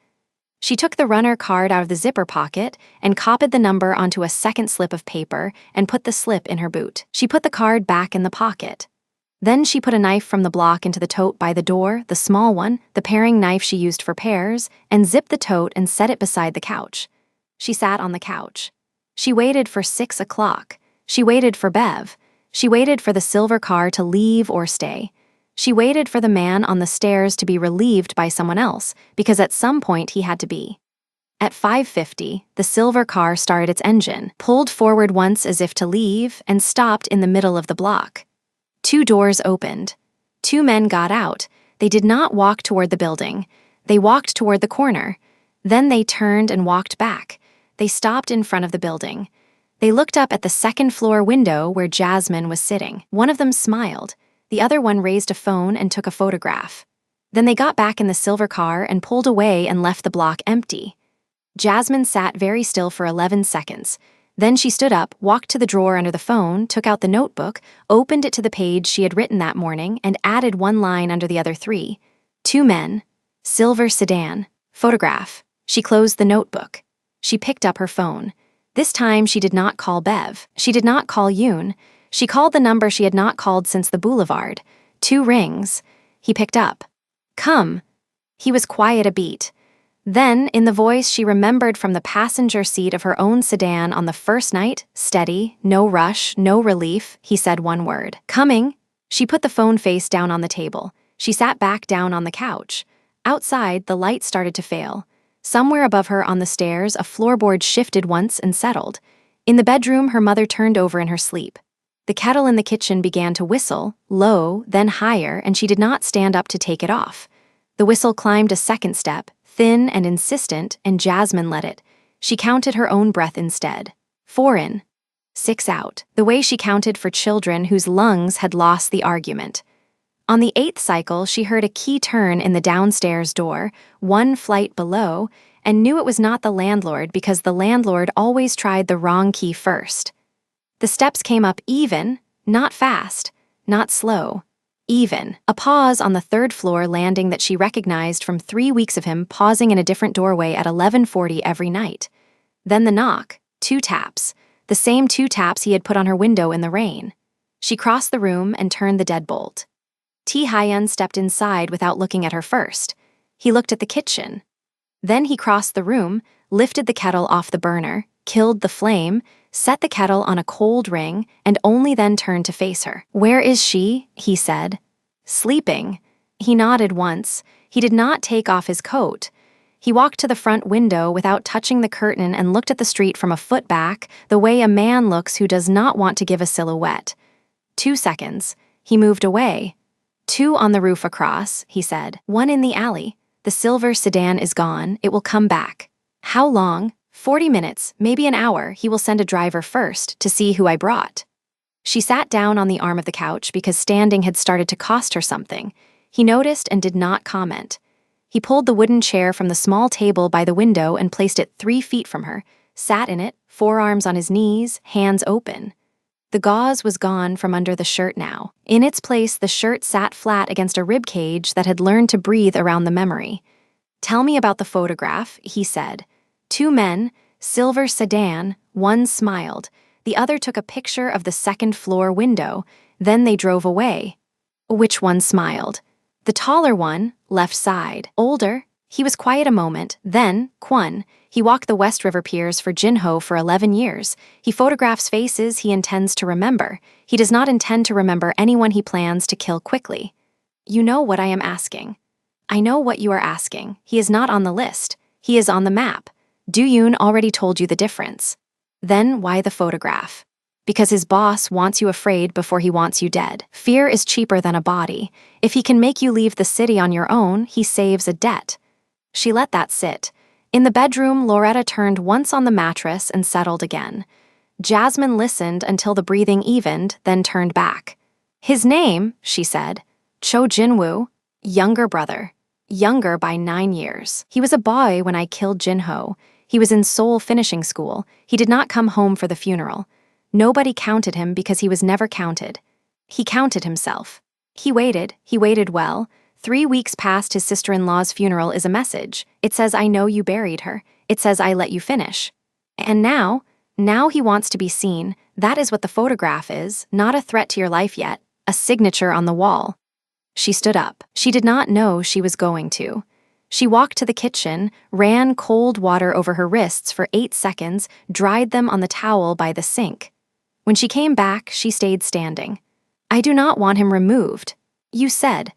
She took the runner card out of the zipper pocket and copied the number onto a second slip of paper and put the slip in her boot. She put the card back in the pocket. Then she put a knife from the block into the tote by the door, the small one, the paring knife she used for pears, and zipped the tote and set it beside the couch. She sat on the couch. She waited for 6 o'clock. She waited for Bev. She waited for the silver car to leave or stay. She waited for the man on the stairs to be relieved by someone else, because at some point he had to be. At 5:50, the silver car started its engine, pulled forward once as if to leave, and stopped in the middle of the block. 2 doors opened. 2 men got out. They did not walk toward the building. They walked toward the corner. Then they turned and walked back. They stopped in front of the building. They looked up at the second-floor window where Jasmine was sitting. One of them smiled. The other one raised a phone and took a photograph. Then they got back in the silver car and pulled away and left the block empty. Jasmine sat very still for 11 seconds. Then she stood up, walked to the drawer under the phone, took out the notebook, opened it to the page she had written that morning, and added one line under the other 3. 2 men. Silver sedan. Photograph. She closed the notebook. She picked up her phone. This time she did not call Bev. She did not call Yoon. She called the number she had not called since the boulevard. 2 rings. He picked up. Come. He was quiet a beat. Then, in the voice she remembered from the passenger seat of her own sedan on the first night, steady, no rush, no relief, he said one word. Coming. She put the phone face down on the table. She sat back down on the couch. Outside, the light started to fail. Somewhere above her on the stairs, a floorboard shifted once and settled. In the bedroom, her mother turned over in her sleep. The kettle in the kitchen began to whistle, low, then higher, and she did not stand up to take it off. The whistle climbed a second step, thin and insistent, and Jasmine let it. She counted her own breath instead. 4 in. 6 out. The way she counted for children whose lungs had lost the argument. On the 8th cycle, she heard a key turn in the downstairs door, 1 flight below, and knew it was not the landlord because the landlord always tried the wrong key first. The steps came up even, not fast, not slow, even. A pause on the 3rd floor landing that she recognized from 3 weeks of him pausing in a different doorway at 11:40 every night. Then the knock, 2 taps, the same 2 taps he had put on her window in the rain. She crossed the room and turned the deadbolt. Hyun stepped inside without looking at her first. He looked at the kitchen. Then he crossed the room, lifted the kettle off the burner, killed the flame, set the kettle on a cold ring, and only then turned to face her. Where is she? He said. Sleeping. He nodded once. He did not take off his coat. He walked to the front window without touching the curtain and looked at the street from a foot back, the way a man looks who does not want to give a silhouette. 2 seconds. He moved away. 2 on the roof across, he said. 1 in the alley. The silver sedan is gone. It will come back. How long? 40 minutes, maybe an hour. He will send a driver first to see who I brought. She sat down on the arm of the couch because standing had started to cost her something. He noticed and did not comment. He pulled the wooden chair from the small table by the window and placed it 3 feet from her, sat in it, forearms on his knees, hands open. The gauze was gone from under the shirt now. In its place, the shirt sat flat against a rib cage that had learned to breathe around the memory. Tell me about the photograph, he said. 2 men, silver sedan, one smiled. The other took a picture of the 2nd floor window. Then they drove away. Which one smiled? The taller one, left side. Older. He was quiet a moment. Then, Kwon. He walked the West River Piers for Jinho for 11 years. He photographs faces he intends to remember. He does not intend to remember anyone he plans to kill quickly. You know what I am asking. I know what you are asking. He is not on the list. He is on the map. Do-yoon already told you the difference. Then why the photograph? Because his boss wants you afraid before he wants you dead. Fear is cheaper than a body. If he can make you leave the city on your own, he saves a debt. She let that sit. In the bedroom, Loretta turned once on the mattress and settled again. Jasmine listened until the breathing evened, then turned back. His name, she said. Cho Jinwoo, younger brother. Younger by 9 years. He was a boy when I killed Jinho. He was in Seoul finishing school. He did not come home for the funeral. Nobody counted him because he was never counted. He counted himself. He waited well. 3 weeks past his sister-in-law's funeral is a message. It says, I know you buried her. It says, I let you finish. And now he wants to be seen. That is what the photograph is, not a threat to your life yet, a signature on the wall. She stood up. She did not know she was going to. She walked to the kitchen, ran cold water over her wrists for 8 seconds, dried them on the towel by the sink. When she came back, she stayed standing. I do not want him removed. You said,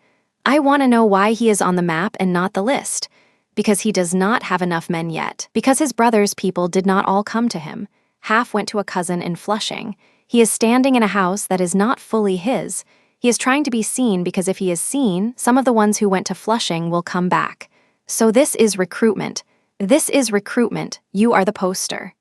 I want to know why he is on the map and not the list. Because he does not have enough men yet. Because his brother's people did not all come to him. Half went to a cousin in Flushing. He is standing in a house that is not fully his. He is trying to be seen because if he is seen, some of the ones who went to Flushing will come back. So this is recruitment. This is recruitment. You are the poster.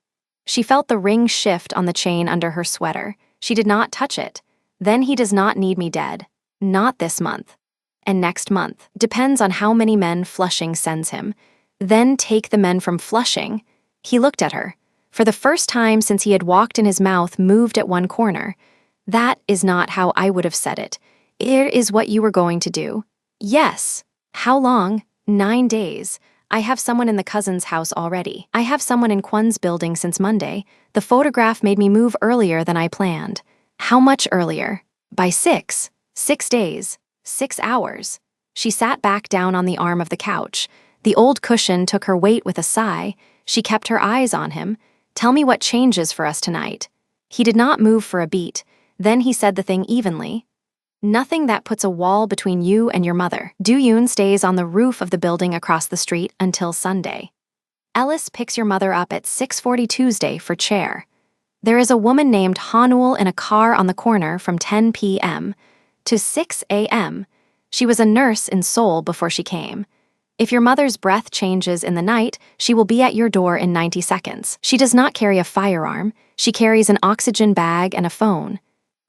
She felt the ring shift on the chain under her sweater. She did not touch it. Then he does not need me dead. Not this month. And next month. Depends on how many men Flushing sends him. Then take the men from Flushing. He looked at her. For the first time since he had walked in, his mouth moved at one corner. That is not how I would have said it. It is what you were going to do. Yes. How long? 9 days. I have someone in the cousin's house already. I have someone in Kwon's building since Monday. The photograph made me move earlier than I planned. How much earlier? By 6. 6 days. 6 hours. She sat back down on the arm of the couch. The old cushion took her weight with a sigh. She kept her eyes on him. Tell me what changes for us tonight. He did not move for a beat. Then he said the thing evenly. Nothing that puts a wall between you and your mother. Do-yoon stays on the roof of the building across the street until Sunday. Ellis picks your mother up at 6:40 Tuesday for chair. There is a woman named Hanul in a car on the corner from 10 p.m. to 6 a.m. She was a nurse in Seoul before she came. If your mother's breath changes in the night, she will be at your door in 90 seconds. She does not carry a firearm. She carries an oxygen bag and a phone.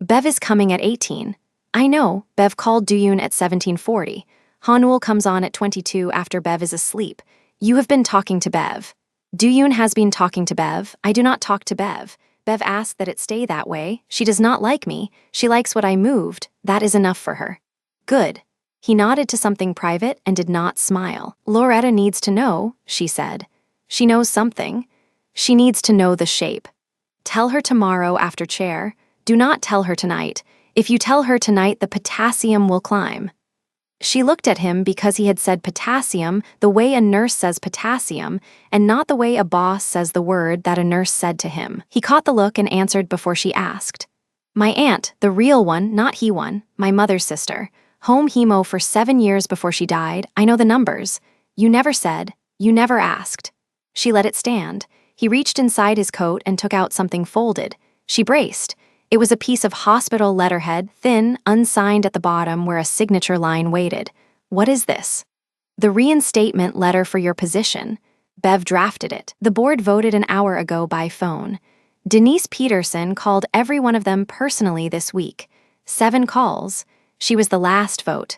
Bev is coming at 18. I know, Bev called Do-yoon at 17:40. Hanul comes on at 22 after Bev is asleep. You have been talking to Bev. Do-yoon has been talking to Bev. I do not talk to Bev. Bev asked that it stay that way. She does not like me. She likes what I moved. That is enough for her. Good. He nodded to something private and did not smile. Loretta needs to know, she said. She knows something. She needs to know the shape. Tell her tomorrow after chair. Do not tell her tonight. If you tell her tonight, the potassium will climb. She looked at him because he had said potassium the way a nurse says potassium, and not the way a boss says the word that a nurse said to him. He caught the look and answered before she asked. My aunt, the real one, not he one, my mother's sister. Home hemo for 7 years before she died. I know the numbers. You never said. You never asked. She let it stand. He reached inside his coat and took out something folded. She braced. It was a piece of hospital letterhead, thin, unsigned at the bottom where a signature line waited. What is this? The reinstatement letter for your position. Bev drafted it. The board voted an hour ago by phone. Denise Peterson called every one of them personally this week. 7 calls. She was the last vote.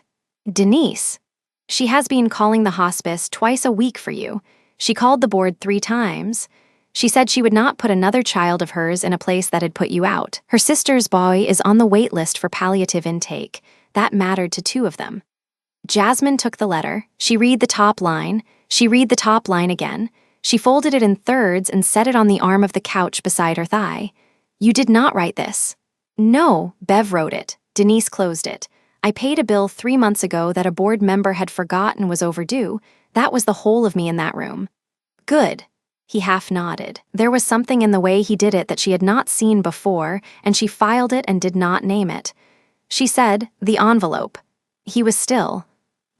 Denise. She has been calling the hospice twice a week for you. She called the board 3 times. She said she would not put another child of hers in a place that had put you out. Her sister's boy is on the wait list for palliative intake. That mattered to 2 of them. Jasmine took the letter. She read the top line. She read the top line again. She folded it in thirds and set it on the arm of the couch beside her thigh. You did not write this. No, Bev wrote it. Denise closed it. I paid a bill 3 months ago that a board member had forgotten was overdue. That was the whole of me in that room. Good. He half nodded. There was something in the way he did it that she had not seen before, and she filed it and did not name it. She said, the envelope. He was still.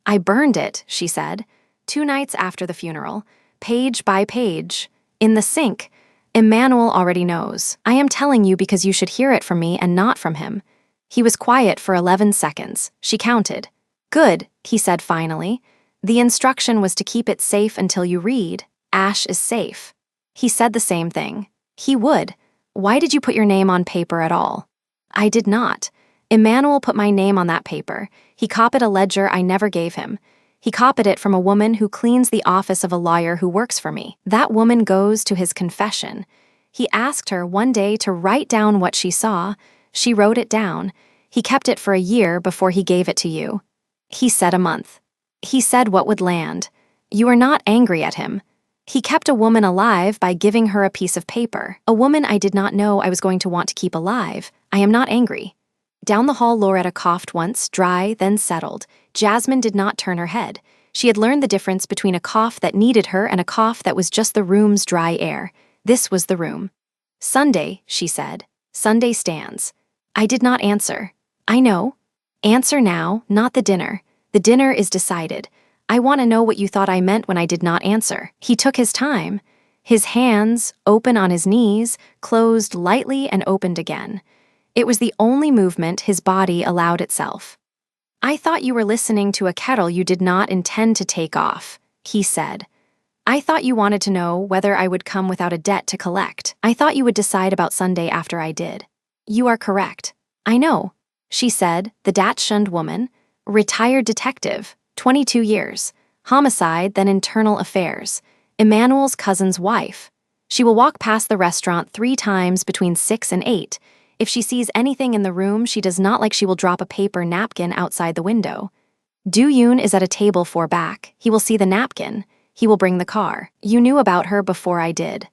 I burned it, she said. 2 nights after the funeral. Page by page. In the sink. Emmanuel already knows. I am telling you because you should hear it from me and not from him. He was quiet for 11 seconds. She counted. Good, he said finally. The instruction was to keep it safe until you read. Ash is safe. He said the same thing. He would. Why did you put your name on paper at all? I did not. Emmanuel put my name on that paper. He copied a ledger I never gave him. He copied it from a woman who cleans the office of a lawyer who works for me. That woman goes to his confession. He asked her one day to write down what she saw. She wrote it down. He kept it for a year before he gave it to you. He said a month. He said what would land. You are not angry at him. He kept a woman alive by giving her a piece of paper. A woman I did not know I was going to want to keep alive. I am not angry. Down the hall, Loretta coughed once, dry, then settled. Jasmine did not turn her head. She had learned the difference between a cough that needed her and a cough that was just the room's dry air. This was the room. Sunday, she said. Sunday stands. I did not answer. I know. Answer now, not the dinner. The dinner is decided. I want to know what you thought I meant when I did not answer. He took his time. His hands, open on his knees, closed lightly and opened again. It was the only movement his body allowed itself. I thought you were listening to a kettle you did not intend to take off, he said. I thought you wanted to know whether I would come without a debt to collect. I thought you would decide about Sunday after I did. You are correct. I know, she said, the Dachshund woman, retired detective, 22 years, homicide, then internal affairs, Emmanuel's cousin's wife. She will walk past the restaurant 3 times between 6 and 8. If she sees anything in the room she does not like, she will drop a paper napkin outside the window. Do-yoon is at a table 4 back. He will see the napkin. He will bring the car. You knew about her before I did.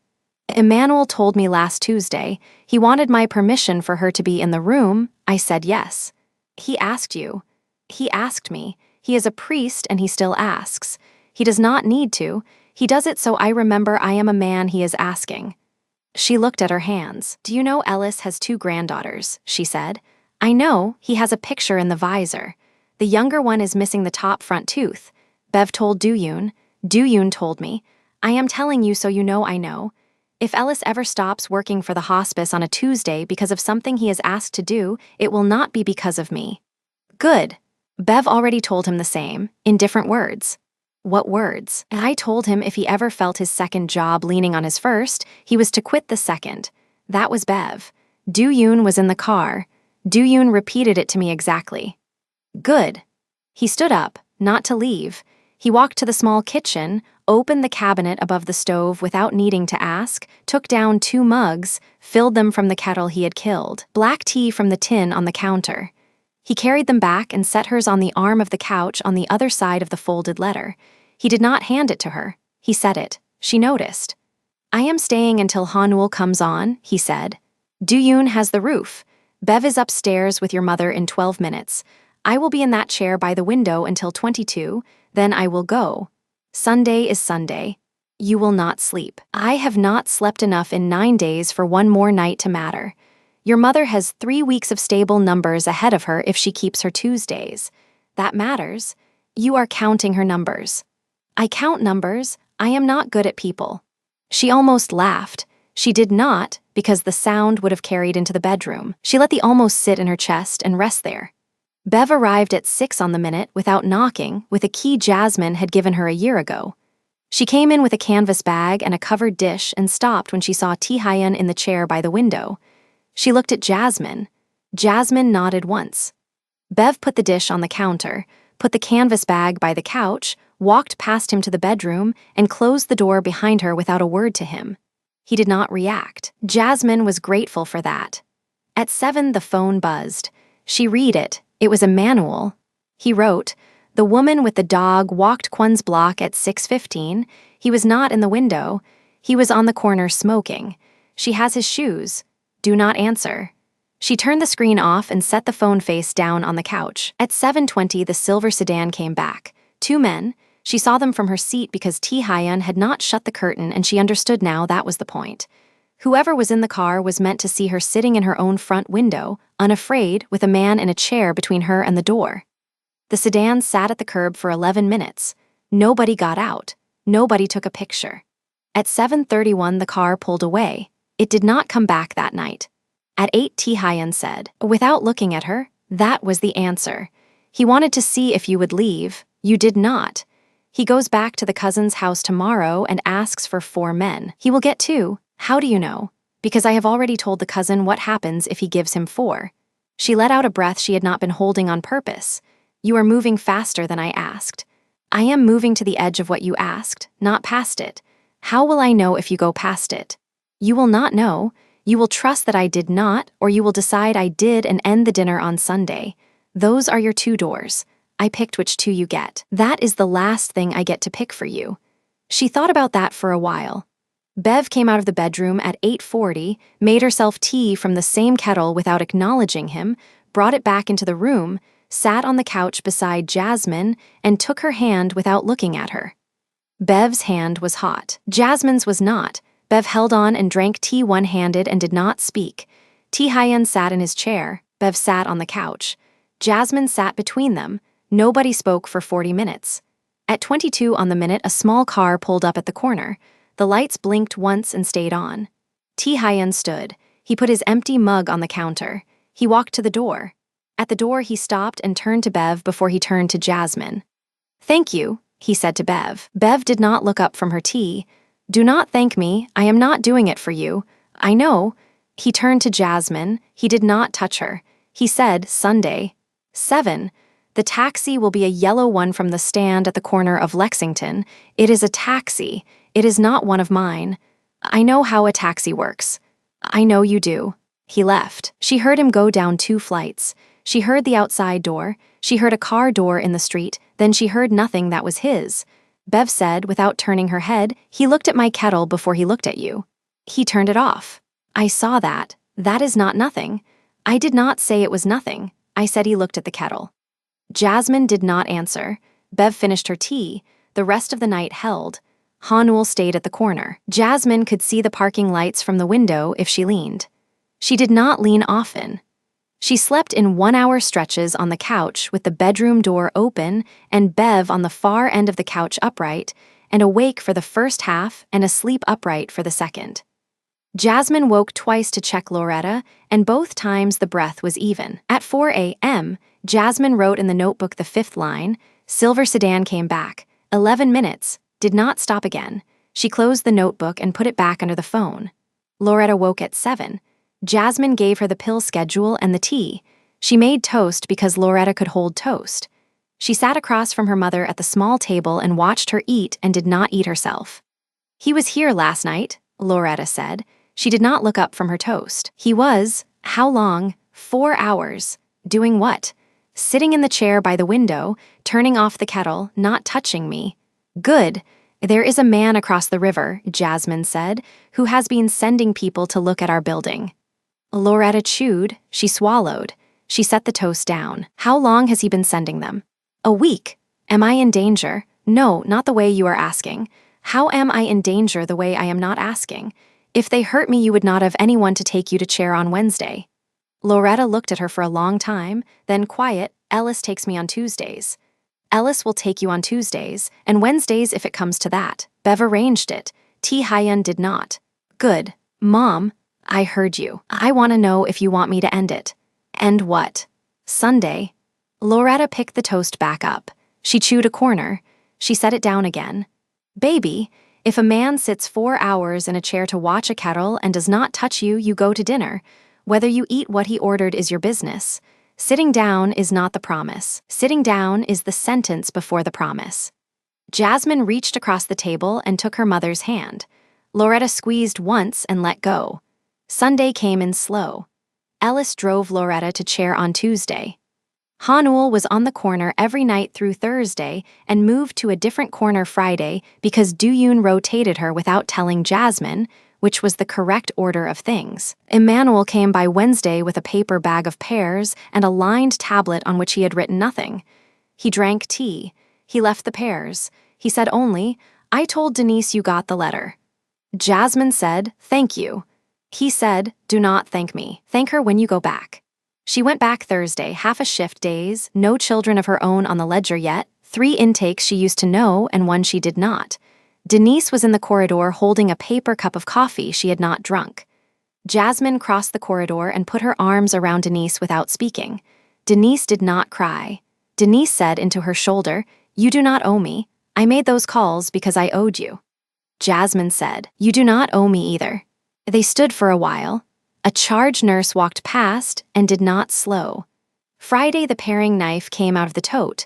Emmanuel told me last Tuesday. He wanted my permission for her to be in the room. I said yes. He asked you. He asked me. He is a priest and he still asks. He does not need to. He does it so I remember I am a man he is asking. She looked at her hands. Do you know Ellis has 2 granddaughters, she said. I know, he has a picture in the visor. The younger one is missing the top front tooth. Bev told Do-yoon. Do-yoon told me. I am telling you so you know I know. If Ellis ever stops working for the hospice on a Tuesday because of something he is asked to do, it will not be because of me. Good. Bev already told him the same, in different words. What words? I told him if he ever felt his second job leaning on his first, he was to quit the second. That was Bev. Do-yoon was in the car. Do-yoon repeated it to me exactly. Good. He stood up, not to leave. He walked to the small kitchen, opened the cabinet above the stove without needing to ask, took down 2 mugs, filled them from the kettle he had killed, black tea from the tin on the counter. He carried them back and set hers on the arm of the couch on the other side of the folded letter. He did not hand it to her. He said it. She noticed. I am staying until Hanul comes on, he said. Do-yoon has the roof. Bev is upstairs with your mother in 12 minutes. I will be in that chair by the window until 22, then I will go. Sunday is Sunday. You will not sleep. I have not slept enough in 9 days for one more night to matter. Your mother has 3 weeks of stable numbers ahead of her if she keeps her Tuesdays. That matters. You are counting her numbers. I count numbers. I am not good at people. She almost laughed. She did not, because the sound would have carried into the bedroom. She let the almost sit in her chest and rest there. Bev arrived at 6 on the minute without knocking, with a key Jasmine had given her a year ago. She came in with a canvas bag and a covered dish and stopped when she saw Tae-hyun in the chair by the window. She looked at Jasmine. Jasmine nodded once. Bev put the dish on the counter, put the canvas bag by the couch, walked past him to the bedroom, and closed the door behind her without a word to him. He did not react. Jasmine was grateful for that. At 7, the phone buzzed. She read it. It was Emmanuel. He wrote, "The woman with the dog walked Kwon's block at 6:15. He was not in the window. He was on the corner smoking. She has his shoes. Do not answer." She turned the screen off and set the phone face down on the couch. At 7:20, the silver sedan came back. 2 men. She saw them from her seat because Tae-hyun had not shut the curtain and she understood now that was the point. Whoever was in the car was meant to see her sitting in her own front window, unafraid, with a man in a chair between her and the door. The sedan sat at the curb for 11 minutes. Nobody got out. Nobody took a picture. At 7:31, the car pulled away. It did not come back that night. At 8, Tae-hyun said, without looking at her, that was the answer. He wanted to see if you would leave. You did not. He goes back to the cousin's house tomorrow and asks for 4 men. He will get 2. How do you know? Because I have already told the cousin what happens if he gives him 4. She let out a breath she had not been holding on purpose. You are moving faster than I asked. I am moving to the edge of what you asked, not past it. How will I know if you go past it? You will not know. You will trust that I did not, or you will decide I did and end the dinner on Sunday. Those are your two doors. I picked which two you get. That is the last thing I get to pick for you. She thought about that for a while. Bev came out of the bedroom at 8:40, made herself tea from the same kettle without acknowledging him, brought it back into the room, sat on the couch beside Jasmine, and took her hand without looking at her. Bev's hand was hot. Jasmine's was not. Bev held on and drank tea one-handed and did not speak. Taehyun sat in his chair. Bev sat on the couch. Jasmine sat between them. Nobody spoke for 40 minutes. At 22 on the minute, a small car pulled up at the corner. The lights blinked once and stayed on. Taehyun stood. He put his empty mug on the counter. He walked to the door. At the door, he stopped and turned to Bev before he turned to Jasmine. "Thank you," he said to Bev. Bev did not look up from her tea. "Do not thank me. I am not doing it for you. I know." He turned to Jasmine. He did not touch her. He said, "Sunday. 7. The taxi will be a yellow one from the stand at the corner of Lexington. It is a taxi. It is not one of mine. I know how a taxi works. I know you do." He left. She heard him go down 2 flights. She heard the outside door. She heard a car door in the street. Then she heard nothing that was his. Bev said, without turning her head, "He looked at my kettle before he looked at you. He turned it off." "I saw that. That is not nothing." "I did not say it was nothing. I said he looked at the kettle." Jasmine did not answer. Bev finished her tea. The rest of the night held. Hanul stayed at the corner. Jasmine could see the parking lights from the window if she leaned. She did not lean often. She slept in 1-hour stretches on the couch with the bedroom door open and Bev on the far end of the couch upright, and awake for the first half and asleep upright for the second. Jasmine woke twice to check Loretta, and both times the breath was even. At 4 a.m., Jasmine wrote in the notebook the 5th line. Silver sedan came back. 11 minutes. Did not stop again. She closed the notebook and put it back under the phone. Loretta woke at 7. Jasmine gave her the pill schedule and the tea. She made toast because Loretta could hold toast. She sat across from her mother at the small table and watched her eat and did not eat herself. "He was here last night," Loretta said. She did not look up from her toast. "He was, how long? 4 hours. Doing what? Sitting in the chair by the window, turning off the kettle, not touching me." "Good. There is a man across the river," Jasmine said, "who has been sending people to look at our building." Loretta chewed. She swallowed. She set the toast down. "How long has he been sending them?" "A week. Am I in danger?" "No, not the way you are asking." "How am I in danger the way I am not asking? If they hurt me, you would not have anyone to take you to chair on Wednesday." Loretta looked at her for a long time, then quiet. "Ellis takes me on Tuesdays." "Ellis will take you on Tuesdays, and Wednesdays if it comes to that. Bev arranged it. Taehyun did not." "Good. Mom, I heard you. I want to know if you want me to end it." "End what?" "Sunday." Loretta picked the toast back up. She chewed a corner. She set it down again. "Baby, if a man sits 4 hours in a chair to watch a kettle and does not touch you, you go to dinner. Whether you eat what he ordered is your business. Sitting down is not the promise. Sitting down is the sentence before the promise." Jasmine reached across the table and took her mother's hand. Loretta squeezed once and let go. Sunday came in slow. Ellis drove Loretta to chair on Tuesday. Hanul was on the corner every night through Thursday and moved to a different corner Friday because Dooyoon rotated her without telling Jasmine, which was the correct order of things. Emmanuel came by Wednesday with a paper bag of pears and a lined tablet on which he had written nothing. He drank tea. He left the pears. He said only, "I told Denise you got the letter." Jasmine said, "Thank you." He said, "Do not thank me. Thank her when you go back." She went back Thursday, half a shift days, no children of her own on the ledger yet, 3 intakes she used to know and 1 she did not. Denise was in the corridor holding a paper cup of coffee she had not drunk. Jasmine crossed the corridor and put her arms around Denise without speaking. Denise did not cry. Denise said into her shoulder, "You do not owe me. I made those calls because I owed you." Jasmine said, "You do not owe me either." They stood for a while. A charge nurse walked past and did not slow. Friday the paring knife came out of the tote.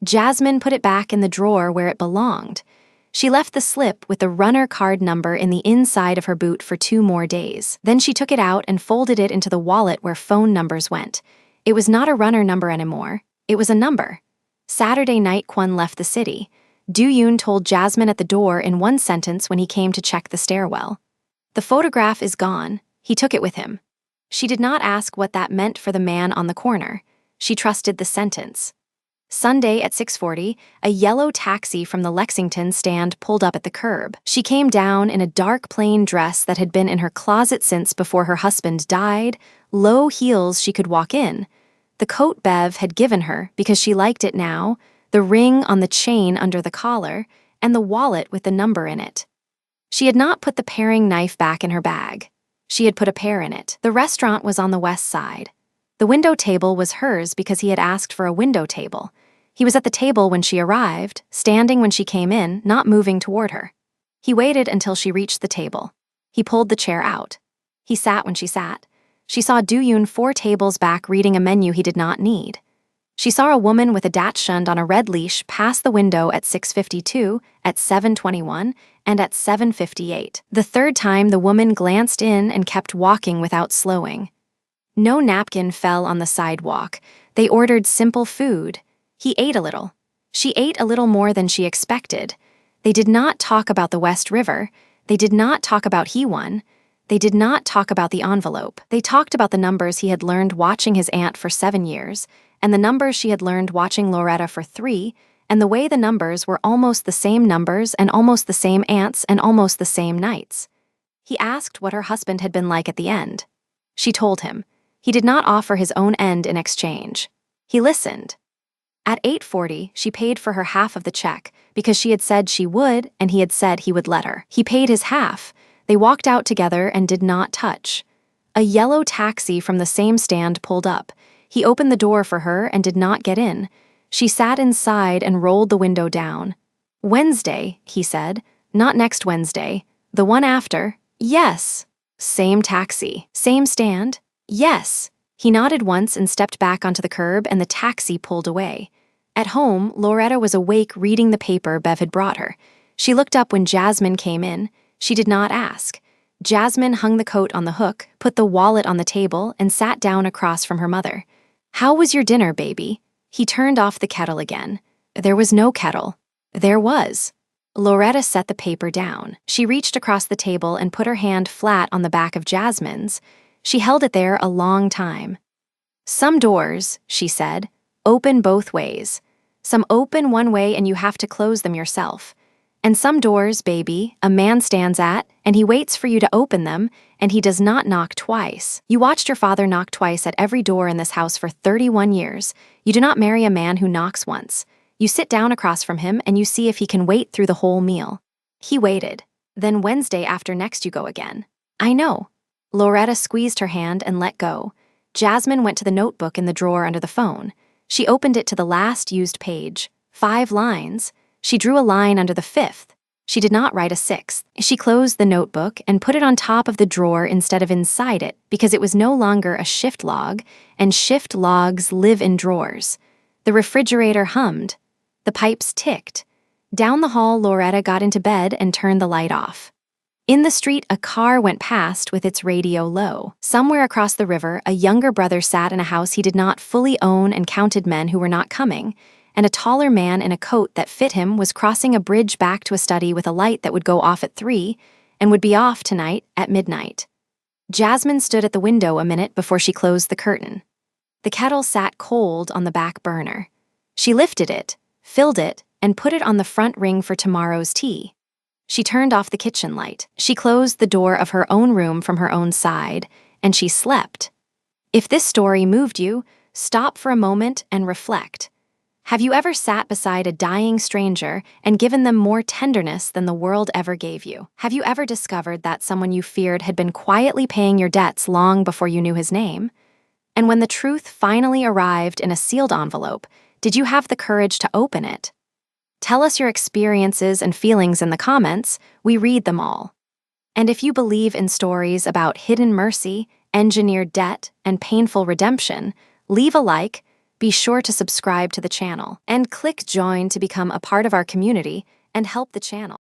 Jasmine put it back in the drawer where it belonged. She left the slip with the runner card number in the inside of her boot for 2 more days. Then she took it out and folded it into the wallet where phone numbers went. It was not a runner number anymore. It was a number. Saturday night, Kwon left the city. Do-yoon told Jasmine at the door in one sentence when he came to check the stairwell. The photograph is gone. He took it with him. She did not ask what that meant for the man on the corner. She trusted the sentence. Sunday at 6:40, a yellow taxi from the Lexington stand pulled up at the curb. She came down in a dark plain dress that had been in her closet since before her husband died, low heels she could walk in. The coat Bev had given her because she liked it now, the ring on the chain under the collar, and the wallet with the number in it. She had not put the paring knife back in her bag. She had put a pear in it. The restaurant was on the west side. The window table was hers because he had asked for a window table. He was at the table when she arrived, standing when she came in, not moving toward her. He waited until she reached the table. He pulled the chair out. He sat when she sat. She saw Do-yoon 4 tables back reading a menu he did not need. She saw a woman with a dachshund on a red leash pass the window at 6:52, at 7:21, and at 7:58. The third time, the woman glanced in and kept walking without slowing. No napkin fell on the sidewalk. They ordered simple food. He ate a little. She ate a little more than she expected. They did not talk about the West River. They did not talk about Hee-won. They did not talk about the envelope. They talked about the numbers he had learned watching his aunt for 7 years, and the numbers she had learned watching Loretta for 3, and the way the numbers were almost the same numbers and almost the same aunts and almost the same nights. He asked what her husband had been like at the end. She told him. He did not offer his own end in exchange. He listened. At 8:40, she paid for her half of the check because she had said she would and he had said he would let her. He paid his half. They walked out together and did not touch. A yellow taxi from the same stand pulled up. He opened the door for her and did not get in. She sat inside and rolled the window down. "Wednesday," he said. "Not next Wednesday. The one after." "Yes." "Same taxi. Same stand." "Yes." He nodded once and stepped back onto the curb, and the taxi pulled away. At home, Loretta was awake reading the paper Bev had brought her. She looked up when Jasmine came in. She did not ask. Jasmine hung the coat on the hook, put the wallet on the table, and sat down across from her mother. "How was your dinner, baby?" He turned off the kettle again. There was no kettle. There was. Loretta set the paper down. She reached across the table and put her hand flat on the back of Jasmine's. She held it there a long time. "Some doors," she said, "open both ways. Some open one way and you have to close them yourself. And some doors, baby, a man stands at, and he waits for you to open them, and he does not knock twice. You watched your father knock twice at every door in this house for 31 years. You do not marry a man who knocks once. You sit down across from him and you see if he can wait through the whole meal." He waited. "Then Wednesday after next you go again." "I know." Loretta squeezed her hand and let go. Jasmine went to the notebook in the drawer under the phone. She opened it to the last used page. 5 lines. She drew a line under the 5th. She did not write a 6th. She closed the notebook and put it on top of the drawer instead of inside it because it was no longer a shift log, and shift logs live in drawers. The refrigerator hummed. The pipes ticked. Down the hall, Loretta got into bed and turned the light off. In the street, a car went past with its radio low. Somewhere across the river, a younger brother sat in a house he did not fully own and counted men who were not coming, and a taller man in a coat that fit him was crossing a bridge back to a study with a light that would go off at 3 and would be off tonight at midnight. Jasmine stood at the window a minute before she closed the curtain. The kettle sat cold on the back burner. She lifted it, filled it, and put it on the front ring for tomorrow's tea. She turned off the kitchen light. She closed the door of her own room from her own side, and she slept. If this story moved you, stop for a moment and reflect. Have you ever sat beside a dying stranger and given them more tenderness than the world ever gave you? Have you ever discovered that someone you feared had been quietly paying your debts long before you knew his name? And when the truth finally arrived in a sealed envelope, did you have the courage to open it? Tell us your experiences and feelings in the comments. We read them all. And if you believe in stories about hidden mercy, engineered debt, and painful redemption, leave a like, Be sure to subscribe to the channel and click join to become a part of our community and help the channel.